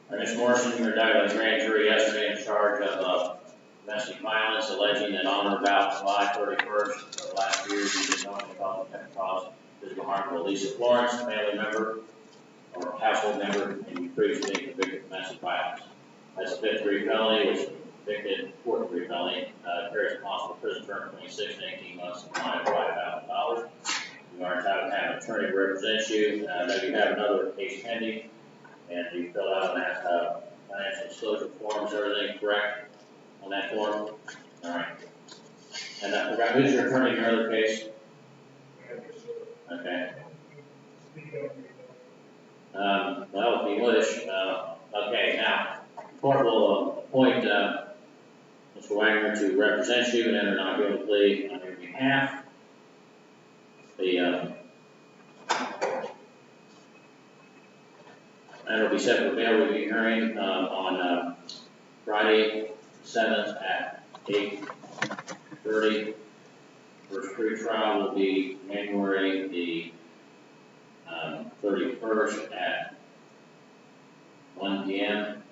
All right, Mr. Morrison, you were indicted by the grand jury yesterday in charge of domestic violence, alleging that on or about July 31st of last year, you did knowingly cause physical harm to Lisa Florence, a family member or household member, and you previously been convicted of domestic violence. That's a 5th-degree felony, which convicted 4th-degree felony, carries a possible prison term of 26 to 18 months and a fine of $5,000. You are entitled to have an attorney to represent you. Now you have another case pending, and you filled out on that financial disclosure form. Is everything correct on that form? All right. And I forgot, who's your attorney in your other case? Okay. Well, if you wish, okay, now, the court will appoint Mr. Wagner to represent you and enter not guilty plea on your behalf. And it'll be set for bail review hearing on Friday 7th at 8:30. First pre-trial will be January the 31st at 1 p.m.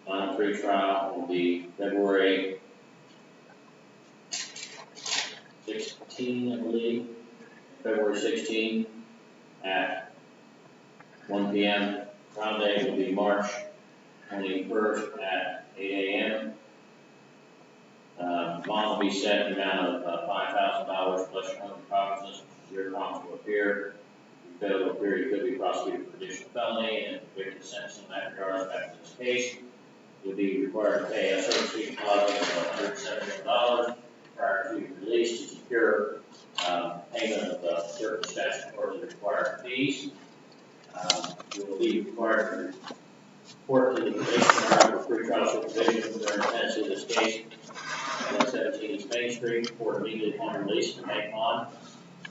Final pre-trial will be February 16, I believe. February 16 at 1 p.m. Trial day will be March 21st at 8 a.m. Bond will be set in the amount of $5,000 plus your own cognizance, your promise to appear. If you fail to appear, you could be prosecuted for additional felony and convicted sentence in that regard. Back to this case, you'll be required to pay a service fee deposit of $171 prior to your release to secure payment of certain statutorily required fees. You will be required to report to the probation for pretrial supervision during the pendency of this case. 117 East Main Street, report immediately upon release to make on.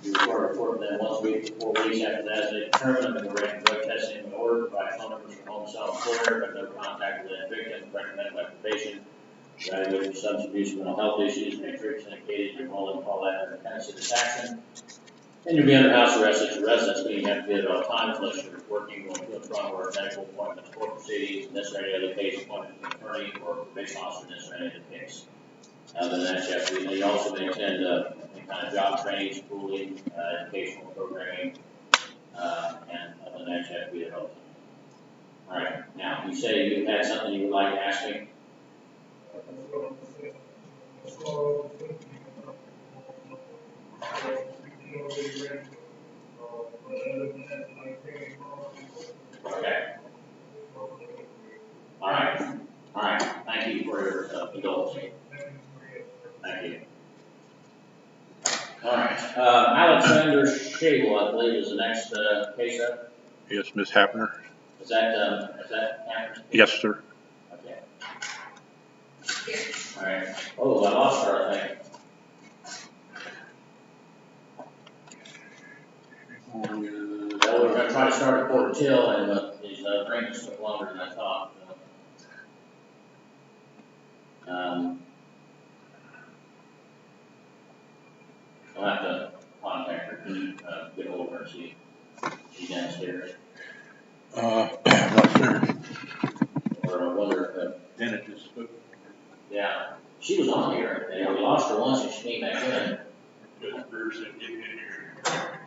You require to report to them once a week for 4 weeks after that as they determine them in the random drug testing in order, provide phone numbers for home, cell, employer, but no contact with that victim, recommended by probation, evaluate for substance abuse and mental health issues, make sure it's indicated, enroll and call that in the pendency of this action. And you'll be under house arrest at your residence, meaning you have to be there at all times unless you're working, going to and from work, medical appointments, court proceedings, in this or any other case, appointment with an attorney or probation officer in this or any other case. Other than that, you have to be, you also may attend any kind of job training, schooling, educational programming, and other than that, you have to be there all the time. All right, now, you say you had something you would like to ask me? Okay. All right. All right. Thank you for your indulgence. Thank you. All right. Alexander Shable, I believe, is the next case up. Yes, Ms. Hapner. Is that Hapner's case? Yes, sir. Okay. All right. Oh, I lost her, I think. Well, we're gonna try to start at quarter till, and these arrangements took longer than I thought. I'll have to contact her, get hold of her and see if she's downstairs. Not sure. Or I wonder Dennis just spoke. yeah, she was on here, and we lost her once and she came back in. Just person getting in here.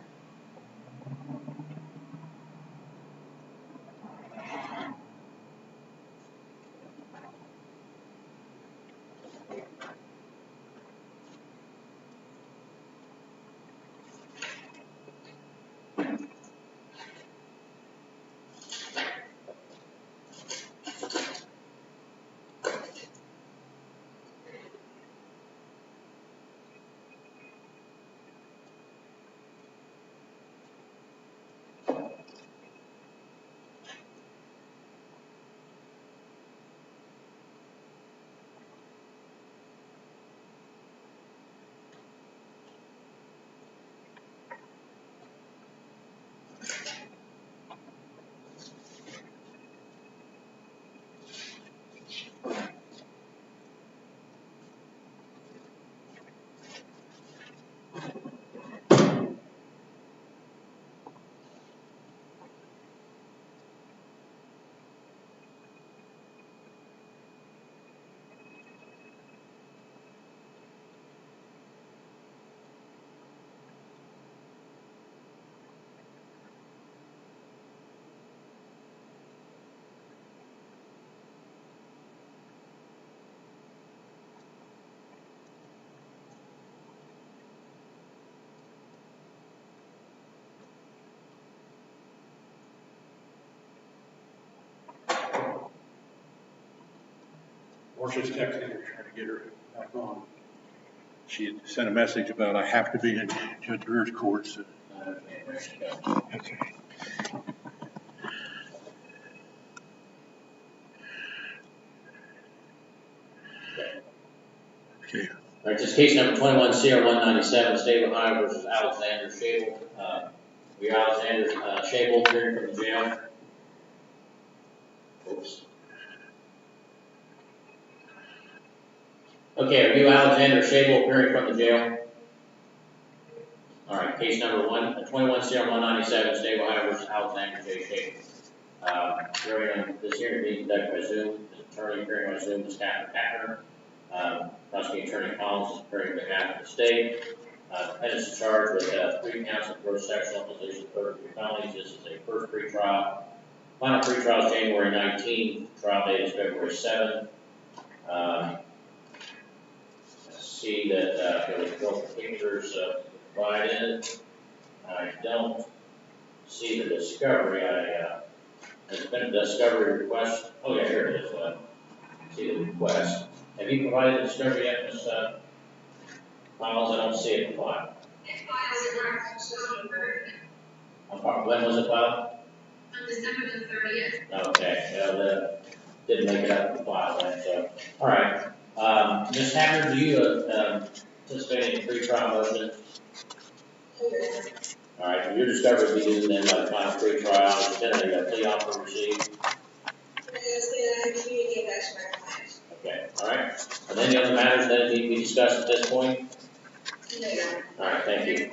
Marcia's texting her, trying to get her back on. She had sent a message about I have to be in Judge Greer's court. So. Okay. Okay. All right, this is case number 21 CR 197, State of Ohio versus Alexander Shable. We are Alexander Shable here from the jail. Oops. Okay, are you Alexander Shable appearing from the jail? All right, case number 21 CR 197, State of Ohio versus Alexander J. Shable. During this hearing being conducted by Zoom, the attorney appearing by Zoom is Catherine Packner. Prosecuting Attorney Collins is appearing on behalf of the state. Defendant is charged with 3 counts of gross sexual imposition of third-degree felonies. This is a first pretrial. Final pretrial is January 19th. Trial date is February 7th. See that there was no particulars provided. I don't see the discovery. There's been a discovery request. Oh yeah, here it is. See the request. Have you provided the discovery yet, Ms. Miles? I don't see it in the file. When was it filed? On December the 30th. Okay, well, didn't make it up in the file then, so. All right. Ms. Hammond, do you participate in pre-trial motion? All right, your discovery will be due then by the final pre-trial. There's been a plea offer received. Okay, all right. Are there any other matters that need to be discussed at this point? No. All right, thank you.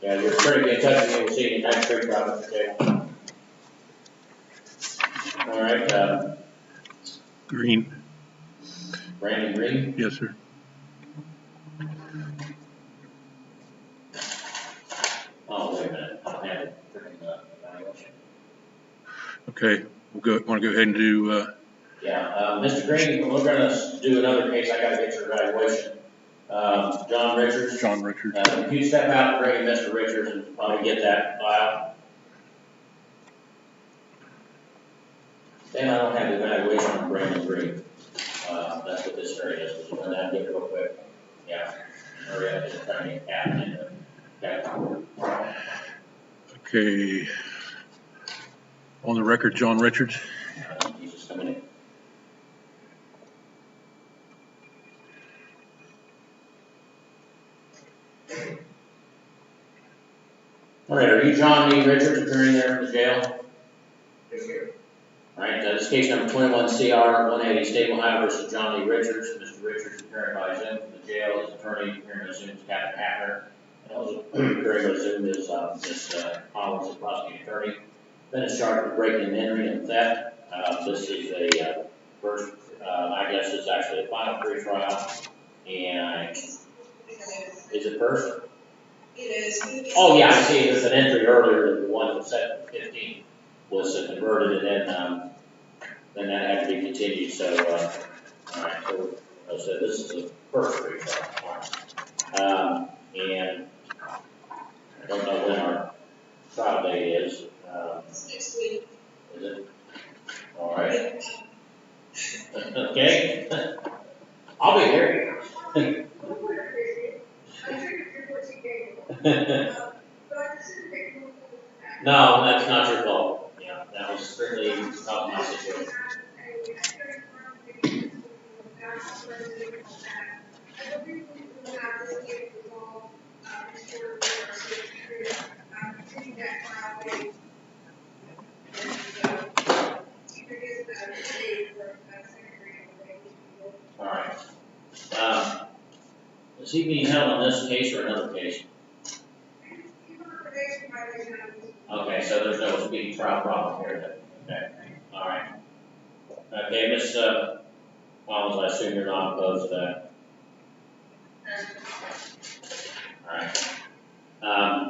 Yeah, your attorney will be in touch with you. We'll see you next pre-trial, Mr. Taylor. All right. Green. Brandon Green? Yes, sir. Oh, wait a minute. I don't have it during the evaluation. Okay, we'll go. Want to go ahead and do. Mr. Green, we're going to do another case. I got to get your evaluation. John Richards. John Richards. If you step out and bring in Mr. Richards and probably get that file. Then I don't have the evaluation on Brandon Green. That's what this area is. We'll run that real quick. Yeah. Hurry up, just trying to get Captain in the Okay. On the record, John Richards. He's just coming in. All right, are you John Lee Richards, appearing there in the jail? Yes, sir. All right, this is case number 21 CR 180, State of Ohio versus John Lee Richards. Mr. Richards appearing by Zoom from the jail. His attorney appearing by Zoom is Captain Hackner. And also appearing by Zoom is Ms. Collins, the prosecuting attorney. Then is charged with breaking and entering and theft. This is a first, I guess it's actually a final pre-trial. And is it first? It is. Oh, yeah, I see. There's an entry earlier, the one that said 15 was converted, and then that had to be continued. So, all right. So this is the first pre-trial. And I don't know when our trial date is. Next week. Is it? All right. Okay. I'll be here. No, that's not your fault. Yeah, that was strictly not my situation. All right. Is he being held on this case or another case? Okay, so there's no speedy trial problem here then. Okay. All right. Okay, Ms. Collins, I assume you're not opposed to that. All right.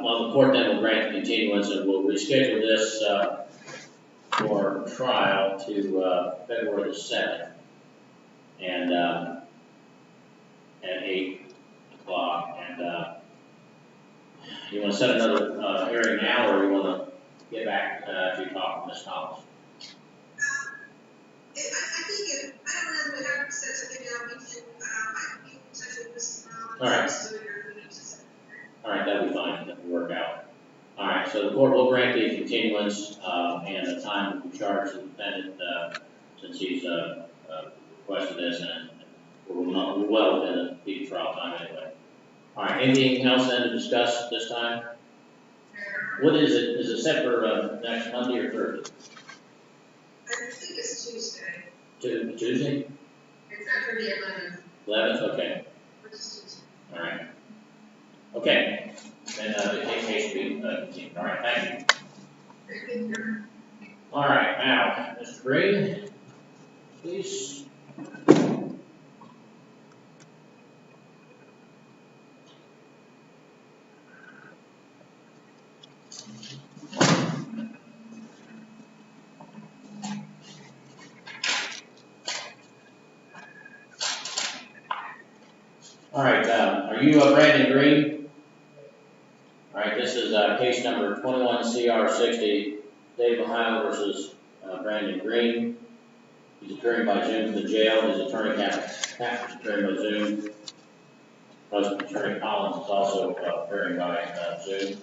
Well, the court then will grant the continuance and we'll reschedule this for trial to February the 7th and at 8 o'clock. And you want to set another hearing now, or you want to get back to talk with Ms. Collins? I think I don't know if we have to set something down, we can, I can be in touch with Mrs. Collins. All right. All right, that'll be fine, that will work out. All right, so the court will grant the continuance, and the time will be charged to the defendant, since he's, requested this, and we're well within the speedy trial time anyway. All right, anything else then to discuss at this time? What is it? Is it set for next Monday or Thursday? I think it's Tuesday. Tuesday? It's not for the 11th. 11th, okay. Which is Tuesday. All right. Okay. Then the case should be continued. All right, thank you. All right, now, Mr. Green, please. All right, are you Brandon Green? All right, this is case number 21 CR 60, State of Ohio versus Brandon Green. He's appearing by Zoom to the jail. His attorney, Captain, is appearing by Zoom. President Attorney Collins is also appearing by Zoom.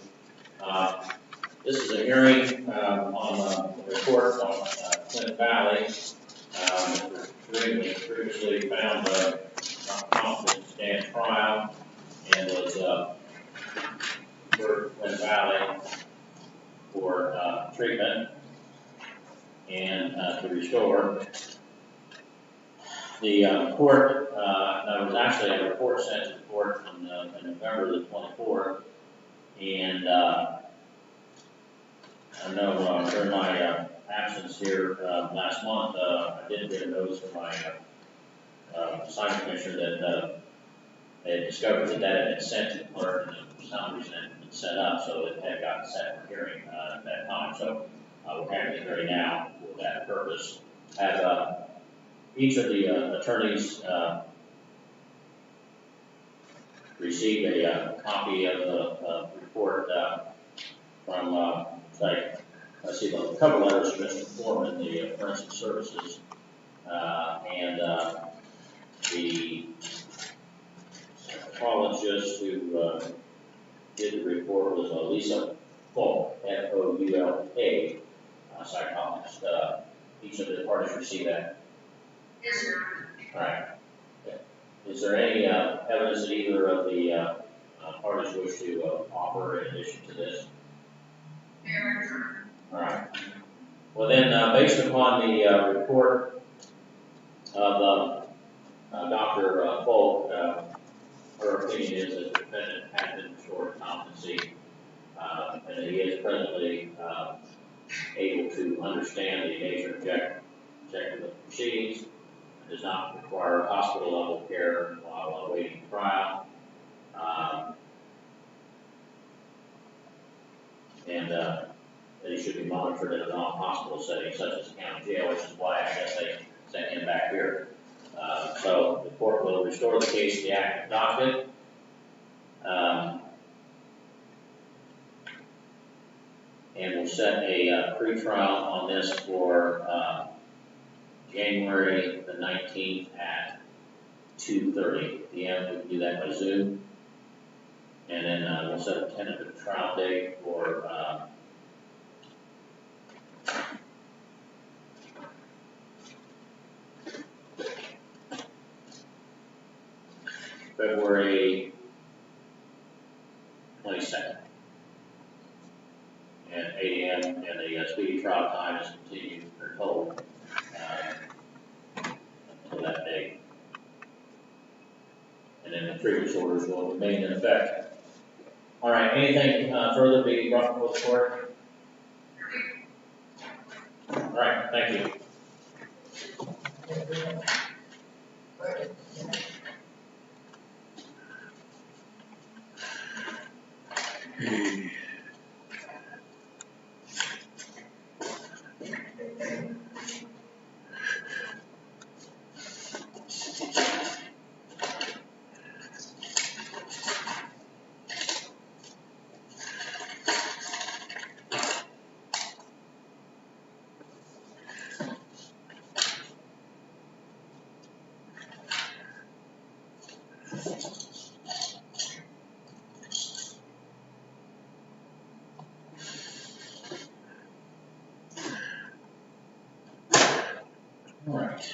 This is a hearing on the report on Clinton Valley. Mr. Green was previously found not competent to stand trial and was for Clinton Valley for treatment and to restore. The court, there was actually a report sent to the court in November the 24th, and I know during my absence here last month, I did get a notice from my assignment commissioner that they had discovered that that had been sent to the clerk, and for some reason it had been set up, so it had gotten set for hearing at that time. So we're having the hearing now for that purpose. Have each of the attorneys received a copy of the report from, I see the cover letters from Mr. Foreman, the forensic services, and the psychologist who did the report was Lisa Folk, Foulk, psychologist. Each of the parties received that. Yes, Your Honor. All right. Okay. Is there any evidence that either of the parties wish to offer in addition to this? Mayor, Your Honor. All right. Well then, based upon the report of Dr. Folk, her opinion is that the defendant has been restored competency, and he is presently able to understand the nature and objective of the proceedings, and does not require hospital level care while awaiting trial. And that he should be monitored in a non-hospital setting such as county jail, which is why I guess they sent him back here. So the court will restore the case to the active docket. And we'll set a pre-trial on this for January the 19th at 2:30 p.m. We can do that by Zoom. And then we'll set a tentative trial date for February 22nd at 8 a.m. and the speedy trial time is continued or told until that date. And then the previous orders will remain in effect. All right, anything further being brought before the court? All right, thank you.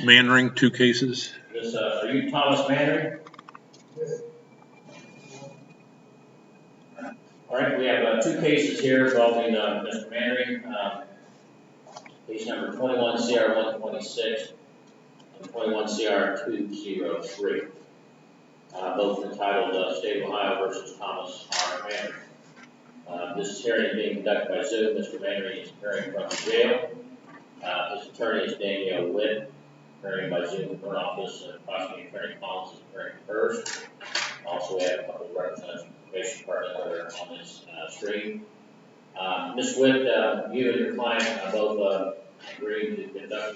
Mannering, 2 cases. This, are you Thomas Mannering? All right, we have 2 cases here involving Mr. Mannering. Case number 21 CR 126 and 21 CR 203. Both entitled State of Ohio versus Thomas R. Mannering. This hearing being conducted by Zoom. Mr. Mannering is appearing from the jail. His attorney is Danielle Witt, appearing by Zoom in her office. Prosecuting Attorney Collins is appearing first. Also, we have a couple of representatives from the probation department that are on this stream. Ms. Witt, you and your client both agreed to conduct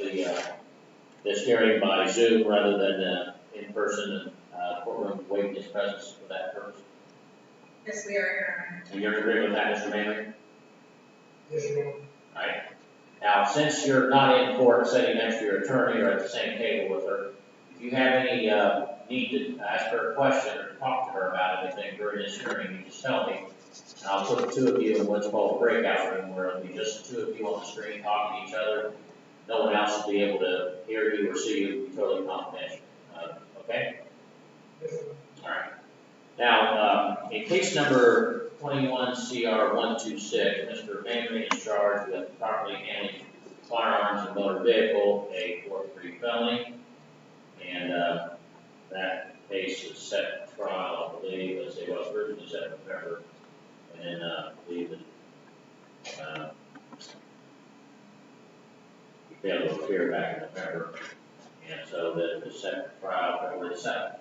this hearing by Zoom rather than in person, and courtroom waiving his presence for that purpose. Yes, we are, Your Honor. And you're in agreement with that, Mr. Mannering? Yes, Your Honor. All right. Now, since you're not in court sitting next to your attorney or at the same table with her, if you have any need to ask her a question or talk to her about anything during this hearing, you just tell me. And I'll put the 2 of you in what's called a breakout room, where it'll be just the 2 of you on the screen talking to each other. No one else will be able to hear you or see you. It'll be totally confidential. Okay? Yes, sir. All right. Now, in case number 21 CR 126, Mr. Mannering is charged with properly handling firearms and motor vehicle, a 4th-degree felony, and that case is set for trial, I believe. Let's see, it was originally set in November, and then I believe that he failed to appear back in November, and so that was set for trial February 7th.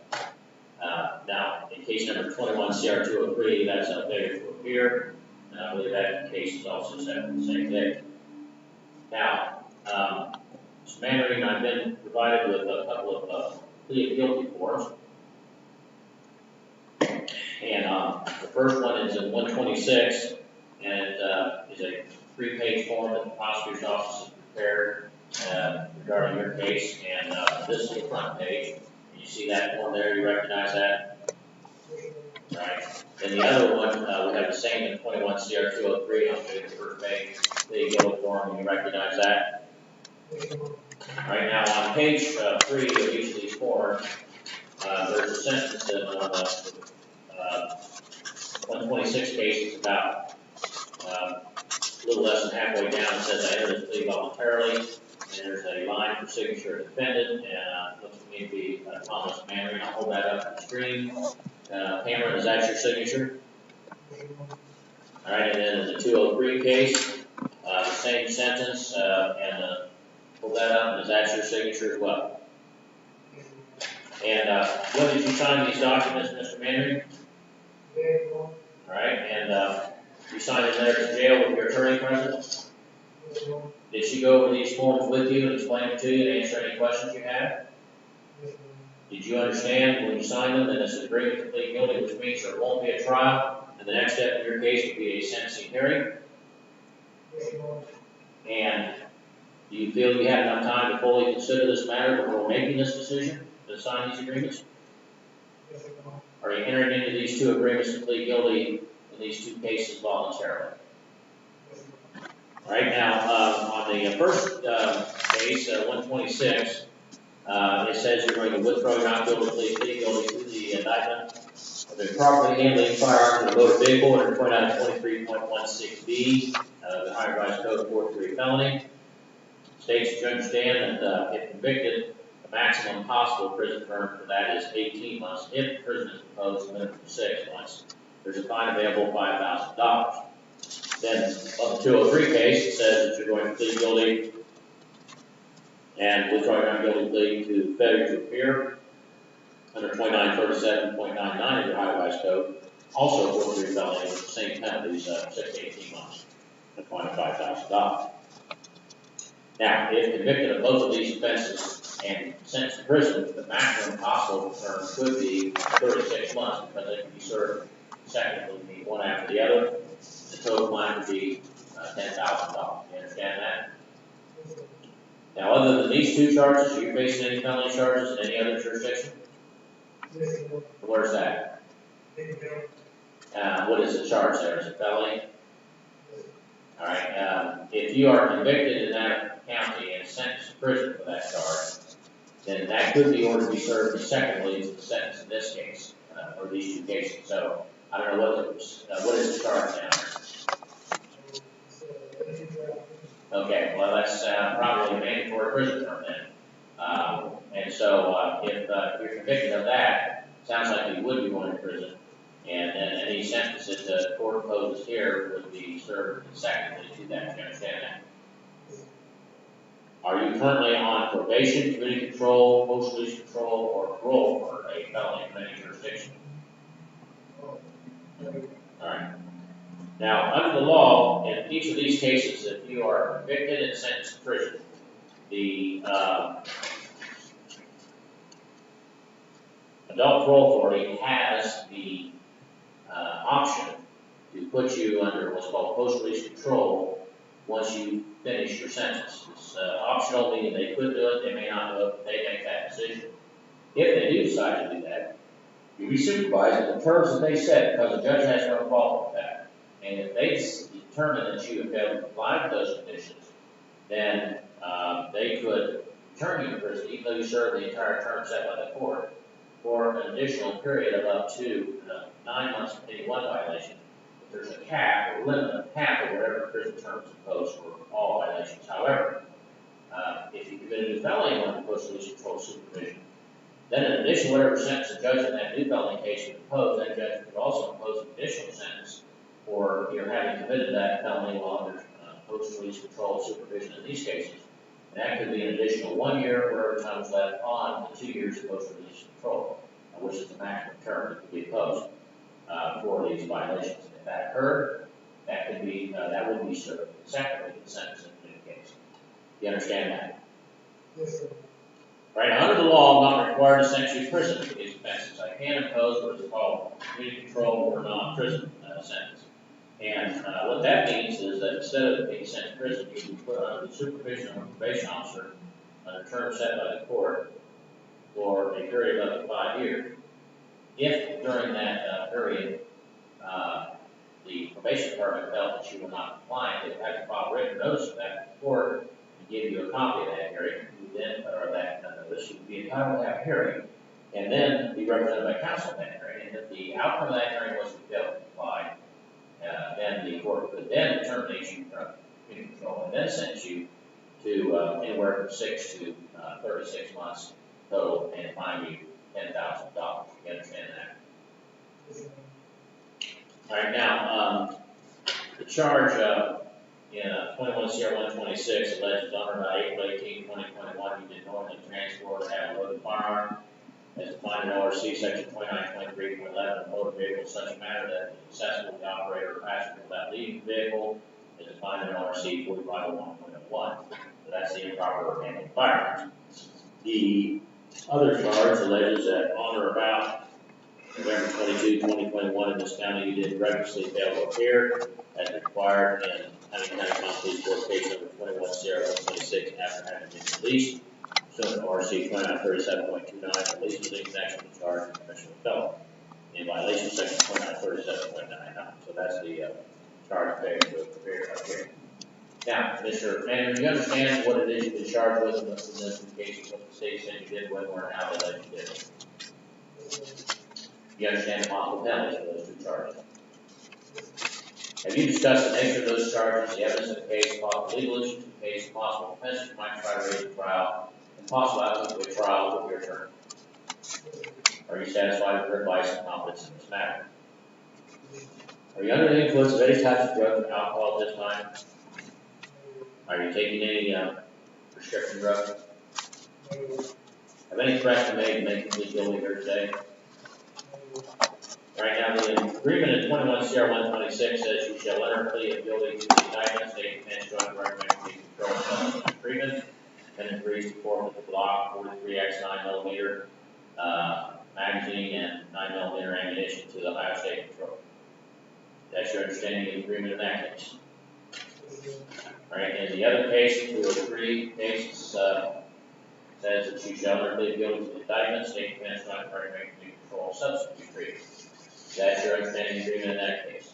Now, in case number 21 CR 203, that's a failure to appear, and I believe that case is also set for the same day. Now, Mr. Mannering, I've been provided with a couple of plea of guilty forms, and the first one is in 126, and it is a 3-page form that the prosecutor's office has prepared regarding your case, and this is the front page. You see that form there? You recognize that? Right. And the other one, we have the same in 21 CR 203 on the first page. The yellow form, and you recognize that? All right. Now on page 3 of each of these forms, there's a sentence in on the 126 case. It's about a little less than halfway down, it says I entered this plea voluntarily, and there's a line for signature of defendant, and looks to me to be Thomas Manning. I'll hold that up on the screen. Cameron, is that your signature? All right, and then in the 203 case, the same sentence, and pull that up, and is that your signature as well? And when did you sign these documents, Mr. Manning? All right, and you signed in there to jail with your attorney present? Did she go over these forms with you and explain it to you and answer any questions you had? Did you understand when you signed them that this agreement to plead guilty, which means there won't be a trial, and the next step in your case would be a sentencing hearing? And do you feel you had enough time to fully consider this matter before making this decision to sign these agreements? Are you entering into these two agreements to plead guilty in these two cases voluntarily? All right, now, on the first case, 126, it says you're going to withdraw your not guilty plea guilty to the indictment of improperly handling firearms in a motor vehicle under 2923.16b of the Ohio Revised Code 4-3 felony. States that you understand that if convicted, the maximum possible prison term for that is 18 months. If prison is imposed, a minimum of 6 months. There's a fine available of $5,000. Then on the 203 case, it says that you're going to plead guilty and withdraw your not guilty plea to failure to appear under 2937.99 of the Ohio Revised Code, also 4-3 felony with the same penalties, 6 to 18 months, and fine of $5,000. Now, if convicted of both of these offenses and sentenced to prison, the maximum possible term could be 36 months because they can be served consecutively, one after the other. The total fine would be $10,000. You understand that? Now, other than these two charges, are you facing any felony charges in any other jurisdiction? Where's that? What is the charge there? Is it felony? All right. If you are convicted in that county and sentenced to prison for that charge, then that could be ordered to be served consecutively to the sentence in this case, or these two cases. So I don't know what is the charge now. Okay, well that's probably a mandatory prison term then. And so if you're convicted of that, sounds like you would be going to prison. And then any sentence that the court imposes here would be served consecutively to that. Do you understand that? Are you currently on probation, community control, post-release control, or parole for a felony in any jurisdiction? Alright. Now, under the law, in each of these cases, if you are convicted and sentenced to prison, the adult parole authority has the option to put you under what's called post-release control once you finish your sentence. It's optional, meaning they could do it, they may not do it, they make that decision. If they do decide to do that, you'll be supervised in the terms that they set, because the judge has no fault with that. And if they determine that you have failed to comply with those conditions, then they could return you to prison, even though you serve the entire term set by the court, for an additional period of up to 9 months for any one violation. If there's a cap or limit of half of whatever prison term is imposed for all violations. However, if you commit a new felony under post-release control supervision, then in addition to whatever sentence the judge in that new felony case would impose, that judge could also impose an additional sentence for your having committed that felony while under post-release control supervision in these cases. And that could be an additional 1 year, whatever time is left on the 2 years of post-release control, which is the maximum term that could be imposed for these violations. If that occurred, that could be that would be served consecutively to the sentence in the new case. Do you understand that? Yes, sir. Right, now, under the law, I'm not required to sentence you to prison for these offenses. I can impose what is called community control or non-prison sentence. And what that means is that instead of being sent to prison, you can be put under the supervision of a probation officer under a term set by the court for a period of up to 5 years. If during that period the probation department felt that you were not compliant, they would have to file written notice of that to the court and give you a copy of that hearing. You then, or that notice, you would be entitled to have a hearing and then be represented by counsel in that hearing. And if the outcome of that hearing was to fail to comply, then the court could then terminate you from community control and then sentence you to anywhere from 6 to 36 months total and fine you $10,000. You understand that? All right, now, the charge in 21 CR 126 alleges on or about April 18, 2021, you did knowingly transport or have a loaded firearm as defined in ORC section 2923.11 of motor vehicle in such a manner that it is accessible to the operator or passenger without leaving the vehicle as defined in ORC 4501.01. So that's the improper handling of firearms. The other charge alleges that on or about November 22, 2021 in this county, you did recklessly fail to appear as required in Huntington County Police Court case number 21 CR 126 after having been released. Pursuant to RC 2937.29, release was in connection with charge of commission of felony in violation of section 2937.99. So that's the charge of failure to appear. Now, Mr. Manning, you understand what it is you've been charged with in this case, what the state said you did, when, where, and how they let you did it? You understand the possible penalties for those two charges? Have you discussed the nature of those charges, the evidence of the case, possible legal issues of the case, possible offenses you might try to raise in trial, and possible outcome of a trial with your attorney? Are you satisfied with your advice and confidence in this matter? Are you under the influence of any types of drugs or alcohol at this time? Are you taking any prescription drugs? Have any threats been made to make you plead guilty here today? Right now, the agreement in 21 CR 126 says you shall enter a plea of guilty to the indictment, state defense, joint recommended control substance agreement, and agrees to forfeit the Glock 43X 9mm magazine and 9mm ammunition to the Ohio State Patrol. That's your understanding of the agreement in that case. All right, in the other case, 203 cases says that you shall enter a plea of guilty to the indictment, state defense, joint recommended control substance agreement. That's your understanding agreement in that case.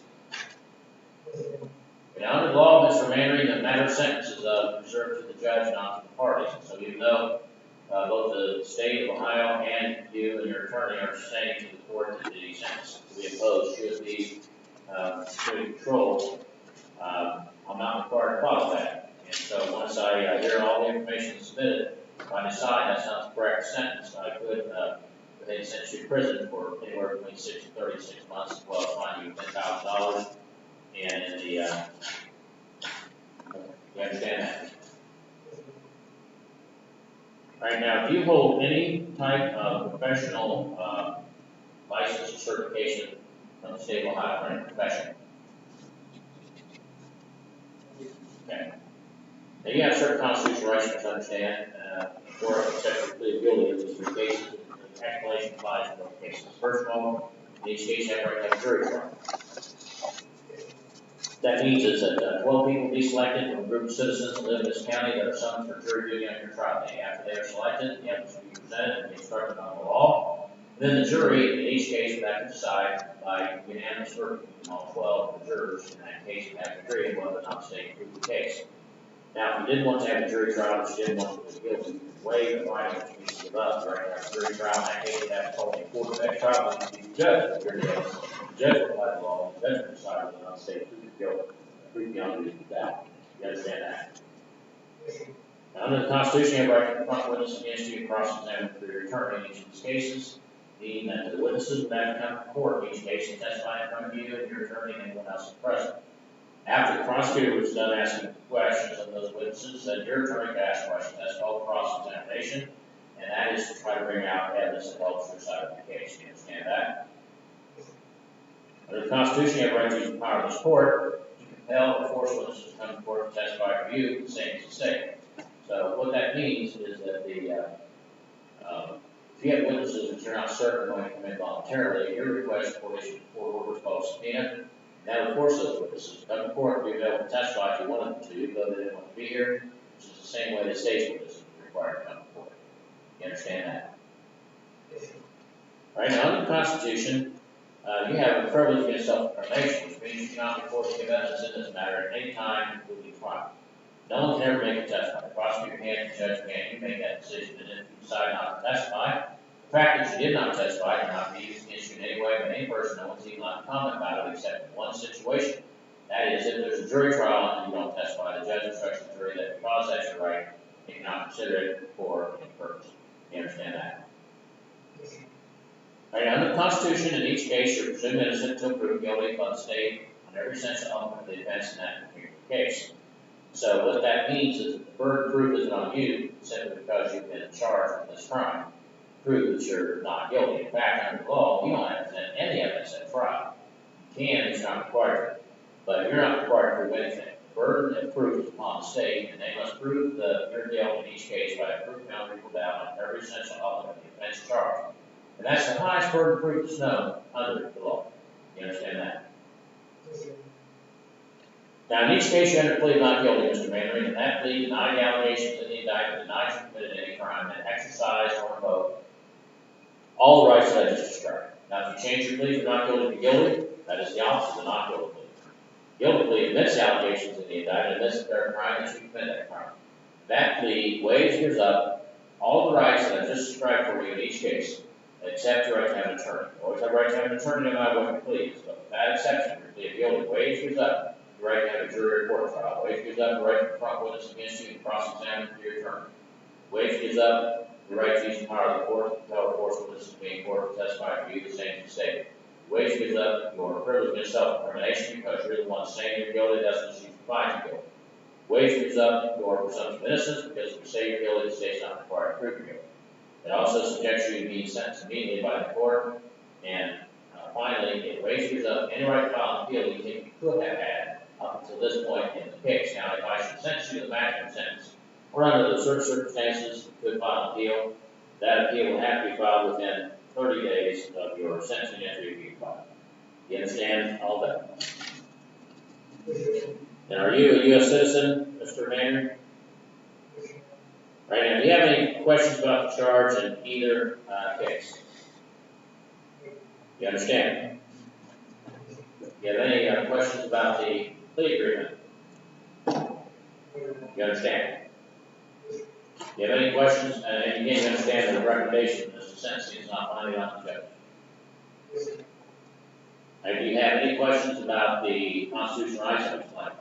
Now, under the law, Mr. Manning, the matter of sentence is reserved to the judge, not to the parties. So even though both the state of Ohio and you and your attorney are saying to the court that the sentence to be imposed should be community control, I'm not required to follow that. And so once I hear all the information submitted, if I decide that's not the correct sentence, I could they sentence you to prison for anywhere between 6 and 36 months, as well as fine you $10,000. And in the, you understand that? All right, now, do you hold any type of professional license or certification from the state of Ohio for any profession? Okay. Now, you have certain constitutional rights, to understand, or accept your plea of guilty in these three cases. The explanation applies in both cases. First of all, in each case, you have to have a jury trial. That means is that 12 people will be selected from a group of citizens that live in this county that are summoned for jury duty on your trial day. After they are selected, the evidence will be presented and be instructed on the law. And then the jury, in each case, would have to decide by unanimous verdict from all 12 of the jurors. In that case, you have to agree whether or not the state approved the case. Now, if you didn't want to have a jury trial, but you didn't want to be guilty, you could waive the right which means to give up during that jury trial. In that case, you have to hold a court of trial and be the judge of your case. The judge will apply the law, the judge will decide whether or not the state approved the guilt. That. You understand that? Now, under the Constitution, you have a right to confront witnesses against you and cross-examine for your attorney in each of these cases, meaning that the witnesses would have to come to court in each case and testify in front of you and your attorney and anyone else present. After the prosecutor was done asking questions of those witnesses, then your attorney could ask questions. That's called cross-examination, and that is to try to bring out evidence that helps your side of the case. You understand that? Under the Constitution, you have a right to use the power of this court to compel or force witnesses to come to court and testify for you, the same as the state. So what that means is that if you have witnesses that you're not certain are going to come in voluntarily, your request for issue court order is called subpoena. That would force those witnesses to come to court and be able to testify if you wanted them to, though they didn't want to be here, which is the same way the state's witnesses are required to come to court. You understand that? All right, now under the Constitution, you have a privilege against self-incrimination, which means you cannot be forced to give evidence in this matter at any time, including trial. No one can ever make a testimony. The prosecutor can't, the judge can't. You make that decision, and if you decide not to testify, the The fact that you did not testify cannot be used against you in any way by any person no one's even allowed to comment about it except in one situation. That is, if there's a jury trial and you don't testify, the judge instructs the jury that because that's your right, they cannot consider it for any purpose. You understand that? All right, under the Constitution, in each case, you're presumed innocent until proven guilty by the state on every essential element of the offense in that particular case. So what that means is that the burden of proof isn't on you simply because you've been charged with this crime. Prove that you're not guilty. In fact, under the law, you don't have to present any evidence at trial. You can, it's not required. But you're not required to prove anything. The burden of proof is upon the state, and they must prove your guilt in each case by a proof beyond reasonable doubt on every essential element of the offense charged. And that's the highest burden of proof that's known under the law. You understand that? Now, in each case, you enter a plea of not guilty, Mr. Mannery, and that plea denied the allegations in the indictment, denies you committed any crime, and exercised or invoked all the rights that I just described. Now, if you change your plea from not guilty to guilty, that is the opposite of not guilty plea. Guilty plea admits the allegations in the indictment, admits that they're a crime, that you committed that crime. That plea waives, gives up all the rights that I just described for you in each case, except your right to have an attorney. You always have a right to have an attorney no matter what your plea is, but with that exception, your plea of guilty waives, gives up the right to have a jury or court trial. Waives, gives up the right to confront witness against you and cross-examine for your attorney. Waives, gives up the right to use the power of the court to tell a force witness to be in court to testify for you the same as the state. Waives, gives up your privilege against self-incrimination because you're the one saying you're guilty, that's what you find you guilty. Waives, gives up your presumption of innocence because if you say you're guilty, the state's not required to prove you're guilty. It also subjects you to being sentenced immediately by the court. And finally, it waives up any right to file an appeal you think you could have had up until this point in the case. Now, if I should sentence you to the maximum sentence, or under the certain circumstances, you could file an appeal. That appeal will have to be filed within 30 days of your sentencing entry being filed. You understand all that? And are you a U.S. citizen, Mr. Manning? Right now, do you have any questions about the charge in either case? You understand? Do you have any questions about the plea agreement? You understand? Do you have any questions? And again, you understand the recommendation as the sentencing is not binding on the judge. And do you have any questions about the constitutional rights of the claim?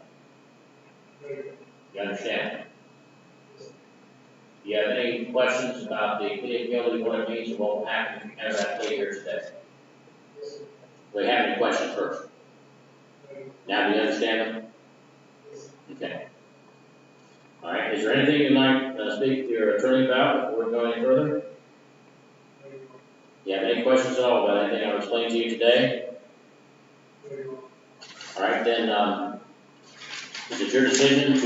You understand? Do you have any questions about the plea of guilty, what it means, and what will happen if you enter that plea here today? Do you have any questions first? Now do you understand them? Okay. All right. Is there anything you'd like to speak to your attorney about before we go any further? Do you have any questions at all about anything I've explained to you today? All right, then, is it your decision to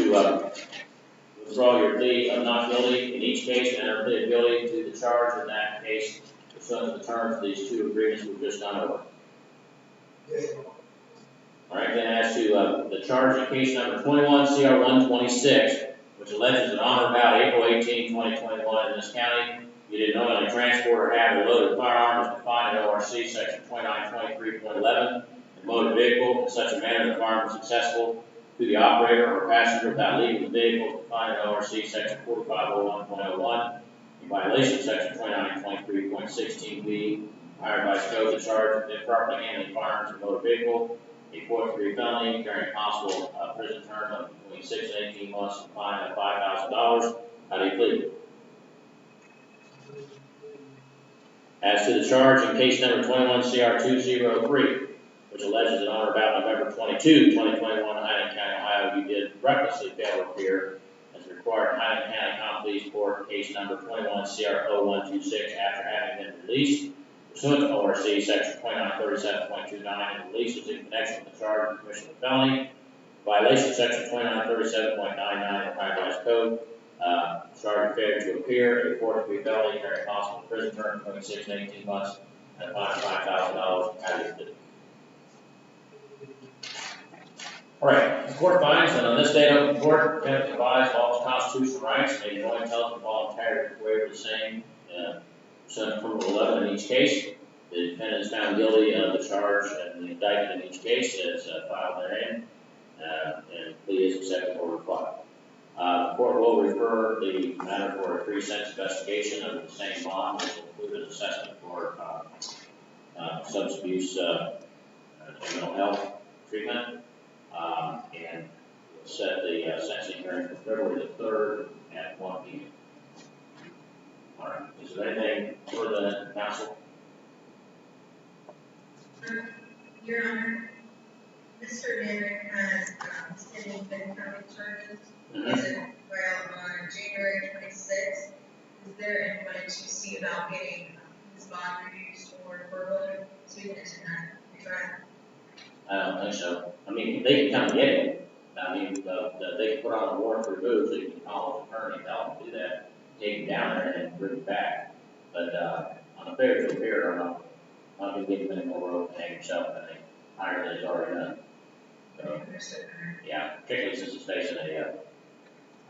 withdraw your plea of not guilty in each case and enter a plea of guilty to the charge in that case pursuant to the terms of these two agreements we've just gone over? All right, then as to the charge in case number 21 CR 126, which alleges that on or about April 18, 2021 in this county, you did knowingly transport or have a loaded firearm as defined in ORC section 2923.11 in motor vehicle in such a manner that the firearm was accessible to the operator or passenger without leaving the vehicle defined in ORC section 4501.01 in violation of section 2923.16b. Higher by code, the charge of improperly handling firearms in a motor vehicle, a fourth-degree felony carrying a possible prison term of between 6 and 18 months and a fine of $5,000. How do you plead? As to the charge in case number 21 CR 203, which alleges that on or about November 22, 2021 in Highland County, Ohio, you did recklessly fail to appear as required in Highland County Common Pleas Court, case number 21 CR 0126, after having been released pursuant to ORC section 2937.29, and release was in connection with the charge of commission of felony, violation of section 2937.99 of Ohio Code, charge of failure to appear, a fourth-degree felony carrying possible prison term between 6 and 18 months, and a fine of $5,000. How do you plead? All right, the court finds that on this date open court, the defendant provides all his constitutional rights, they know intelligent voluntary waiver the same, pursuant to Rule 11 in each case. The defendant is found guilty of the charge and the indictment in each case as filed therein, and plea is accepted or required. The court will refer the matter for a pre-sentence investigation under the same law, which will include a assessment for substance abuse and mental health treatment. And we'll set the sentencing hearing for February the 3rd at 1 p.m. All right, is there anything further than council? Your Honor, Mr. Derrick has sitting been county charges. Is it filed on January 26th? Is there any way to see about getting his bond reduced or furloughed so we can track? I don't think so. I mean, they can come get him. I mean, they can put on a warrant for remove, so you can call an attorney, tell them to do that, take him down there and bring him back. But on a fair to fair, I'm not going to give him any more rope to hang himself any higher than he's already done. So, yeah, particularly since he's facing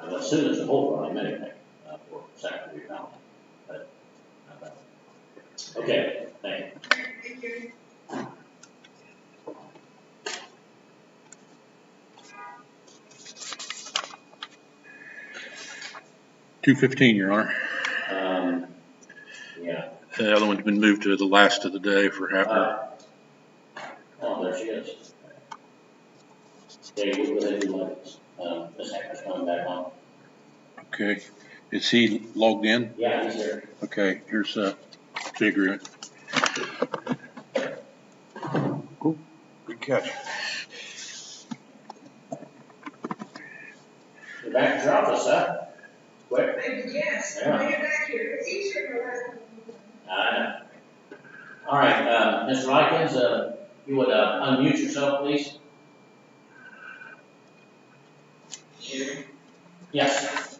I'm assuming it's a hold on him anyway for second degree felony. But okay, thank you. Thank you. $2.15, Your Honor. Yeah. The other one's been moved to the last of the day for Happer. Oh, there she is. Okay, we'll go ahead and do Ms. Hacker's coming back on. Okay. Is he logged in? Yeah, he's here. Okay, here's the agreement. Ooh, good catch. You're back at your office, huh? Quick. Yes, Yeah. bring it back here. It's easier for us. I know. All right, Mr. Likens, you would unmute yourself, please. Yes.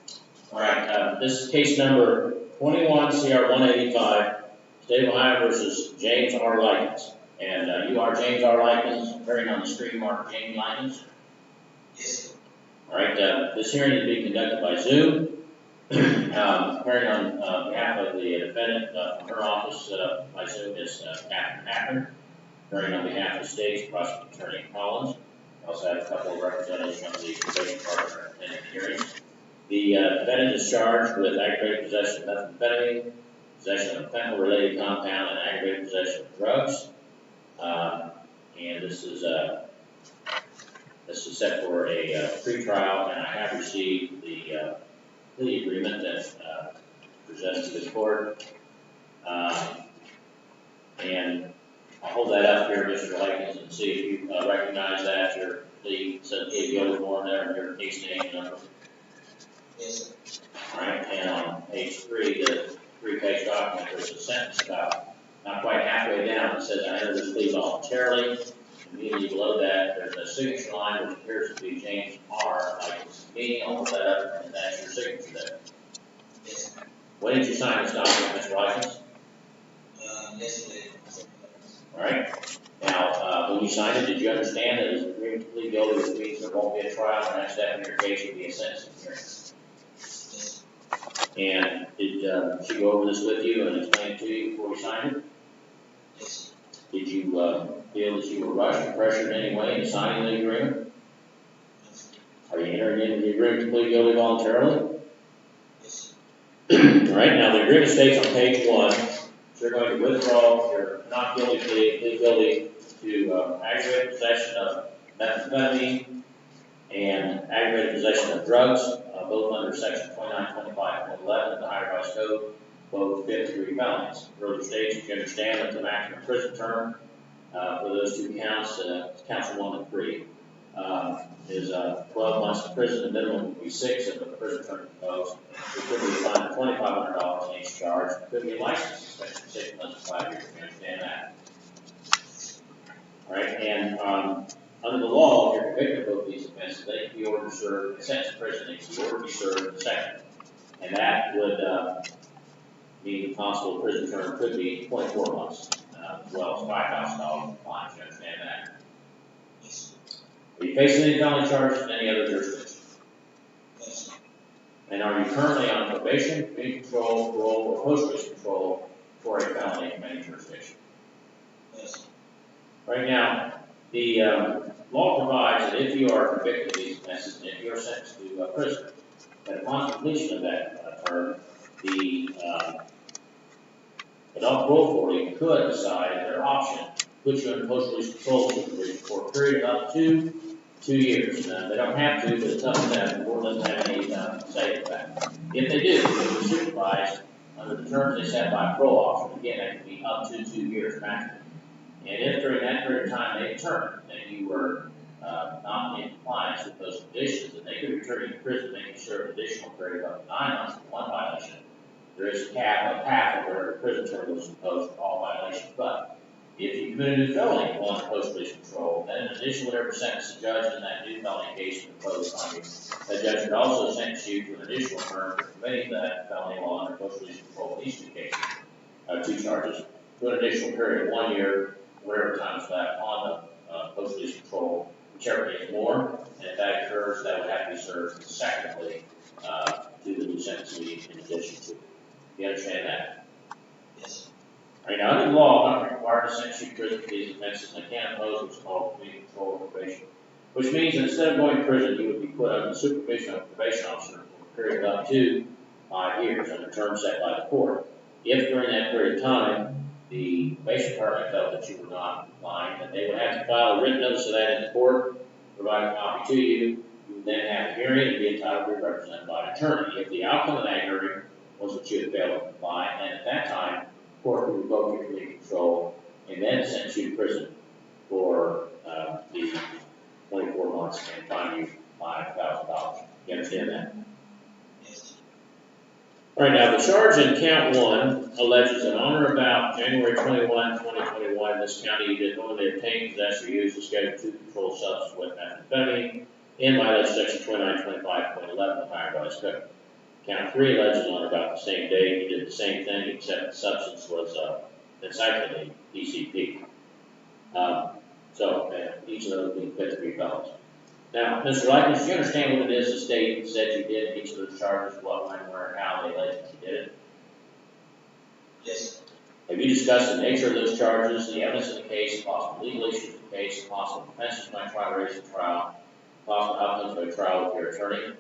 All right, this is case number 21 CR 185, State of Ohio versus James R. Likens. And you are James R. Likens, appearing on the screen marked Jamie Likens. Yes. All right, this hearing is being conducted by Zoom. Appearing on behalf of the defendant from her office by Zoom is Catherine Happen. Appearing on behalf of the state's prosecuting attorney Collins. We also have a couple of representatives from the probation department attending the hearing. The defendant is charged with aggravated possession of methamphetamine, possession of fentanyl-related compound, and aggravated possession of drugs. And this is set for a pretrial, and I have received the plea agreement that presented to the court. And I'll hold that up here, Mr. Likens, and see if you recognize that your plea said plea guilty form there and your case name and number. Yes. All right, and on page 3, the 3-page document, there's a sentence about not quite halfway down. It says, I entered this plea voluntarily. Immediately below that, there's a signature line which appears to be James R. Likens. Me, I'll hold that up, and that's your signature there. Yes. When did you sign this document, Mr. Likens? Yesterday. All right. Now, when you signed it, did you understand that as an agreement to plead guilty, which means there won't be a trial, and next step in your case will be a sentencing hearing? Yes. And did she go over this with you and explain it to you before you signed it? Yes. Did you feel that you were rushed or pressured in any way into signing the agreement? Yes. Are you entering into the agreement to plead guilty voluntarily? Yes. All right. Now, the agreement states on page 1 that you're going to withdraw your not guilty plea, plead guilty to aggravated possession of methamphetamine and aggravated possession of drugs, both under section 2925.11 of the Higher Vice Code, both 5th-degree felonies. Further states that you understand that the maximum prison term for those two counts, counts 1 and 3, is 12 months in prison. The minimum would be 6 if the prison term imposed. It could be fined $2,500 in each charge. It could be a license suspension, 6 months to 5 years. You understand that? All right, and under the law, if you're convicted of both these offenses, they can be ordered to serve a sentence in prison. They can be ordered to be served in the second. And that would mean the possible prison term could be 24 months, as well as $5,000 fine. You understand that? Yes. Are you facing any felony charges in any other jurisdiction? Yes. And are you currently on probation, community control, parole, or post-release control for a felony in any jurisdiction? Yes. Right now, the law provides that if you are convicted of these offenses and if you are sentenced to prison, that upon completion of that term, the Adult parole authority could decide at their option, put you under post-release control supervision for a period of up to 2 years. Now, they don't have to, but it's up to them. The board doesn't have any say in that. If they do, they will supervise under the terms they set by parole officer. Again, that can be up to 2 years maximum. And if during that period of time they determined that you were not in compliance with those conditions, then they could return you to prison, making sure an additional period of up to 9 months for one violation. There is a half of where the prison term was imposed for all violations. But if you commit a new felony while under post-release control, then in addition to whatever sentence the judge in that new felony case imposed on you, the judge would also sentence you to an additional term for committing that felony while under post-release control in these 2 cases, 2 charges, to an additional period of 1 year, whatever time is left on the post-release control, whichever is more. And if that occurs, that would have to be served consecutively to the new sentence in addition to. You understand that? Yes. All right, now, under the law, I'm not required to sentence you to prison for these offenses, and I can't impose what's called community control or probation, which means that instead of going to prison, you would be put under the supervision of a probation officer for a period of up to 5 years under terms set by the court. If during that period of time, the probation department felt that you were not complying, then they would have to file a written notice of that in the court, provide a copy to you. You would then have a hearing and be entitled to be represented by an attorney. If the outcome of that hearing was that you had failed to comply, and at that time, the court would revoke your community control and then sentence you to prison for the 24 months and fine you $5,000. You understand that? Yes. All right, now the charge in count 1 alleges that on or about January 21, 2021, in this county, you did only obtain, possess, or use a Schedule 2 controlled substance with methamphetamine in violation of Section 2925.11 of the Ohio Revised Code. Count 3 alleges on or about the same day you did the same thing, except the substance was encyclopedic PCP. Each of those being 53 felons. Now, Mr. Likens, do you understand what it is the state said you did each of those charges, what, when, where, and how they alleged you did it? Yes. Have you discussed the nature of those charges, the evidence of the case, possible legal issues of the case, possible defenses by trial, raising trial, possible outcomes of a trial with your attorney?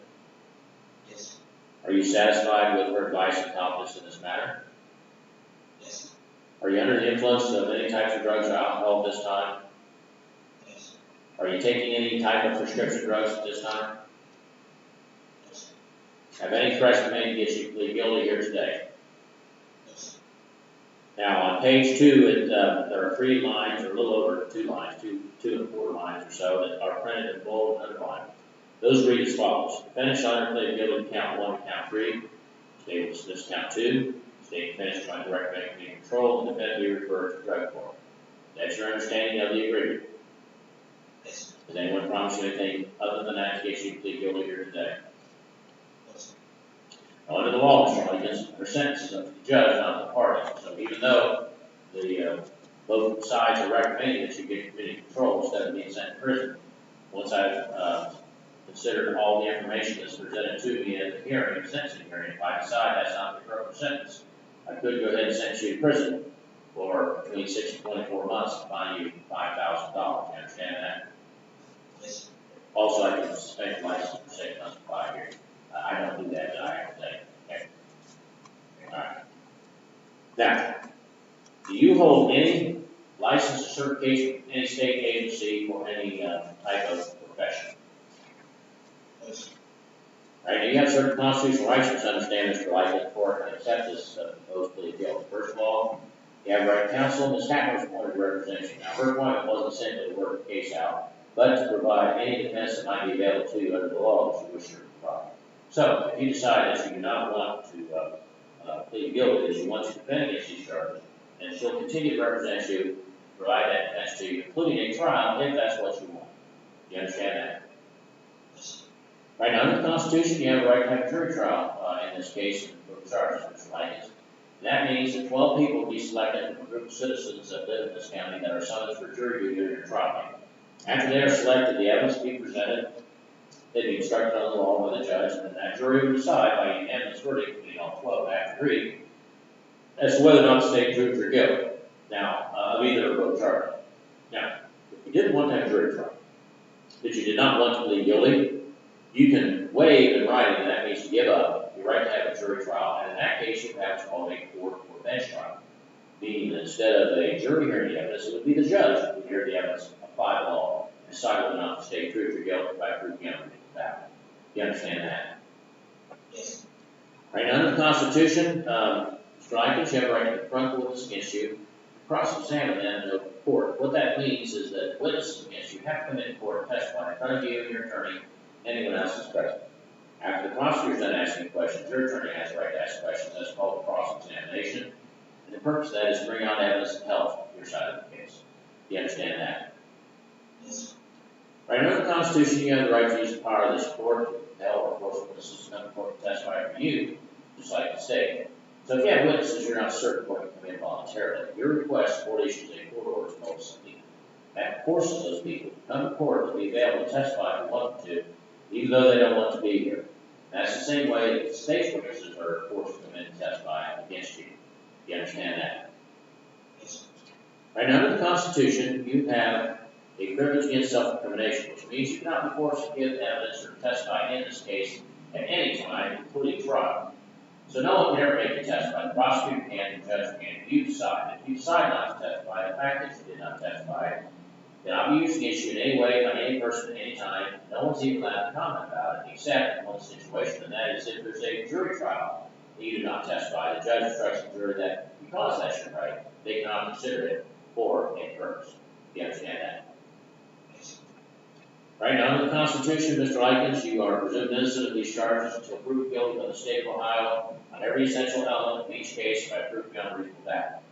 Yes. Are you satisfied with her advice and confidence in this matter? Yes. Are you under the influence of any types of drugs or alcohol at this time? Yes. Are you taking any type of prescription drugs at this time? Yes. Have any threats been made to get you plead guilty here today? Yes. Now, on page 2, there are 3 lines, or a little over 2 lines, 2 and 4 lines or so, that are printed in bold and underlined. Those read as follows. Defendant shall enter plead guilty to count 1 and count 3. State will dismiss count 2. State defendant shall direct community control, and defendant be referred to drug court. That's your understanding of the agreement. Yes. Does anyone promise you anything other than that to get you to plead guilty here today? Yes. Now, under the law, Mr. Likens, their sentences up to the judge, not the party. So even though both sides are recommending that you get community control instead of being sent to prison, once I've considered all the information that's presented to me at the hearing, the sentencing hearing, if I decide that's not the appropriate sentence, I could go ahead and sentence you to prison for between 6 and 24 months and fine you $5,000. You understand that? Yes. Also, I can suspend your license for 6 months to 5 years. I don't do that, but I have to say. Okay. All right. Now, do you hold any license or certification from any state agency for any type of profession? Yes. All right, now you have certain constitutional rights to understand, Mr. Likens, before I can accept this proposed plea deal. First of all, you have a right to counsel. Ms. Hatner's appointed representation. Now, her appointment wasn't simply to work the case out, but to provide any defense that might be available to you under the law that you wish to provide. So, if you decide that you do not want to plead guilty, that you want to defend against these charges, and she'll continue to represent you, provide that defense to you, including a trial, if that's what you want. Do you understand that? Yes. Right now, under the Constitution, you have a right to have a jury trial in this case for the charges, Mr. Likens. That means that 12 people will be selected from a group of citizens that live in this county that are summoned for jury duty during your trial. After they are selected, the evidence will be presented. They'd be instructed on the law by the judge, and then that jury will decide by unanimous verdict, between all 12 have agreed, as to whether or not the state proves your guilt. Now, of either or both charges. Now, if you didn't want to have a jury trial, that you did not want to plead guilty, you can waive in writing, and that means to give up your right to have a jury trial, and in that case, you have what's called a court or bench trial. meaning that instead of a jury hearing the evidence, it would be the judge who would hear the evidence, apply the law, and decide whether or not to state truth or guilt by proof beyond reasonable doubt. You understand that? Yes. Right, under the Constitution, Mr. Likens, you have a right to confront the witness against you, cross-examine them in open court. What that means is that witnesses against you have to come into court and testify in front of you and your attorney, anyone else is present. After the prosecutor's done asking questions, your attorney has the right to ask questions. That's called cross-examination. And the purpose of that is to bring out evidence to help your side of the case. Do you understand that? Yes. Right, under the Constitution, you have the right to use the power of this court to compel or force witnesses to come to court to testify for you, just like the state. So if you have witnesses you're not certain court can come in voluntarily, your request court issues a court order to notice the people. That forces those people to come to court to be available to testify if they want to, even though they don't want to be here. That's the same way that the state's witnesses are forced to come in and testify against you. Do you understand that? Yes. Right, now, under the Constitution, you have a privilege against self-incrimination, which means you cannot be forced to give evidence or testify in this case at any time, including trial. So no one can ever make you testify. The prosecutor can, the judge can, if you decide. If you decide not to testify, the fact that you did not testify cannot be used against you in any way by any person at any time. No one's even allowed to comment about it, except in one situation, and that is if there's a jury trial and you do not testify. The judge instructs the jury that because that's your right, they cannot consider it for any purpose. Do you understand that? Right now, under the Constitution, Mr. Likens, you are presumed innocent of these charges until proved guilty by the state of Ohio on every essential element of each case by proof beyond reasonable doubt.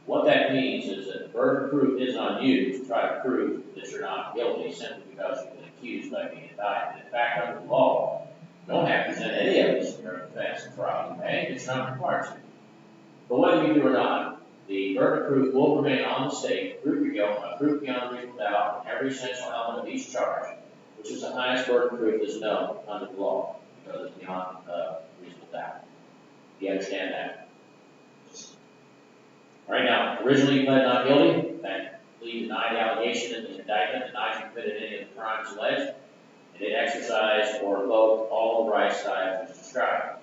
What that means is that the burden of proof is on you to try to prove that you're not guilty simply because you've been accused by being indicted. In fact, under the law, you don't have to present any evidence in your defense at trial, okay? It's not required to. But whether you do or not, the burden of proof will remain on the state to prove your guilt by proof beyond reasonable doubt on every essential element of each charge, which is the highest burden of proof that's known under the law, because it's beyond reasonable doubt. Do you understand that? All right, now, originally you pled not guilty. That plea denied the allegation in the indictment, denied you committed any of the crimes alleged, and it exercised or revoked all the rights that I have just described.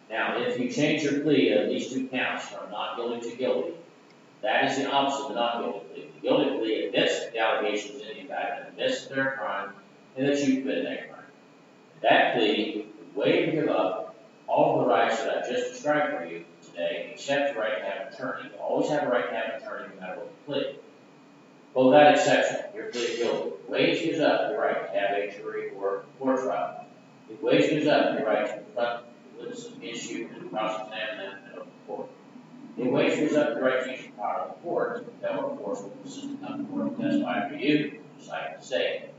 Now, if you change your plea of these two counts from not guilty to guilty, that is the opposite of the not guilty plea. The guilty plea admits the allegations in the indictment, admits their crime, and that you committed that crime. That plea would waive and give up all of the rights that I've just described for you today, except the right to have an attorney. You always have a right to have an attorney no matter what you plead. But with that exception, your plea of guilty waives gives up your right to have a jury or court trial. It waives gives up your right to confront witnesses against you and cross-examine them in open court. It waives gives up your right to use the power of the court to compel or force witnesses to come to court and testify for you, just like the state.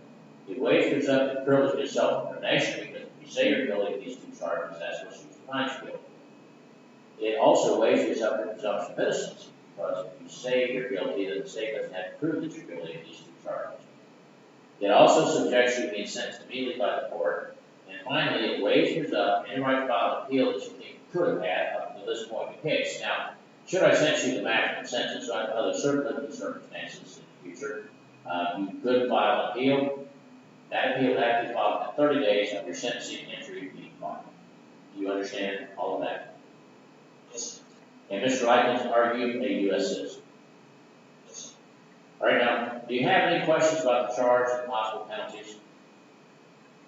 It waives gives up the privilege of self-incrimination, because if you say you're guilty of these two charges, that's what you find you guilty. It also waives gives up the presumption of innocence, because if you say you're guilty, then the state doesn't have to prove that you're guilty of these two charges. It also subjects you to being sentenced immediately by the court. And finally, it waives gives up any right to file an appeal that you think you could have had up until this point in the case. Now, should I sentence you the maximum sentence under other certain circumstances in the future, you could file an appeal. That appeal would have to be filed within 30 days of your sentencing entry being filed. Do you understand all of that? Yes. And Mr. Likens argued a U.S. citizen. Yes. All right, now, do you have any questions about the charge and possible penalties?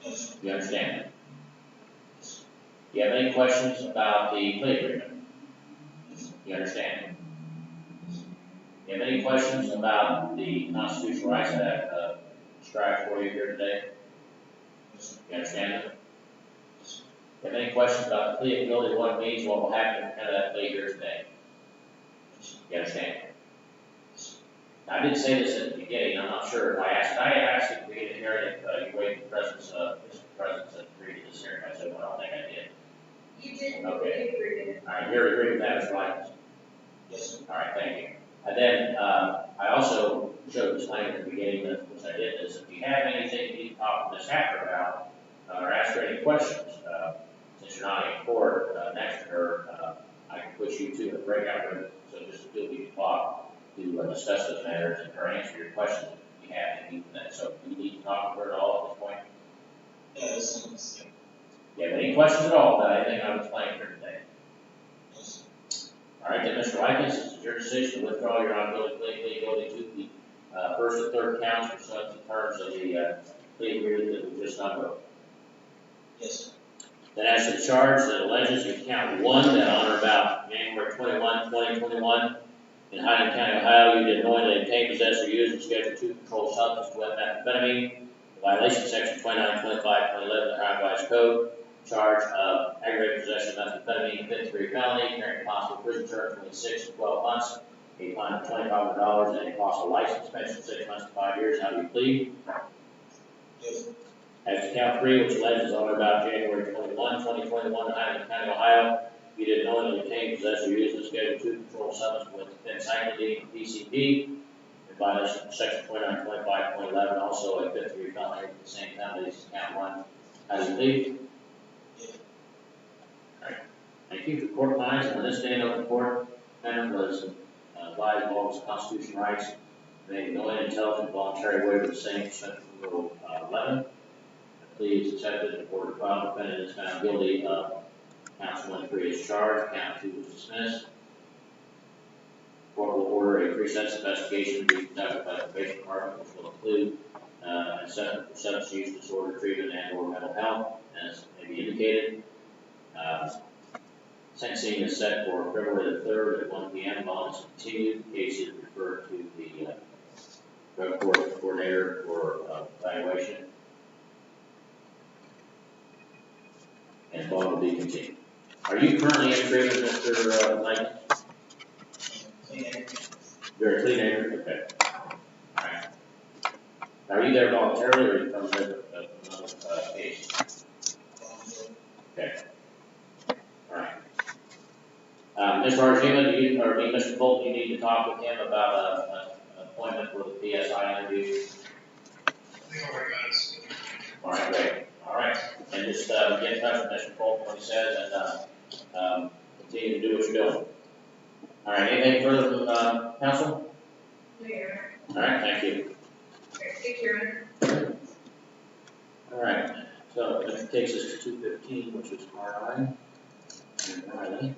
Yes. Do you understand that? Yes. Do you have any questions about the plea agreement? Yes. Do you understand? Yes. Do you have any questions about the constitutional rights that I've described for you here today? Yes. Do you understand that? Yes. Do you have any questions about the plea of guilty, what it means, what will happen at that plea here today? Yes. Do you understand? Yes. Now, I didn't say this at the beginning, I'm not sure if I asked. I asked at the beginning here if you waived the presence of Mr. President at the previous hearing. I said, well, I don't think I did. You did. Okay. You agreed. All right, you agree with that, Mr. Likens? Yes. All right, thank you. And then I also showed this language at the beginning, which I did, is if you have anything you need to talk to Ms. Hacker about or ask her any questions, since you're not in court next to her, I can put you to a breakout room, so just feel free to talk to discuss those matters and her answer your questions if you have any for that. So do you need to talk to her at all at this point? Yes. Do you have any questions at all about anything I've explained here today? Yes. All right, then, Mr. Likens, this is your decision to withdraw your non-guilty plea to the first and third counts pursuant to terms of the plea agreement that we just not voted. Yes. Then as to the charge that alleges in count one that on or about January 21, 2021, in Highland County, Ohio, you did knowingly obtain, possess, or use in Schedule 2 controlled substance with methamphetamine, in violation of Section 29, 25, 2011 of the Ohio Revised Code, charge of aggravated possession of methamphetamine, fifth degree felony, carrying possible prison term between 6 and 12 months, a fine of $2,500, and a possible license suspension of 6 months to 5 years. How do you plead? Yes. As to count three, which alleges on or about January 21, 2021, in Highland County, Ohio, you did knowingly obtain, possess, or use the Schedule 2 controlled substance with fentanyl and PCP, in violation of Section 29, 25, 2011, also a fifth degree felony with the same penalties as count one. How do you plead? All right. Thank you. The court finds that when this day in open court, defendant was advised of all his constitutional rights, made no intelligent voluntary waiver of the same pursuant to Rule 11. The plea is accepted in the court of trial. Defendant is found guilty of counts 1 and 3 is charged. Count 2 is dismissed. Court will order a pre-sentence investigation to be conducted by the probation department, which will include assessment for substance use disorder treatment and/or mental health, as may be indicated. Sentencing is set for February the 3rd at 1 p.m. Bond is continued. Case is referred to the drug court coordinator for evaluation, and bond will be continued. Are you currently in treatment, Mr. Knight? You're a clean air? Okay. All right. Are you there voluntarily or are you from another case? Okay. All right. Mr. Arjuna, Mr. Bolt, you need to talk with him about an appointment for the PSI interview. All right, great. All right. And just get in touch with Mr. Bolt when he says and continue to do what you're doing. All right. Anything further from counsel? Mayor. All right. Thank you. Thank you, Your Honor. All right. So that takes us to 2:15, which is RI and Riley.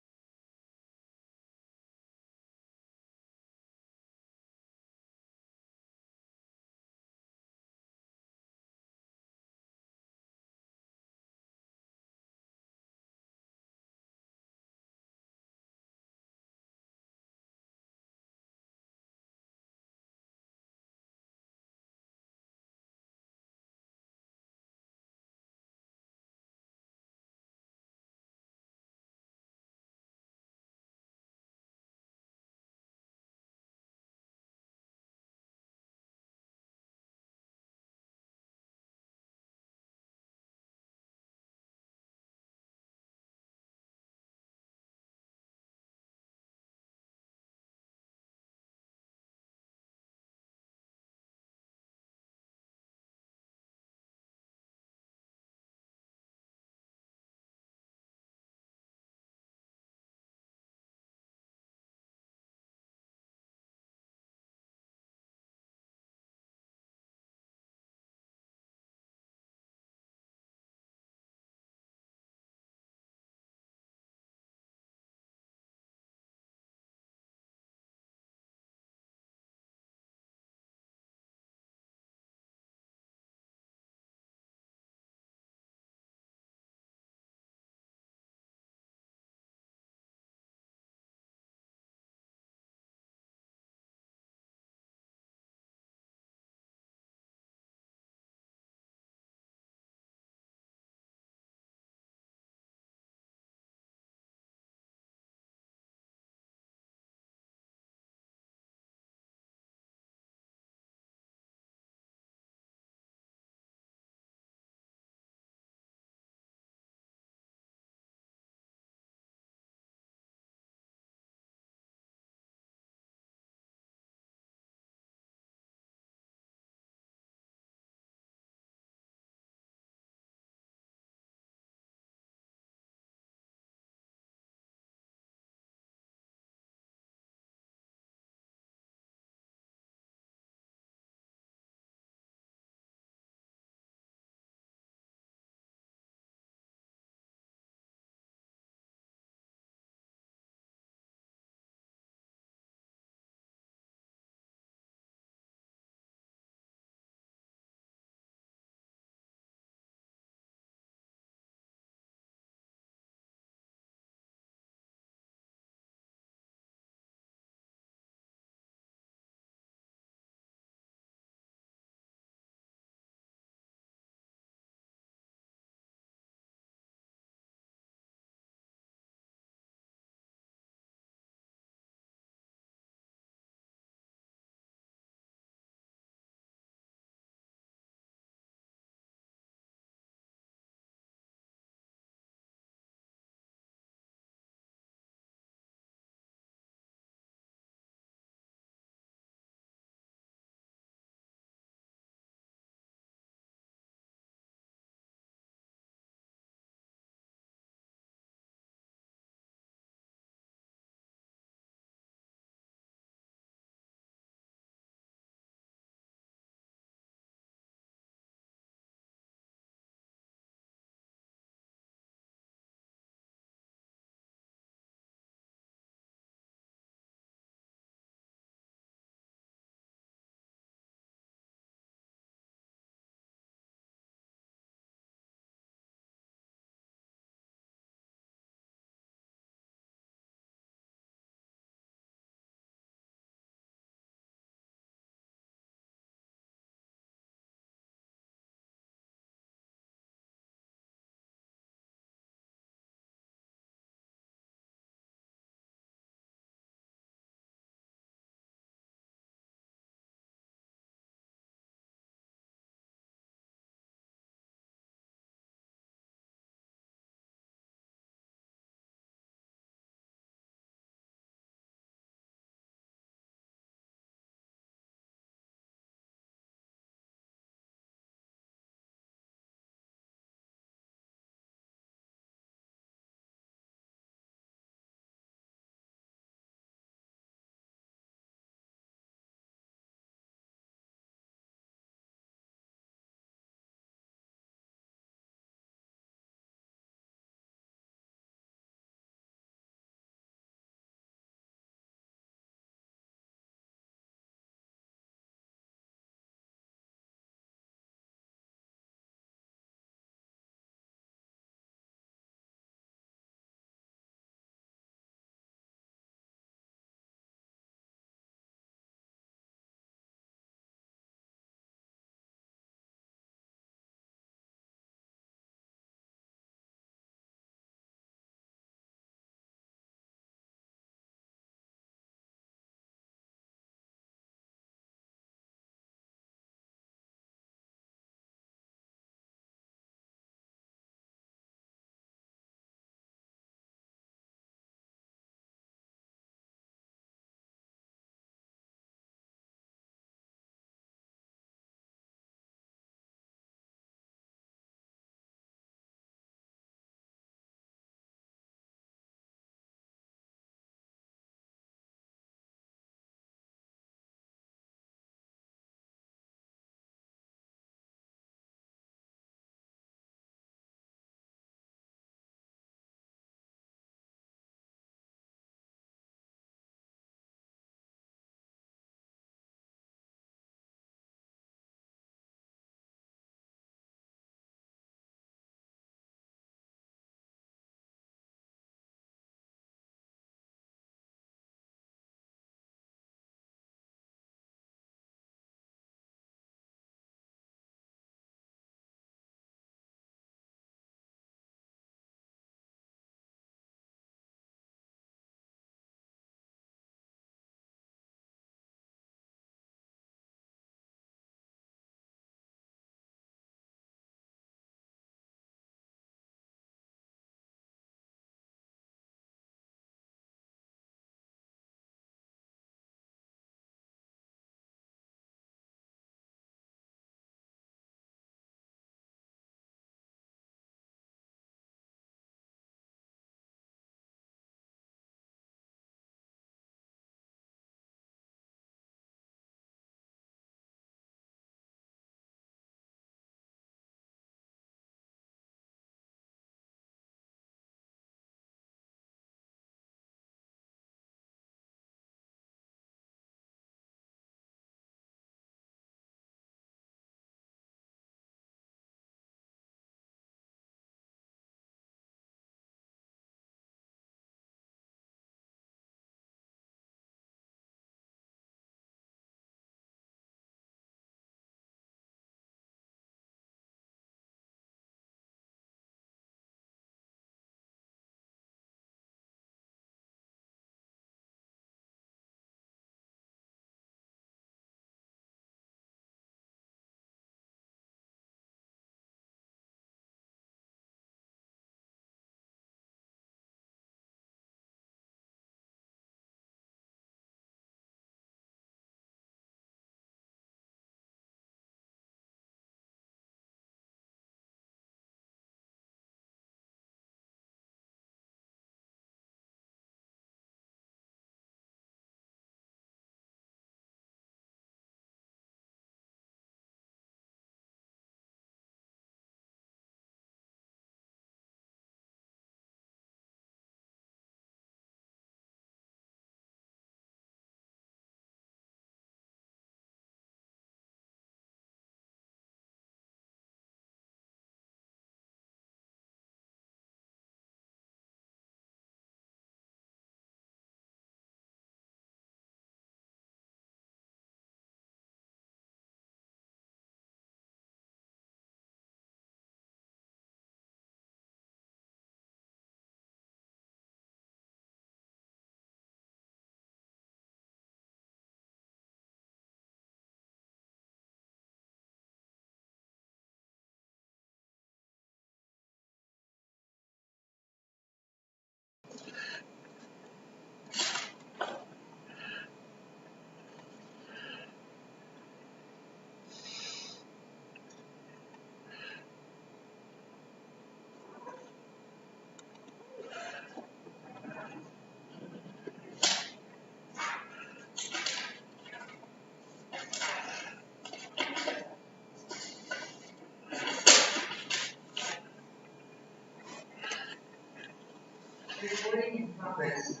Recording in progress.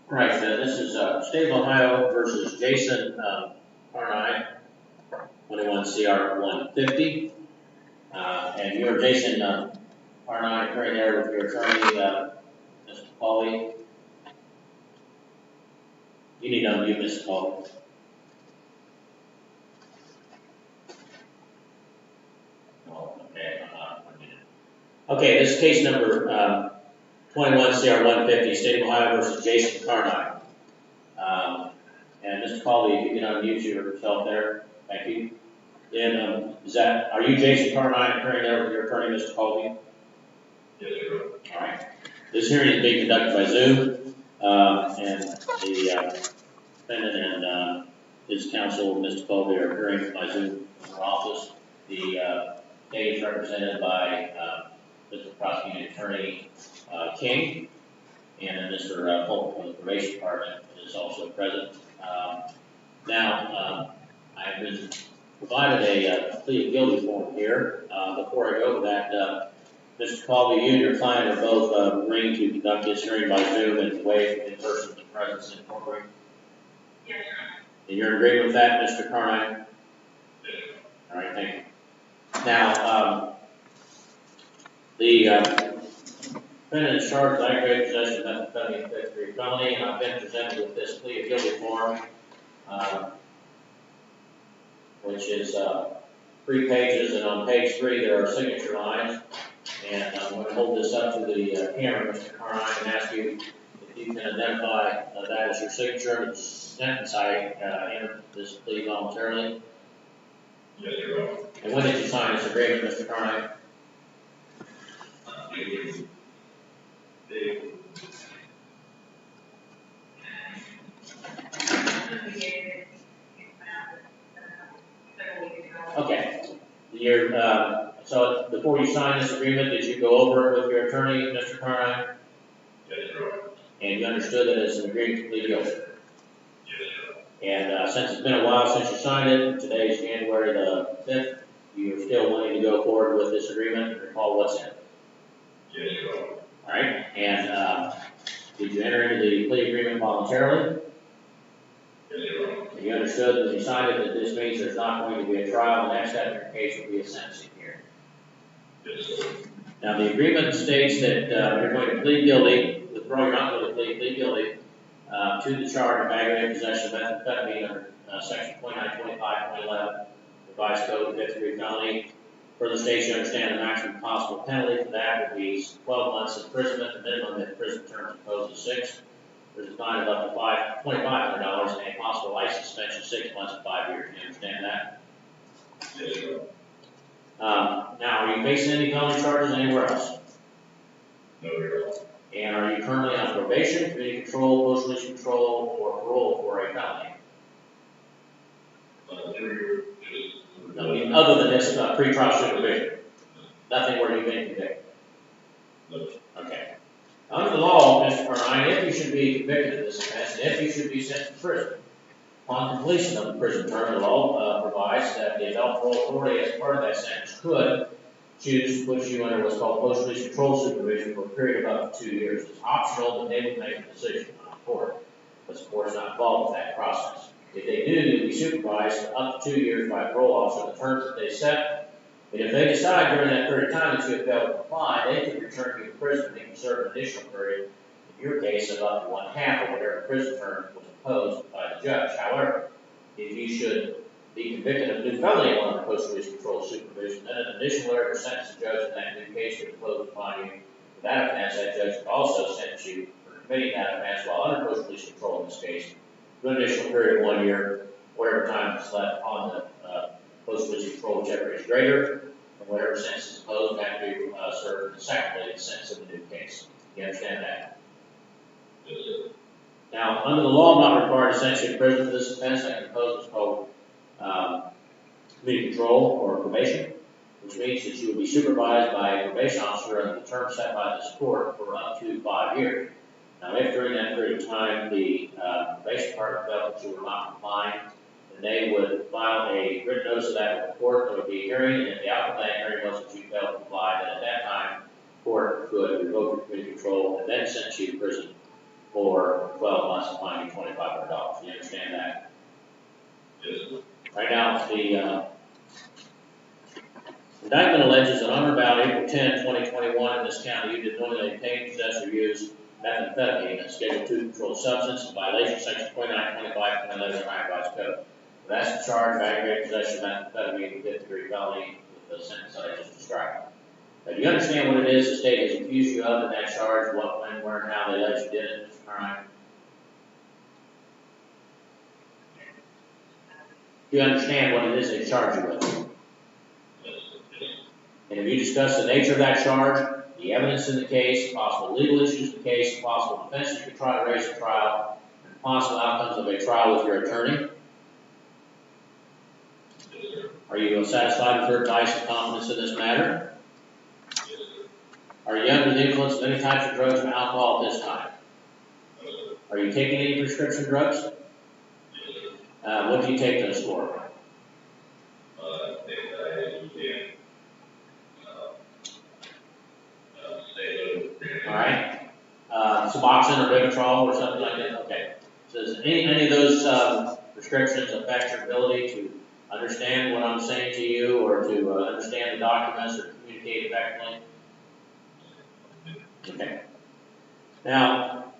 Right, this is State of Ohio versus Jason Carnine, 21 CR 150. And you're Jason Carnine, attorney there with your attorney, Mr. Pauly. You need to unmute Mr. Pauly. Oh, okay, okay, this is case number 21 CR 150, State of Ohio versus Jason Carnine. And Mr. Pauly, if you can unmute yourself there, thank you. And are you Jason Carnine, attorney there with your attorney, Mr. Pauly? Yes, sir. All right. This hearing is being conducted by Zoom, and the defendant and his counsel, Mr. Pauly, are appearing by Zoom in our office. The state is represented by Mr. Prosecuting Attorney King, and Mr. Polk from the probation department is also present. Now, I've been provided a plea of guilty form here. Before I go to that, Mr. Pauly, you and your client are both agreeing to conduct this hearing by Zoom and waive in-person presence in court. Yes, sir. And you're in agreement with that, Mr. Carnine? Yes. All right, thank you. Now, the defendant is charged with aggravated possession of methamphetamine and fifth-degree felony, and I've been presented with this plea of guilty form, which is 3 pages, and on page 3 there are signature lines. And I'm going to hold this up to the camera, Mr. Carnine, and ask you if you can identify that as your signature. The sentence I entered this plea voluntarily. Yes, sir. And when did you sign this agreement, Mr. Carnine? Okay. So before you signed this agreement, did you go over it with your attorney, Mr. Carnine? Yes, sir. And you understood that it's an agreement to plead guilty? Yes, sir. And since it's been a while since you signed it, today is January the 5th, you're still wanting to go forward with this agreement and recall what's in it? Yes, sir. All right. And did you enter into the plea agreement voluntarily? Yes, sir. And you understood when you signed it that this means there's not going to be a trial, the next step in your case will be a sentencing hearing? Yes, sir. Now, the agreement states that you're going to plead guilty, withdraw your not going to plead guilty to the charge of aggravated possession of methamphetamine under section 2925.11, revised code of fifth-degree felony. For the state, you understand the maximum possible penalty for that would be 12 months imprisonment. The minimum that prison term imposed is 6. There's a fine of up to $2,500 and a possible license suspension 6 months to 5 years. You understand that? Yes, sir. Now, are you facing any felony charges anywhere else? No, sir. And are you currently on probation, community control, post-release control, or parole for a felony? Other than this pre-trial supervision? Nothing where you've been convicted? No. Okay. Under the law, Mr. Carnine, if you should be convicted of this offense, and if you should be sent to prison, upon completion of the prison term, the law provides that the adult parole authority, as part of that sentence, could choose to put you under what's called post-release control supervision for a period of up to 2 years. It's optional, but they would make a decision on the court, because the court's not involved with that process. If they do, you'll be supervised for up to 2 years by a parole officer, the terms that they set. And if they decide during that period of time that you have failed to comply, they can return you to prison. They can serve an additional period, in your case, of up to 1/2 of whatever prison term was imposed by the judge. However, if you should be convicted of a new felony under post-release control supervision, then an additional order sentence the judge in that new case would impose upon you for that offense. That judge could also sentence you for committing that offense while under post-release control in this case, to an additional period of 1 year, whatever time is left on the post-release control, whichever is greater, and whatever sentence is imposed would have to be served consecutively in the sentence of the new case. You understand that? Yes, sir. Now, under the law, I'm not required to sentence you to prison for this offense. I can impose what's called community control or probation, which means that you will be supervised by a probation officer under the term set by this court for up to 5 years. Now, if during that period of time the probation department felt that you were not complying, then they would file a written notice of that with the court. There would be a hearing, and if the outcome of that hearing was that you failed to comply, then at that time court could revoke your community control and then sentence you to prison for 12 months and fine you $2,500. You understand that? Yes. Right now, the indictment alleges that on or about April 10, 2021, in this county, you did knowingly obtain, possess, or use methamphetamine, a Schedule II controlled substance, in violation of Section 2925 of the Ohio Revised Code. That's the charge of aggravated possession of methamphetamine with fifth-degree felony with the sentence that I just described. Now, do you understand what it is the state has accused you of in that charge, what, when, where, and how they allege you did it, Mr. Carmine? Do you understand what it is they charge you with? And have you discussed the nature of that charge, the evidence in the case, possible legal issues in the case, possible defenses you could try to raise at trial, and possible outcomes of a trial with your attorney? Are you satisfied with your advice and confidence in this matter? Are you under the influence of any types of drugs or alcohol at this time? Are you taking any prescription drugs? What do you take those for? Alright. Suboxone or Vivitrol or something like that? Okay. So does any of those prescriptions affect your ability to understand what I'm saying to you or to understand the documents or communicate effectively? Okay. Now,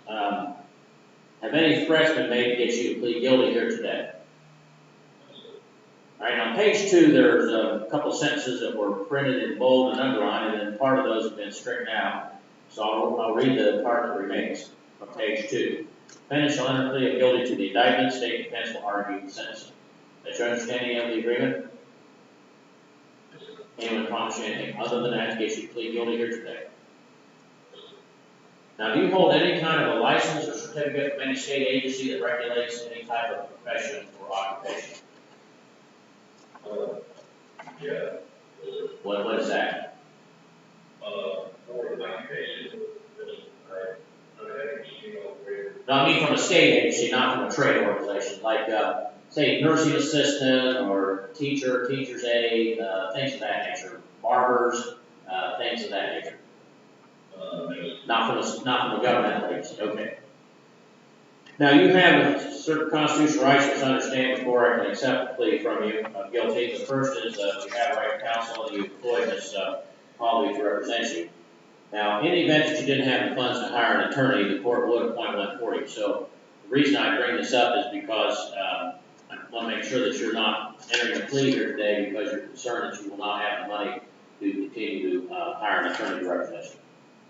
have any threats been made to get you to plead guilty here today? All right, on page 2, there's a couple sentences that were printed in bold and underlined, and then part of those have been stricken out. So I'll read the part that remains on page 2. Defendant shall enter plea of guilty to the indictment. State defense will argue the sentencing. That's your understanding of the agreement? Anyone promise you anything other than that to get you to plead guilty here today? Now, do you hold any kind of a license or certificate from any state agency that regulates any type of profession or occupation? Yeah. What is that? Board of Education. No, I mean from a state agency, not from a trade organization, like, say, nursing assistant or teacher, teacher's aide, things of that nature, barbers, things of that nature. Not from a governmental agency, okay. Now, you have certain constitutional rights, which I understand before I can accept a plea from you of guilty. The first is you have a right to counsel and you employ this colleague to represent you. Now, in the event that you didn't have the funds to hire an attorney, the court would appoint one for you. So the reason I bring this up is because I want to make sure that you're not entering a plea here today because you're concerned that you will not have the money to continue to hire an attorney to represent you.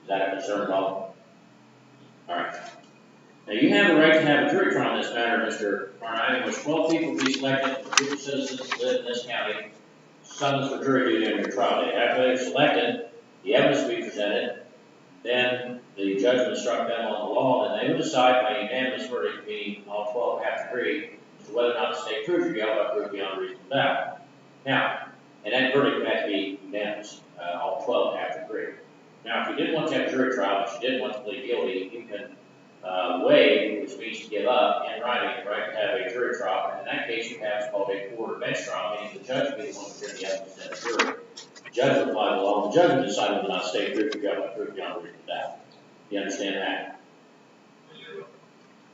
Is that a concern at all? All right. Now, you have the right to have a jury trial in this matter, Mr. Carnine, in which 12 people will be selected for group of citizens who live in this county, summons for jury duty on your trial day. After they're selected, the evidence will be presented, then the judge will instruct them on the law, and they will decide by unanimous verdict, meaning all 12 have to agree, as to whether or not the state proves your guilt by proof beyond reasonable doubt. Now, and that verdict will have to be unanimous. All 12 have to agree. Now, if you didn't want to have a jury trial, but you didn't want to plead guilty, you can waive, which means to give up, in writing, the right to have a jury trial. And in that case, you have what's called a court or bench trial, meaning the judge will be the one to hear the evidence in a jury. The judge will apply the law, the judge will decide whether or not state proof your guilt by proof beyond reasonable doubt. You understand that?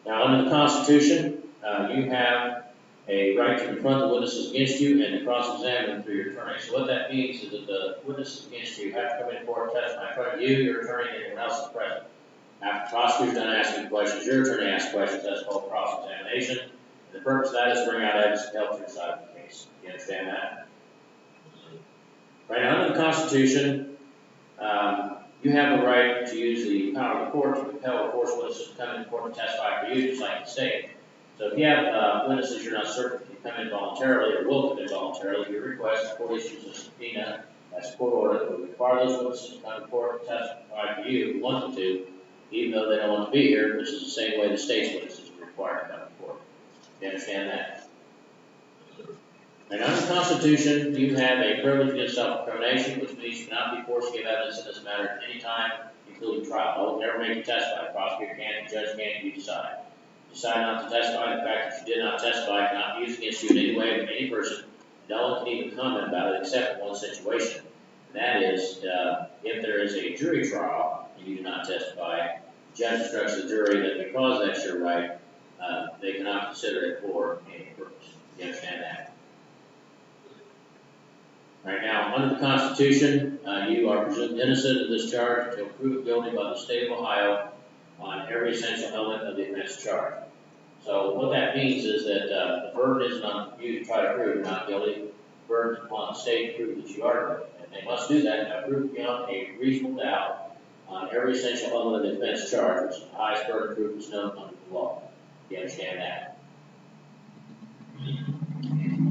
Now, under the Constitution, you have a right to confront the witnesses against you and to cross-examine them through your attorney. So what that means is that the witnesses against you have to come in court and testify in front of you, your attorney, and anyone else is present. After the prosecutor's done asking questions, your attorney asks questions. That's called cross-examination. And the purpose of that is to bring out evidence to help your side of the case. You understand that? Right now, under the Constitution, you have the right to use the power of the court to compel or force witnesses to come into court and testify for you, just like the state. So if you have witnesses you're not certain can come in voluntarily or will come in voluntarily, your request, the court issues a subpoena, that's a court order that will require those witnesses to come to court and testify for you if you want them to, even though they don't want to be here, which is the same way the state's witnesses are required to come to court. You understand that? And under the Constitution, you have a privilege against self-incrimination, which means you cannot be forced to give evidence in this matter at any time, including trial. I will never make you testify. The prosecutor can't, the judge can't, you decide. Decide not to testify. The fact that you did not testify cannot be used against you in any way with any person. No one can even comment about it except in one situation. And that is If there is a jury trial and you do not testify, the judge instructs the jury that because that's your right, they cannot consider it for any purpose. You understand that? Right now, under the Constitution, you are presumed innocent of this charge until proved guilty by the state of Ohio on every essential element of the offense charged. So what that means is that the burden isn't on you to try to prove you're not guilty. The burden is upon the state to prove that you are guilty. And they must do that by proof beyond a reasonable doubt on every essential element of the offense charged, which is the highest burden of proof is known under the law. You understand that?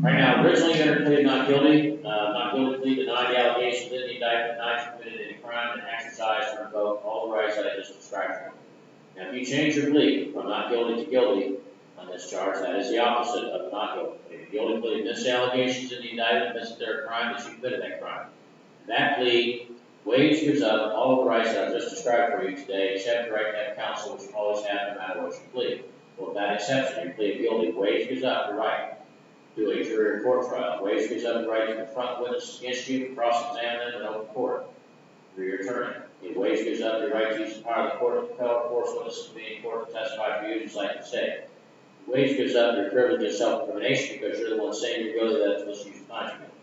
Right now, originally you entered a plea of not guilty. Not guilty plea denied the allegations in the indictment, denied you committed any crime, and exercised or invoked all the rights that I just described. Now, if you change your plea from not guilty to guilty on this charge, that is the opposite of not guilty plea. The guilty plea admits the allegations in the indictment, admits that there are crimes that you committed that crime. And that plea waives, gives up all the rights that I just described for you today, except the right to have counsel, which you always have no matter what you plead. Well, with that exception, your plea of guilty waives, gives up the right to a jury or court trial. Waives, gives up the right to confront witnesses against you, cross-examine them in open court through your attorney. It waives, gives up your right to use the power of the court to compel or force witnesses to be in court to testify for you, just like the state. It waives, gives up your privilege of self-incrimination because you're the one saying you're guilty, that's what's used to find you guilty.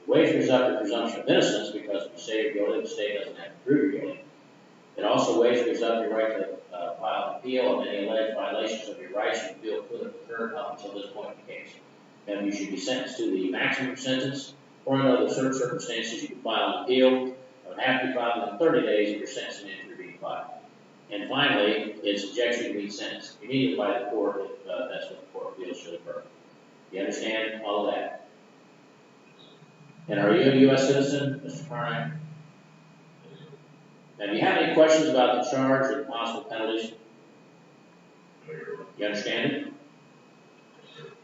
It waives, gives up your presumption of innocence because if you say you're guilty, the state doesn't have to prove you're guilty. It also waives, gives up your right to file an appeal of any alleged violations of your rights you feel could have occurred up until this point in the case. And you should be sentenced to the maximum sentence, or in other certain circumstances, you can file an appeal. It would have to be filed within 30 days of your sentencing entry being filed. And finally, it subjects you to being sentenced immediately by the court if that's what the court feels should occur. You understand all of that? And are you a U.S. citizen, Mr. Carnine? Now, do you have any questions about the charge or the possible penalties? You understand it?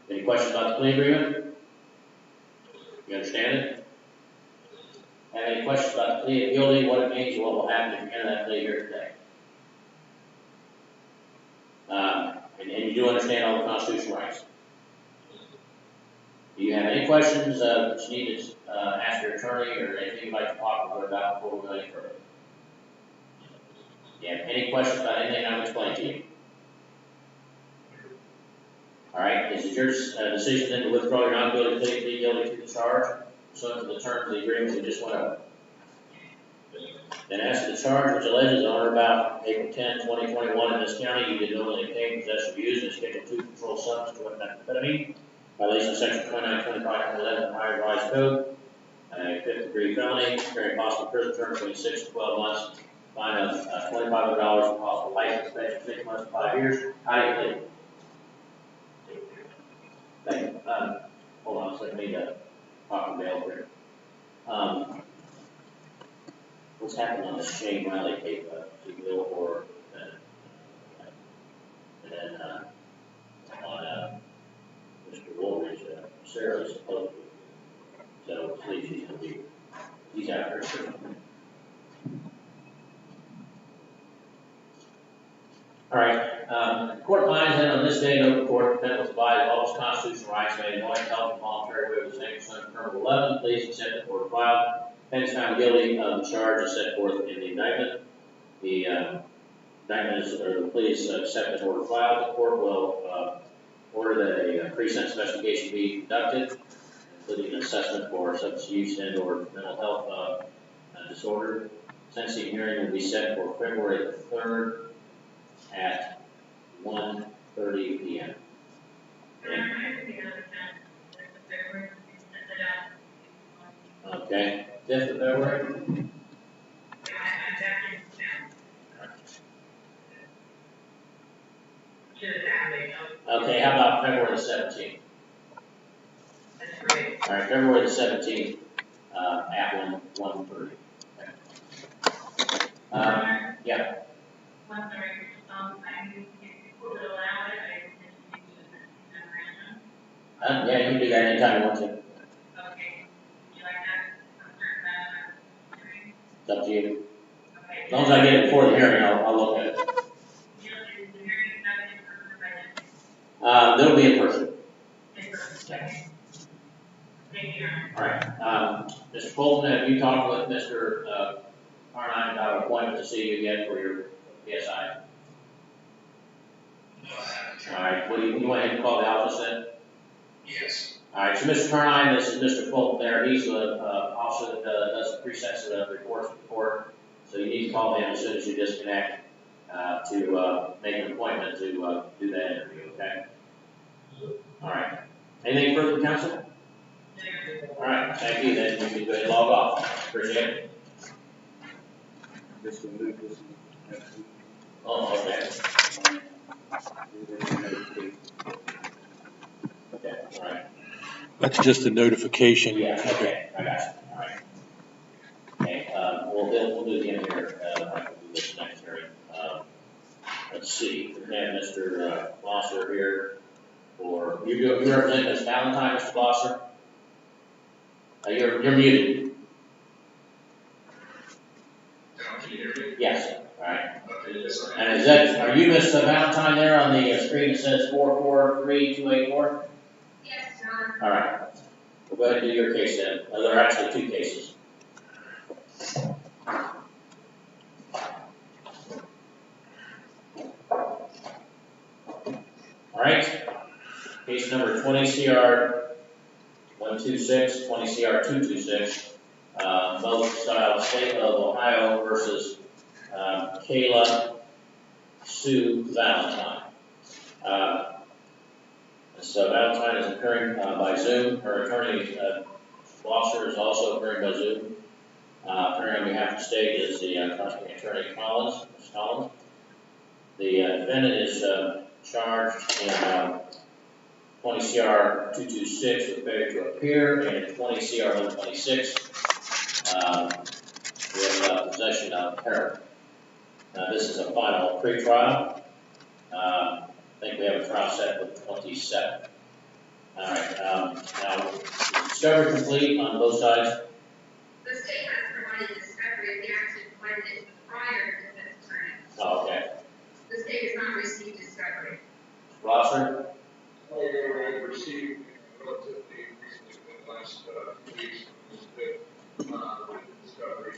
Any questions about the plea agreement? You understand it? Have any questions about the plea of guilty, what it means, what will happen if you enter that plea here today? And you do understand all the constitutional rights. Do you have any questions that you need to ask your attorney or anything you'd like to talk about before we go any further? Do you have any questions about anything I've explained to you? All right, is it your decision then to withdraw your non-guilty plea, plead guilty to the charge, pursuant to the terms of the agreement we just went over? Then as to the charge which alleges on or about April 10, 2021 in this county, you did knowingly obtain, possess, or use a Schedule 2 controlled substance to methamphetamine, violation of Section 2925.11 Ohio Revised Code, a 5th-degree felony, carrying possible prison term between 6 to 12 months, fine of $2,500 and possible life suspension 6 months to 5 years. How do you plead? Thank you. Hold on a second, I need to talk to Dale here. What's happened on the Shane Riley case, Bill or and then on Mr. Woolridge, Sarah's supposed to. So please, she's going to be, he's out there. All right, the court finds that on this day in open court, the defendant was violated all his constitutional rights, made a knowing, health, and voluntary waiver of the same under Article 11. Please accept the court filed. Defendant is found guilty of the charges set forth in the indictment. The indictment is, or the plea is accepted and order filed. The court will order that a pre-sentence investigation be conducted, including an assessment for substance use and or mental health disorder. Sentencing hearing will be set for February the 3rd at 1:30 p.m. Okay, 5th of February? Okay, how about February the 17th? All right, February the 17th at 1:30. Okay. Yeah. Yeah, you can do that anytime you want to. Okay. Would you like that? It's up to you. Okay. As long as I get it before the hearing, I'll look at it. They'll be in person. Okay. All right. Mr. Fulton, have you talked with Mr. Carnine got an appointment to see you again for your PSI? All right, well, you went ahead and call the office then? Yes. All right, so Mr. Carnine, this is Mr. Fulton there. He's the officer that does the pre-sensitive reports for the court. So you need to call him as soon as you disconnect to make an appointment to do that interview, okay? All right. Anything further, counsel? All right, thank you. Then you can go ahead and log off. Appreciate it. Just to move this next week. Oh, okay. Okay, all right. That's just a notification. Yeah, okay, I got you. All right. Okay, we'll do the interview. We'll do this next hearing. Let's see. We have Mr. Blosser here for you represent Ms. Valentine, Mr. Blosser. You're muted. Can you hear me? Yes. All right. Okay, yes, sir. And are you Ms. Valentine there on the screen that says 443284? Yes, John. All right. We'll go ahead and do your case then. There are actually two cases. All right. Case number 20CR 126, 20CR 226. Both style State of Ohio versus Kayla Sue Valentine. So Valentine is occurring by Zoom. Her attorney, Blosser, is also occurring by Zoom. Appearing on behalf of the state is the prosecuting attorney Collins, Ms. Collins. The defendant is charged in 20 CR 226 with failure to appear, and in 20 CR 126 with possession of heroin. This is a final pretrial. I think we have a trial set for the 27th. All right. Now, is discovery complete on both sides? The state has provided discovery, they actually provided it prior to this attorney. Oh, okay. The state has not received discovery. Rosser? I received relatively recently, in the last 2 weeks, written discovery,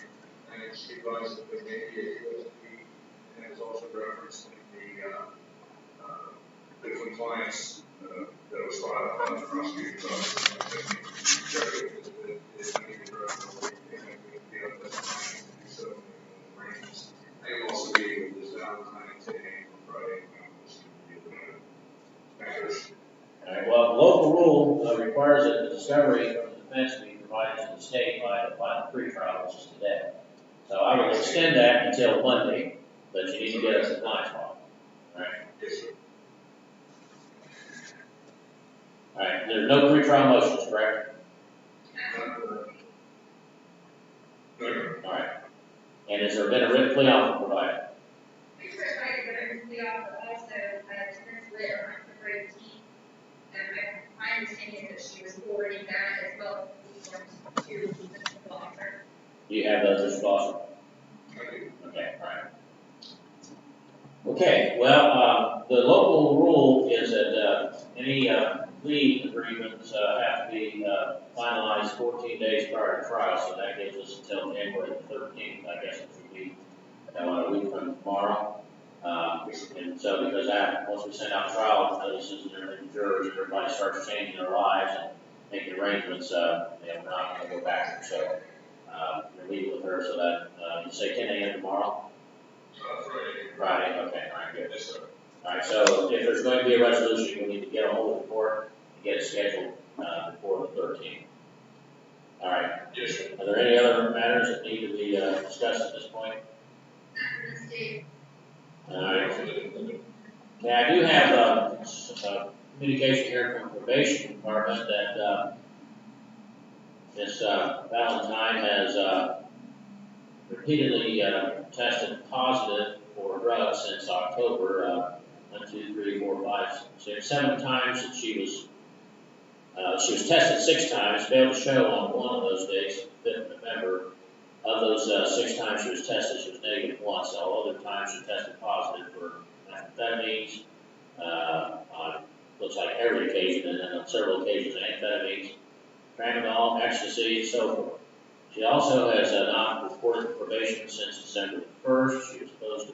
and it's advised that there may be a USB, and it's also referenced in the compliance that was filed by the prosecutor's office. May also be able to Valentine today on Friday. All right. Well, the local rule requires that the discovery from the defense be provided to the state by the final pretrial, which is today. So I will extend that until Monday, but you need to get us a compliance law. All right. Yes, sir. All right. There's no pretrial motions, correct? No. All right. And has there been a written plea offer provided? We provided the written plea offer also to Ms. Litter on February 18th. And my understanding is that she was forwarding that as well as to Mr. Blosser. Do you have those, Mr. Blosser? Okay, all right. Okay, well, the local rule is that any plea agreements have to be finalized 14 days prior to trial, so that gives us until January the 13th, I guess it should be a week from tomorrow. And so because once we send out trial notices and everything to jurors, everybody starts changing their lives and making arrangements, we're not going to go back. So you're meeting with her so that you say 10 a.m. tomorrow? Friday, okay, all right, good. Yes, sir. All right, so if there's going to be a resolution, we need to get a hold of the court and get it scheduled before the 13th. All right. Yes, sir. Are there any other matters that need to be discussed at this point? Not from the state. All right. Now, I do have communication here from the probation department that Ms. Valentine has repeatedly tested positive for drugs since October. 1, 2, 3, 4, 5, 6, 7 times that she was tested 6 times, failed to show on one of those days, 5th of November. Of those 6 times she was tested, she was negative once. All other times she tested positive for amphetamines, on looks like every occasion, and then on several occasions amphetamines, tramadol, ecstasy, and so forth. She also has not reported probation since December 1st. She was supposed to,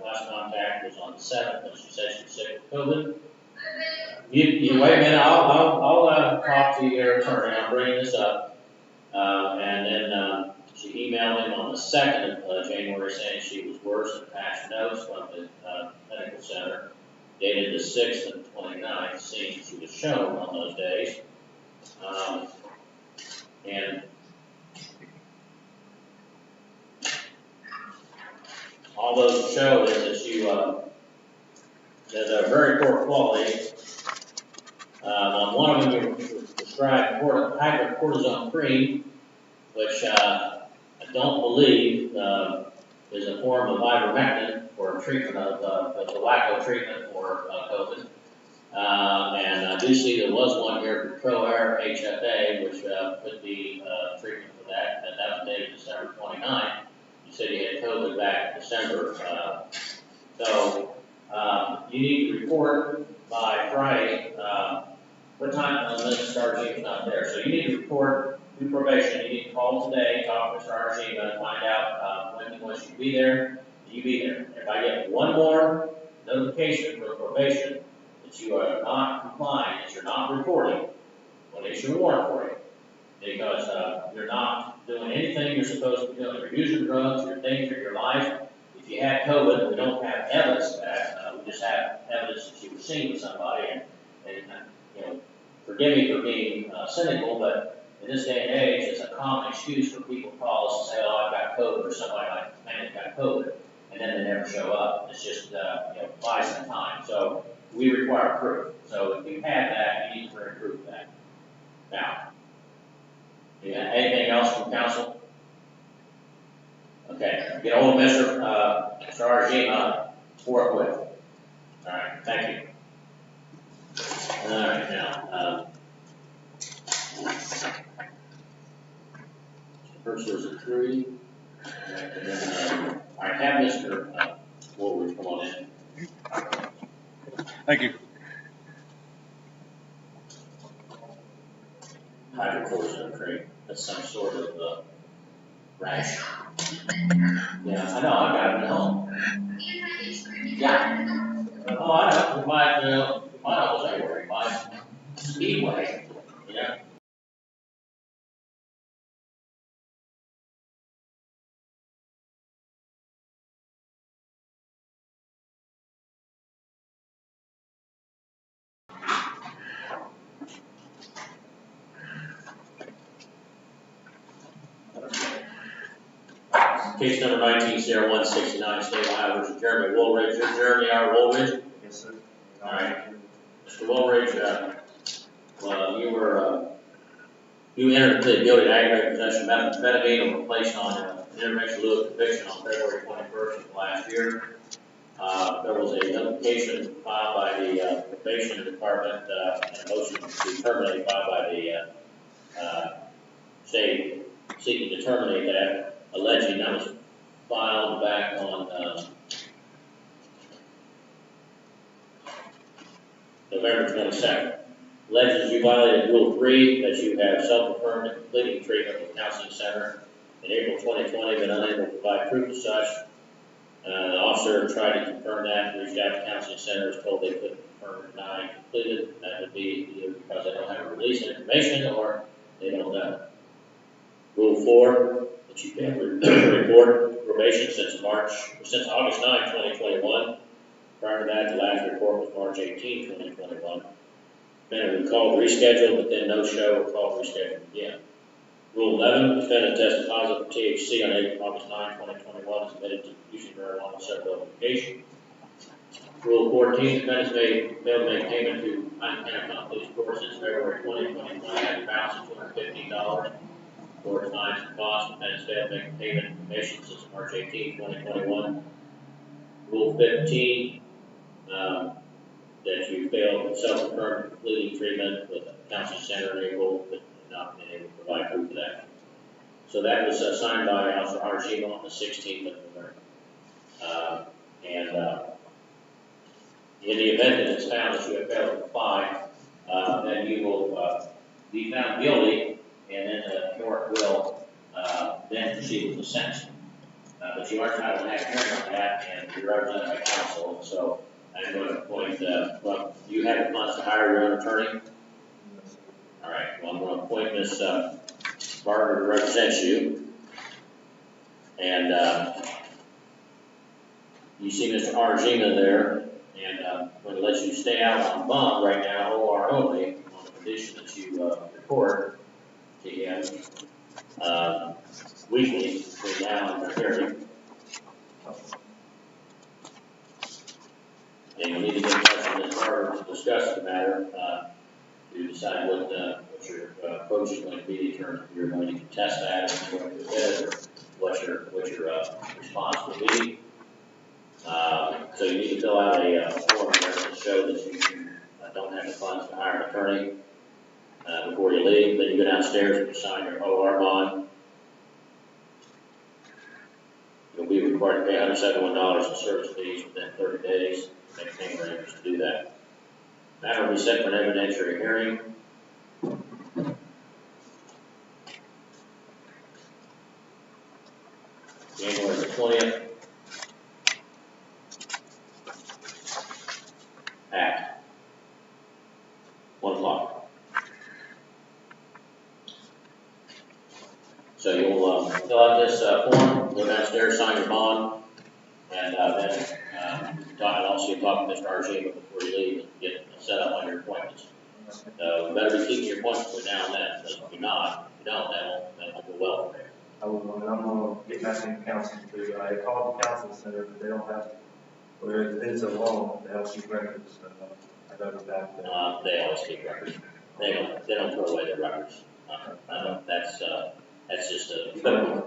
last contact was on the 7th, and she said she was sick with COVID. You wait a minute, I'll talk to your attorney, I'm bringing this up. And then, she emailed him on the 2nd of January saying she was worse and attached notes from the, medical center dated the 6th and 29th, seeing she was shown on those days. And all those show is that you, that are very poor quality. On one of them, you prescribed hydrocortisone cream, which I don't believe is a form of ivermectin for treatment of the tobacco treatment for COVID. And I do see there was one here for ProAir HFA, which could be treatment for that. And that was dated December 29th. You said you had COVID back in December. So you need to report by Friday. What time? Mr. Arjima is not there. So you need to report through probation. You need to call today, talk to Mr. Arjima, and find out when he wants you to be there. You be there. If I get one more notification for probation that you are not complying, that you're not reporting, we'll issue a warrant for you. Because you're not doing anything you're supposed to be doing. You're using drugs, you're endangering your life. If you had COVID, we don't have evidence of that. We just have evidence that you were seen with somebody. And you know, forgive me for being cynical, but in this day and age, it's a common excuse for people to call us and say, "Oh, I've got COVID," or somebody like man, got COVID, and then they never show up. It's just buys some time. So we require proof. So if you have that, you need to bring proof of that. Now, anything else from council? Okay, get hold of Mr. Arjima forthwith. All right, thank you. All right, now, first there's a 3, and then I have Mr. Woolridge come on in. Thank you. Hydrocortisone cream. That's some sort of rash. Yeah, I know. I got it at home. Yeah. Oh, I know. My uncle's everywhere. My Speedway. Yeah. Case number 19-0169, State of Ohio versus Jeremy Woolridge. You're Jeremy R. Woolridge? Yes, sir. All right. Mr. Woolridge, you entered the guilty to aggravated possession of methamphetamine and were placed on an intervention lieu of conviction on February 21st of last year. There was a notification filed by the probation department and a motion to terminate filed by the state seeking to terminate that. Alleging that was filed back on November 22nd. Alleges you violated Rule 3 that you have self-affirmed and completing treatment with counseling center in April 2020, been unable to provide proof of such. The officer tried to confirm that, reached out to counseling center, was told they couldn't confirm or deny completed. That would be either because they don't have a release of information or they don't know. Rule 4. That you can report probation since August 9, 2021. Prior to that, the last report was March 18, 2021. Defendant was called rescheduled, but then no show or called rescheduled again. Rule 11, defendant tested positive for THC on August 9, 2021, is admitted to using marijuana on several occasions. Rule 14, defendant failed to make payment to Hannah Police Court since February 2021, had a balance of $215. For fines and costs, defendants failed to make a payment information since March 18, 2021. Rule 15, that you failed self-affirmed completing treatment with a counseling center in April, but not been able to provide proof of that. So that was signed by Officer Arjima on the 16th of November. In the event that it's found that you have failed to comply, then you will be found guilty, and then the court will then proceed with the sentencing. But you are entitled to have a hearing on that, and you're represented by counsel, so I'm going to appoint, well, do you have the funds to hire your own attorney? All right, well, I'm going to appoint Ms. Barber to represent you. And you see Mr. Argina there, and I'm going to let you stay out on bond right now, OR only, on the condition that you report to him weekly between now and the hearing. And you'll need to get in touch with Ms. Barber to discuss the matter, to decide what your approach is going to be, determine if you're going to contest that, if you're going to do it, or what your response will be. So you need to fill out a form there to show that you don't have the funds to hire an attorney before you leave. Then you go downstairs and you sign your OR bond. You'll be required to pay $171 in service fees within 30 days. Make payment arrangements to do that. Matter will be set for an evidentiary hearing. January the 20th. At 1 o'clock. So you'll fill out this form, go downstairs, sign your bond, and then also you talk to Mr. Argina before you leave and get set up on your appointments. You better be keeping your appointments between now and then, because if you're not, if you don't, that won't go well for you. I will, and I'm going to get back in counseling too. I called the counseling center, but they don't have, where it's been so long, they don't keep records, so I got to go back there. They always keep records. They don't throw away their records. That's just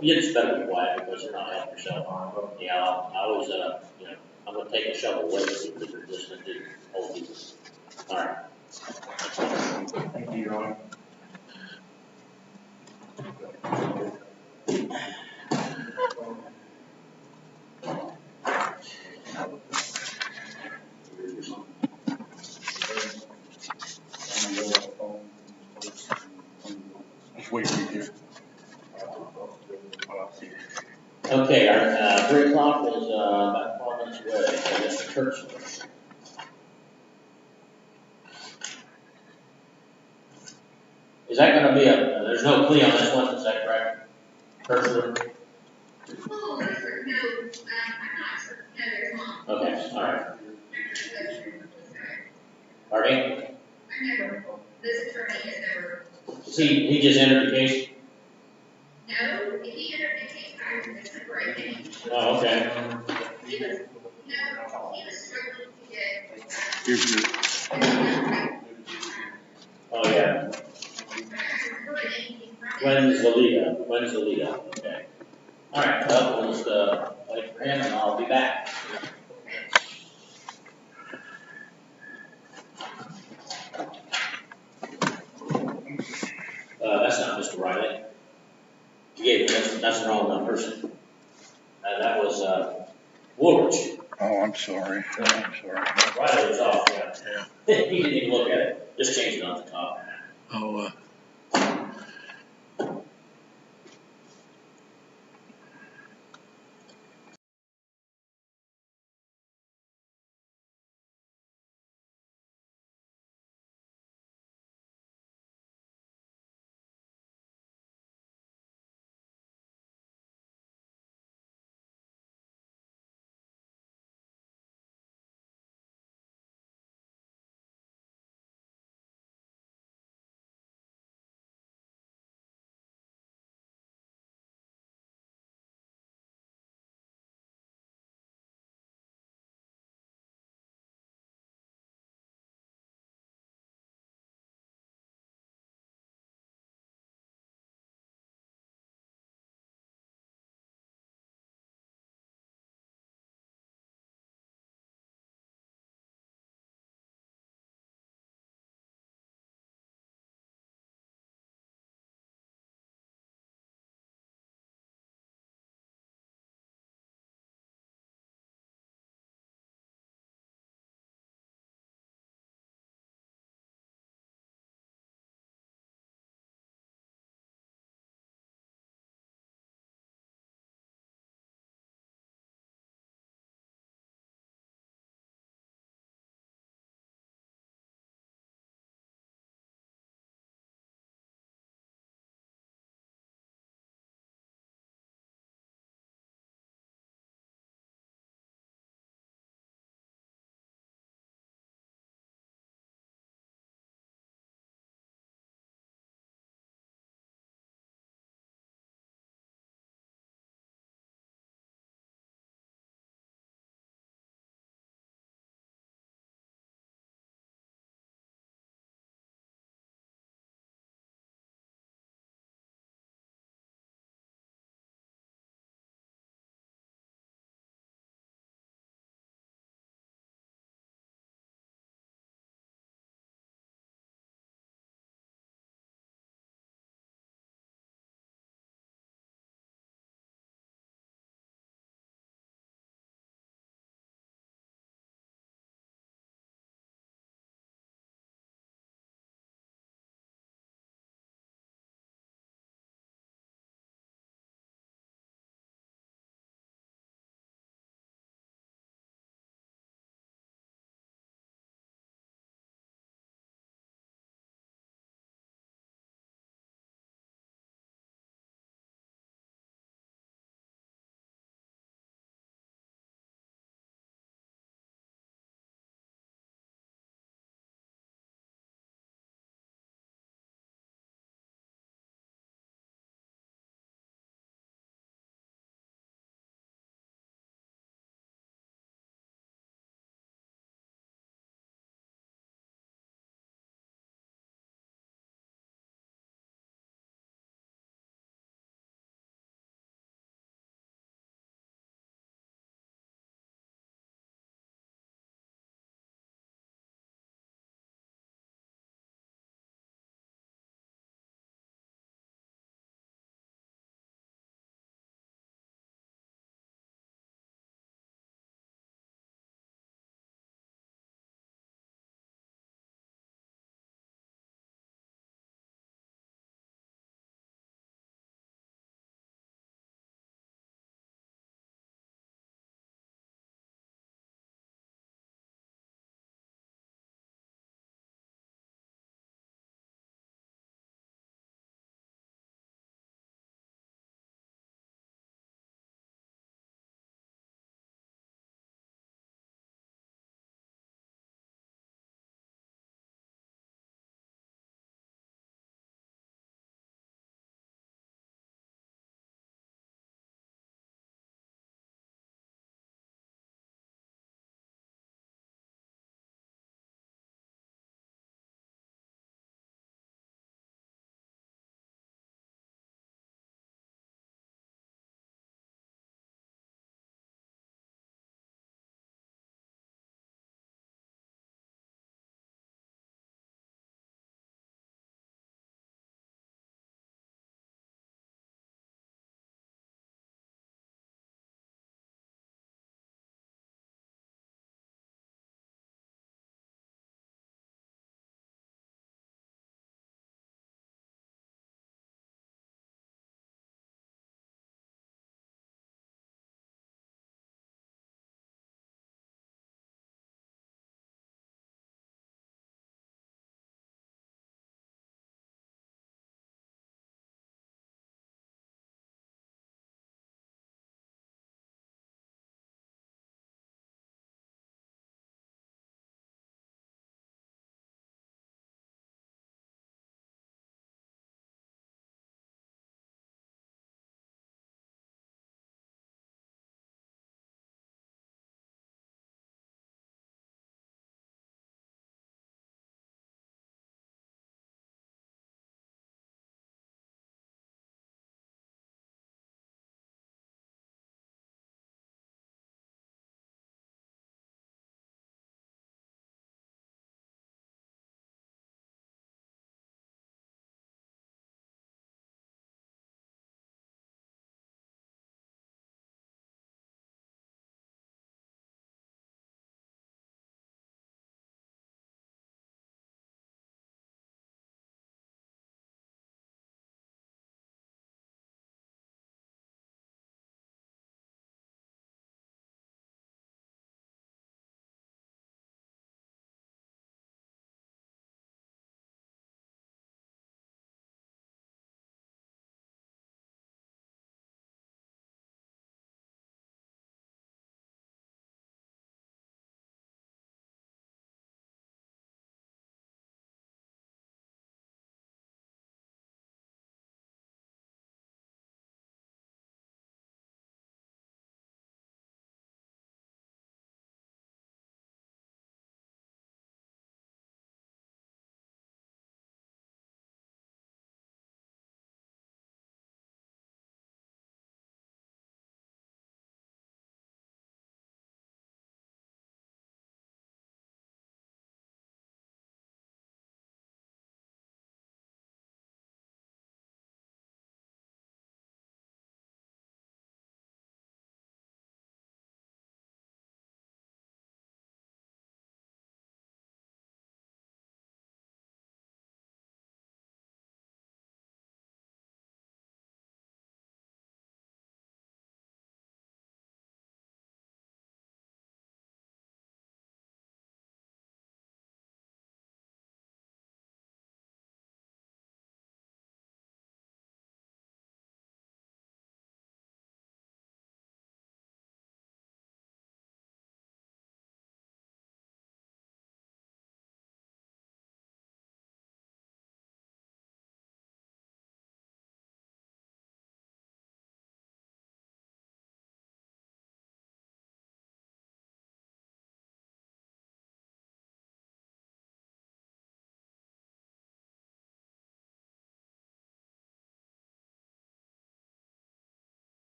you just better be quiet because you're not helping yourself. Yeah, I always, I'm going to take the shovel away from you because you're listening to old people. All right. Thank you, Your Honor. Just wait right here. Okay, our 3 o'clock is about 12 minutes away. So Mr. Kirchner. Is that going to be there's no plea on this one, is that correct? Kirchner? Oh, no, I'm not sure. No, there's not. Okay, all right. Pardon me? This attorney has never. He just entered the case? No, if he entered the case, I was breaking. Oh, okay. He was struggling to get. Here's your. Oh, yeah. When's the lead up? Okay. All right, well, we'll just wait for him and I'll be back. That's not Mr. Riley. Yeah, that's the wrong person. That was Woolrich. Oh, I'm sorry. Riley was off, yeah. He didn't even look at it. Just changed it on the top. Oh,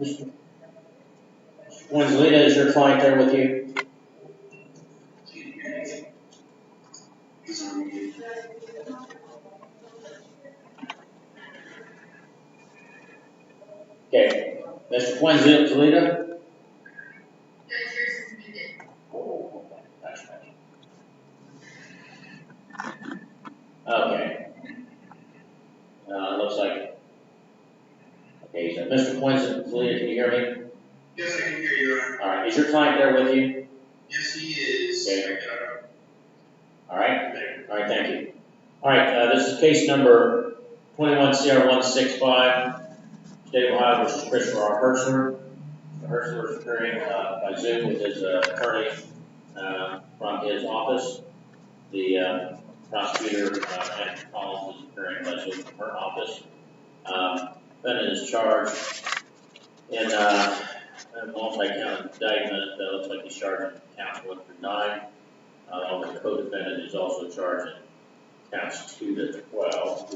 Mr. Winslita, is your client there with you? Okay, Mr. Winslita? Judge, yours is muted. Oh, okay, that's right. Okay. Looks like, okay, so Mr. Winslita, can you hear me? Yes, I can hear you, Your Honor. All right, is your client there with you? Yes, he is. Okay. All right, thank you. All right, this is case number 21CR165, State of Ohio versus Christopher R. Hertzler. Hertzler is appearing by Zoom with his attorney from his office. The prosecutor, Anna Collins, is appearing by Zoom from her office. Defendant is charged in a multi-count indictment that looks like he's charged in counts 1 through 9. The co-defendant is also charged in counts 2 to 12.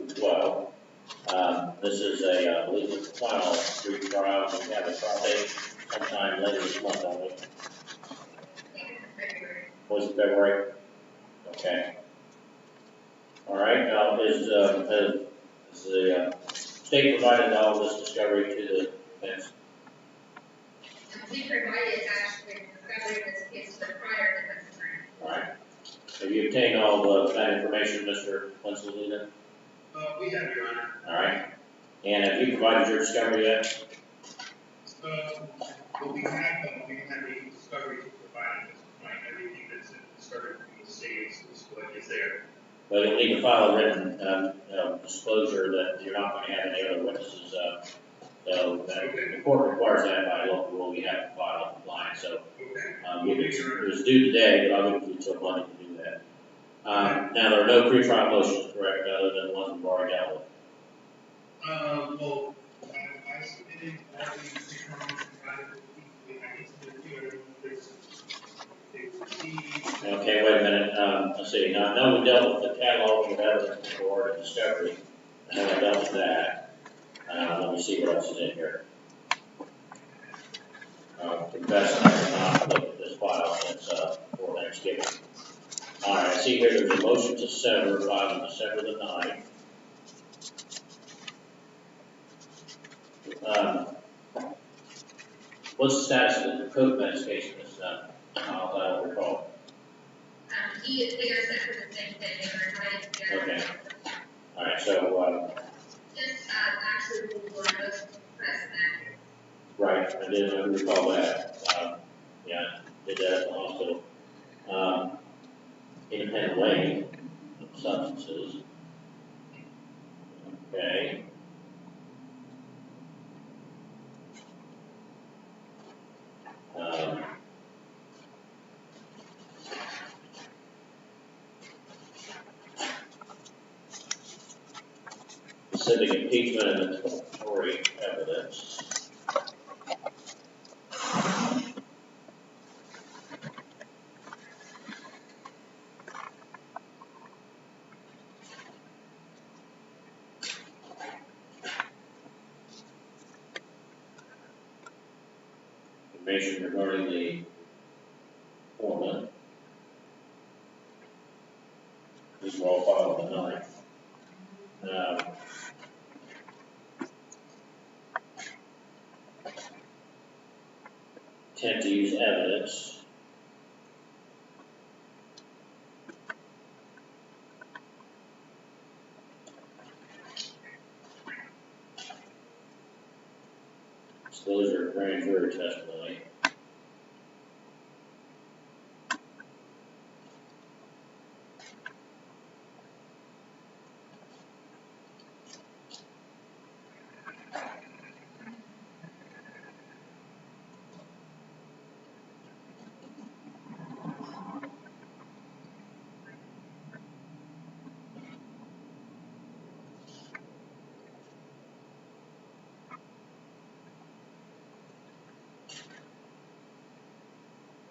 This is a, I believe it's the final trial. We have a trial date sometime later this month, don't we? Was it February? Okay. All right. Now, is the state provided all this discovery to the defense? We provided actually discovery in this case to the prior defense attorney. All right. Have you obtained all that information, Mr. Winslita? We have, Your Honor. All right. And have you provided your discovery yet? Well, we have the discovery to provide at this point. Everything that's in the discovery from the state is what is there. Well, you'll need to file a written disclosure that you're not going to have any other witnesses. So the court requires that by local rule. You have to file a compliance. So it was due today, but I'll give you until Monday to do that. Now, there are no pretrial motions, correct, other than the ones we've already dealt with? Well, I submitted all the pre-trial provided I can submit Okay, wait a minute. Let's see. Now, I know we dealt with the catalog of evidence before and discovery. I know I dealt with that. Let me see what else is in here. Confess I have not looked at this file since before Thanksgiving. All right, I see here there's a motion to sever filed on December the 9th. What's the status of the co-defendant's case in this? I don't recall. They are set for the same thing. They were invited together. Okay. All right, so. Just actually rule for motion to press that. Right, I did recall that. Yeah, did that at the hospital. Independent weighing of substances. Okay. Specific impeachment and inventory evidence. Information regarding the foreman. These were all filed on the 9th. Intent to use evidence. Disclosure of grand jury testimony.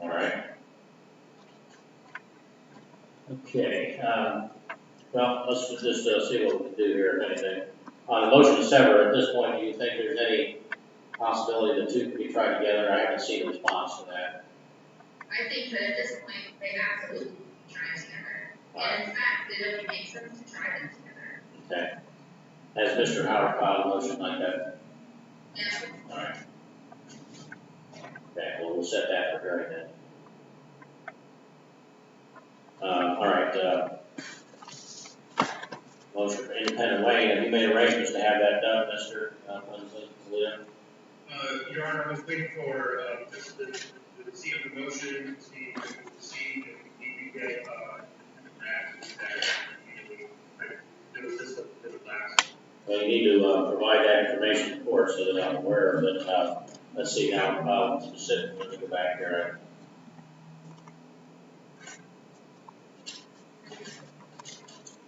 All right. Okay. Well, let's just see what we can do here, if anything. On the motion to sever, at this point, do you think there's any possibility the two could be tried together. I haven't seen a response to that. I think that at this point, they absolutely need to try together. And in fact, it only makes sense to try them together. Okay. Has Mr. Howard filed a motion like that? Yeah. All right. Okay, well, we'll set that for hearing then. All right, motion for independent weighing. Have you made arrangements to have that done, Mr. Lynn? Your Honor, I was waiting for, just the receipt of the motion, see if it was received, and we could get, it was just a last. Well, you need to provide that information to the court so that I'm aware of it. Let's see now, specific, let me go back here.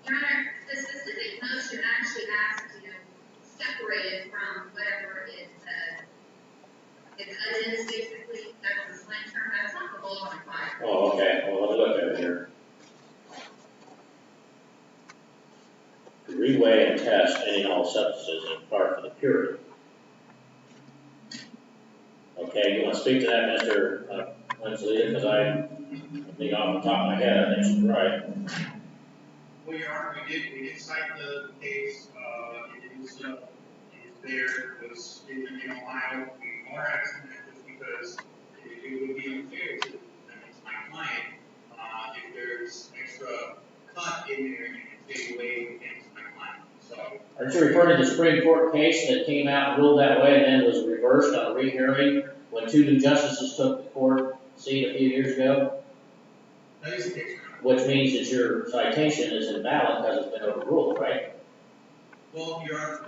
Your Honor, the specific motion actually asks you to separate it from whatever it is basically, that's the slang term, that's not the law required. Oh, okay, well, let me look at it here. To reweigh and test any and all substances in part for the purity. Okay, you want to speak to that, Mr. Winsley, because I think off the top of my head, I think she's right. Well, Your Honor, we did cite the case, it is there, it was in Ohio. We are asking that just because it would be unfair to my client, if there's extra cut in there, you can take away against my client, so. Aren't you referring to the Supreme Court case that came out and ruled that way and then was reversed on a rehearing when two new justices took the court seat a few years ago? That is the case, Your Honor. Which means that your citation is invalid because it's been overruled, right? Well, Your Honor,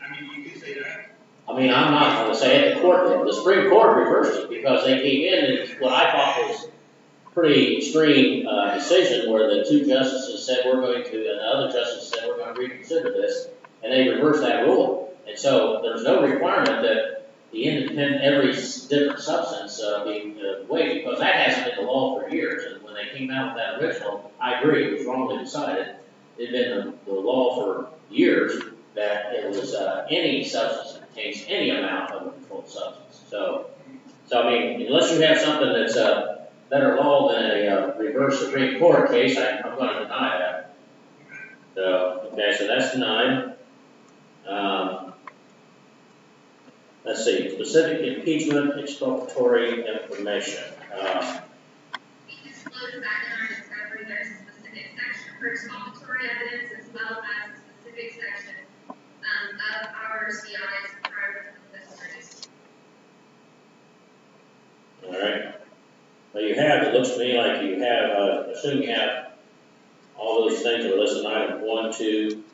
I mean, you could say that. I mean, I'm not going to say it. The court did. The Supreme Court reversed it because they came in and what I thought was a pretty extreme decision where the two justices said we're going to, and the other justice said we're going to reconsider this, and they reversed that rule. And so there's no requirement that the independent, every different substance be weighed because that hasn't been the law for years. And when they came out with that original, I agree, it was wrongly decided. It had been the law for years that it was any substance that contains any amount of a controlled substance. So I mean, unless you have something that's better law than a reverse Supreme Court case, I'm going to deny that. So, okay, so that's denied. Let's see, specific impeachment, exculpatory information. We disclosed back in our discovery, there's a specific section for exculpatory evidence as well as a specific section of our CI's prior histories. All right. Well, you have, it looks to me like you have, assume you have all those things that are listed in item 1, 2.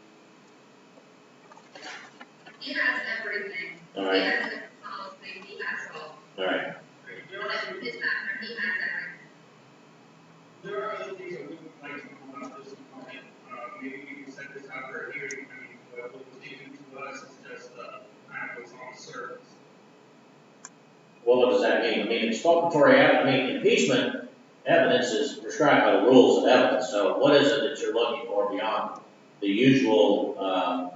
He has everything. All right. He has the policy, he has all. All right. His background, he has everything. There are other things that we would like to know about this component. Maybe we can set this out for a hearing. I mean, what was given to us is just kind of what's on the surface. Well, what does that mean? I mean, exculpatory evidence, I mean, impeachment evidence is prescribed by the rules of evidence. So what is it that you're looking for beyond the usual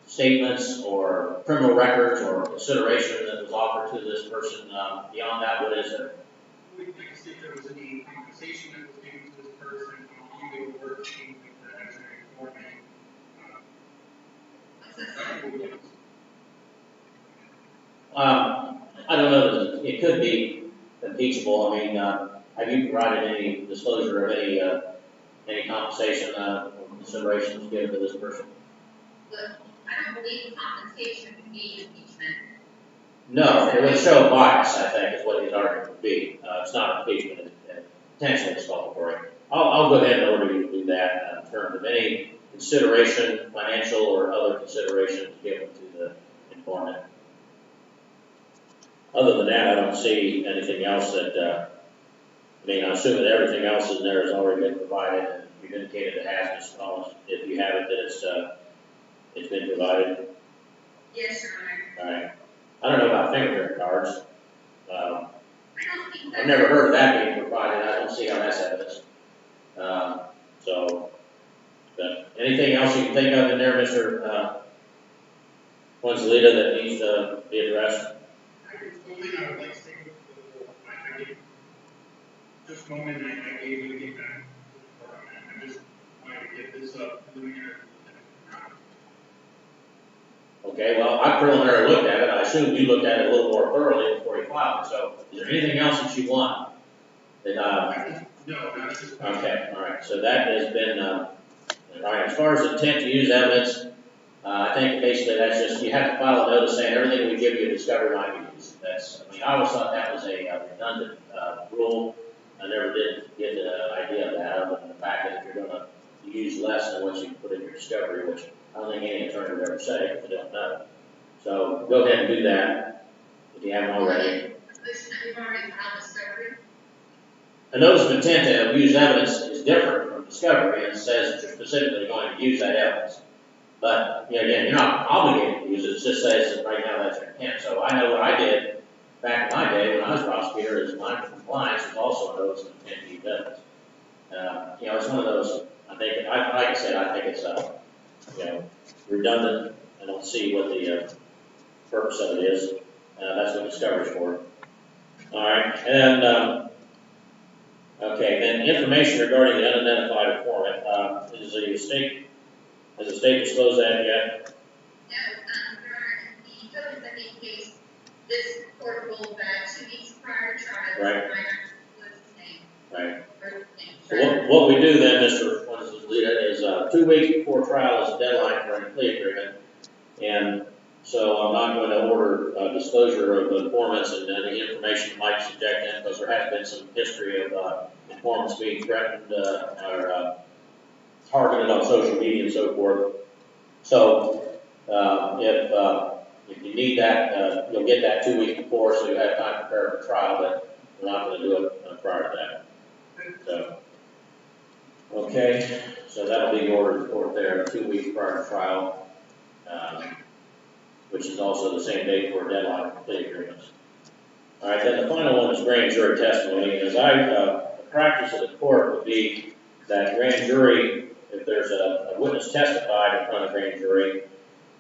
statements or criminal records or consideration that was offered to this person? Beyond that, what is there? We'd like to see if there was any compensation that was given to this person, how long they were working as an informant. I don't know that it could be impeachable. I mean, have you provided any disclosure of any compensation or considerations given to this person? But I don't believe compensation would be impeachment. No, it would show bias, I think, is what his argument would be. It's not impeachment, it's potentially exculpatory. I'll go ahead and order you to do that in terms of any consideration, financial or other considerations given to the informant. Other than that, I don't see anything else that, I mean, I assume that everything else in there has already been provided, and you've indicated it has, Mr. Collins. If you haven't, that it's been provided. Yes, Your Honor. All right. I don't know about fingerprint cards. I don't think I've never heard of that being provided. I don't see how that's evidence. But anything else you can think of in there, Mr. One's Lita that needs to be addressed. One thing I would like to say, I gave, just a moment, I gave you the feedback. I just wanted to get this up, preliminary. Okay, well, I preliminarily looked at it, I assume you looked at it a little more thoroughly before you filed it, so is there anything else that you want? That, No, not just. okay, all right, so that has been, all right, as far as intent to use evidence, I think basically that's just, you have to file a notice saying everything we give you in discovery might be used. That's, I mean, I always thought that was a redundant, rule. I never did get the idea of that, other than the fact that if you're gonna use less than what you put in your discovery, which I don't think any attorney would ever say, if they don't know. So go ahead and do that, if you haven't already. You've already filed discovery. A notice of intent to use evidence is different from discovery, and it says that you're specifically going to use that evidence. But, you know, again, you're not obligated to use it, it just says that right now that's your intent. So I know what I did back in my day when I was prosecutor is non-compliance was also a notice of intent to use evidence. You know, it's one of those, I think, like I said, I think it's, you know, redundant. I don't see what the purpose of it is. That's what discovery is for. All right, and, okay, then information regarding the unidentified informant, has the state disclosed that yet? No, the COVID-19 case, this court ruled that 2 weeks prior to trial, Right. was the same. Right. Or the same. So what we do then, Mr. Lita, is 2 weeks before trial is the deadline for a plea agreement. And so I'm not going to order disclosure of informants and any information that might subject them, because there has been some history of informants being threatened or targeted on social media and so forth. So if you need that, you'll get that 2 weeks before, so you have time to prepare for trial, but we're not going to do it prior to that. So, okay, so that'll be your report there, 2 weeks prior to trial, which is also the same date for deadline for plea agreements. All right, then the final one is grand jury testimony. As the practice of the court would be that grand jury, if there's a witness testified in front of grand jury,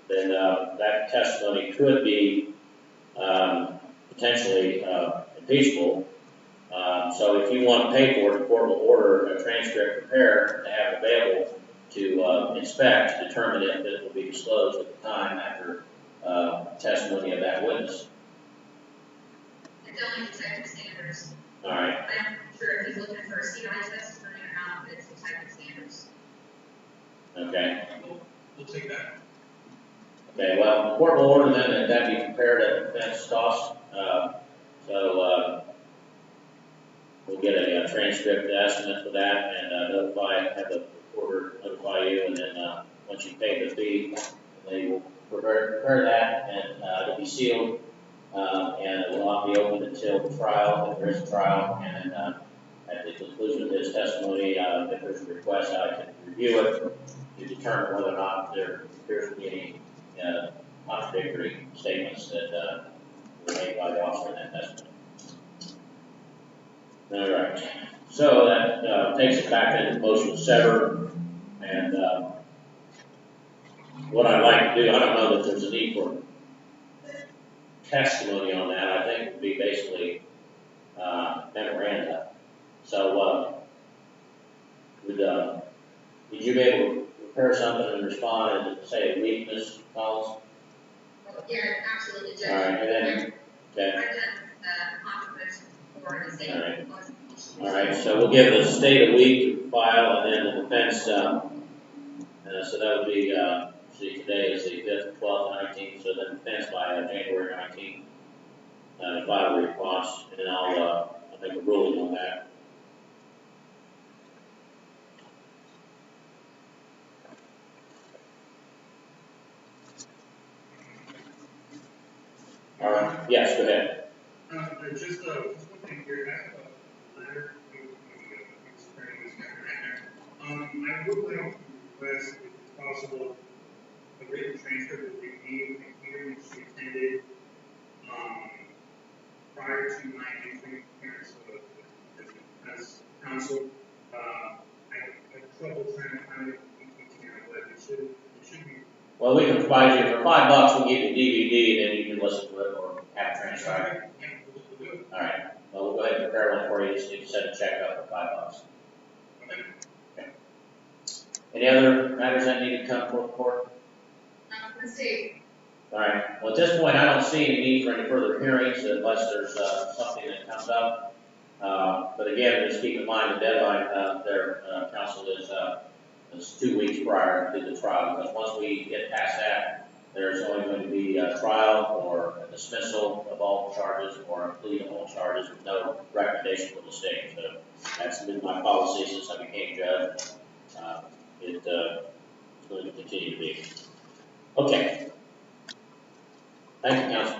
then that testimony could be potentially impeachable. So if you want to pay for it, the court will order a transcript prepared to have available to inspect to determine if it will be disclosed at the time after testimony of that witness. It's only detective standards. All right. I'm not sure if he's looking for a CI testimony or not, but it's detective standards. Okay. We'll take that. Okay, well, the court will order then that that be prepared at defense cost. So we'll get a transcript estimate for that and have the reporter notify you, and then once you pay the fee, they will prepare that, and it'll be sealed, and it will not be opened until the trial, if there is a trial, and at the conclusion of his testimony, if there's a request, I can review it to determine whether or not there appears to be any contradictory statements that were made by the officer in that testimony. All right, so that takes us back into the motion to sever, and what I'd like to do, I don't know that there's a need for testimony on that. I think it would be basically memoranda. So would you be able to prepare something and respond and say a week, Ms. Collins? Yeah, absolutely, Judge. All right, and then, okay. I've done contributions before in the same. All right. All right, so we'll give the state a week to file, and then the defense, so that would be, see, today is the 5th, 12th, 19th, so then defense by January 19th, to file a response, and then I'll make a ruling on that. All right, yes, go ahead. Just one thing here, I have a letter explaining this matter. I would like to request, if it's possible, a written transcript of the review and hearing which she attended prior to my entry appearance as counsel. I had trouble trying to find it in the but it should be Well, we can provide you for $5, we'll give you a DVD, and then you can listen to it or have it transcribed. All right, well, we'll go ahead and prepare one for you, just need to send a check up for $5. Okay. Any other matters that need to come before the court? Let's see. All right, well, at this point, I don't see any need for any further hearings unless there's something that comes up. But again, just keep in mind the deadline, their counsel is 2 weeks prior to the trial, because once we get past that, there's only going to be a trial or a dismissal of all charges or a plea of all charges with no recommendation from the state. So that's been my policy since I became judge. It's going to continue to be. Okay. Thank you, counsel.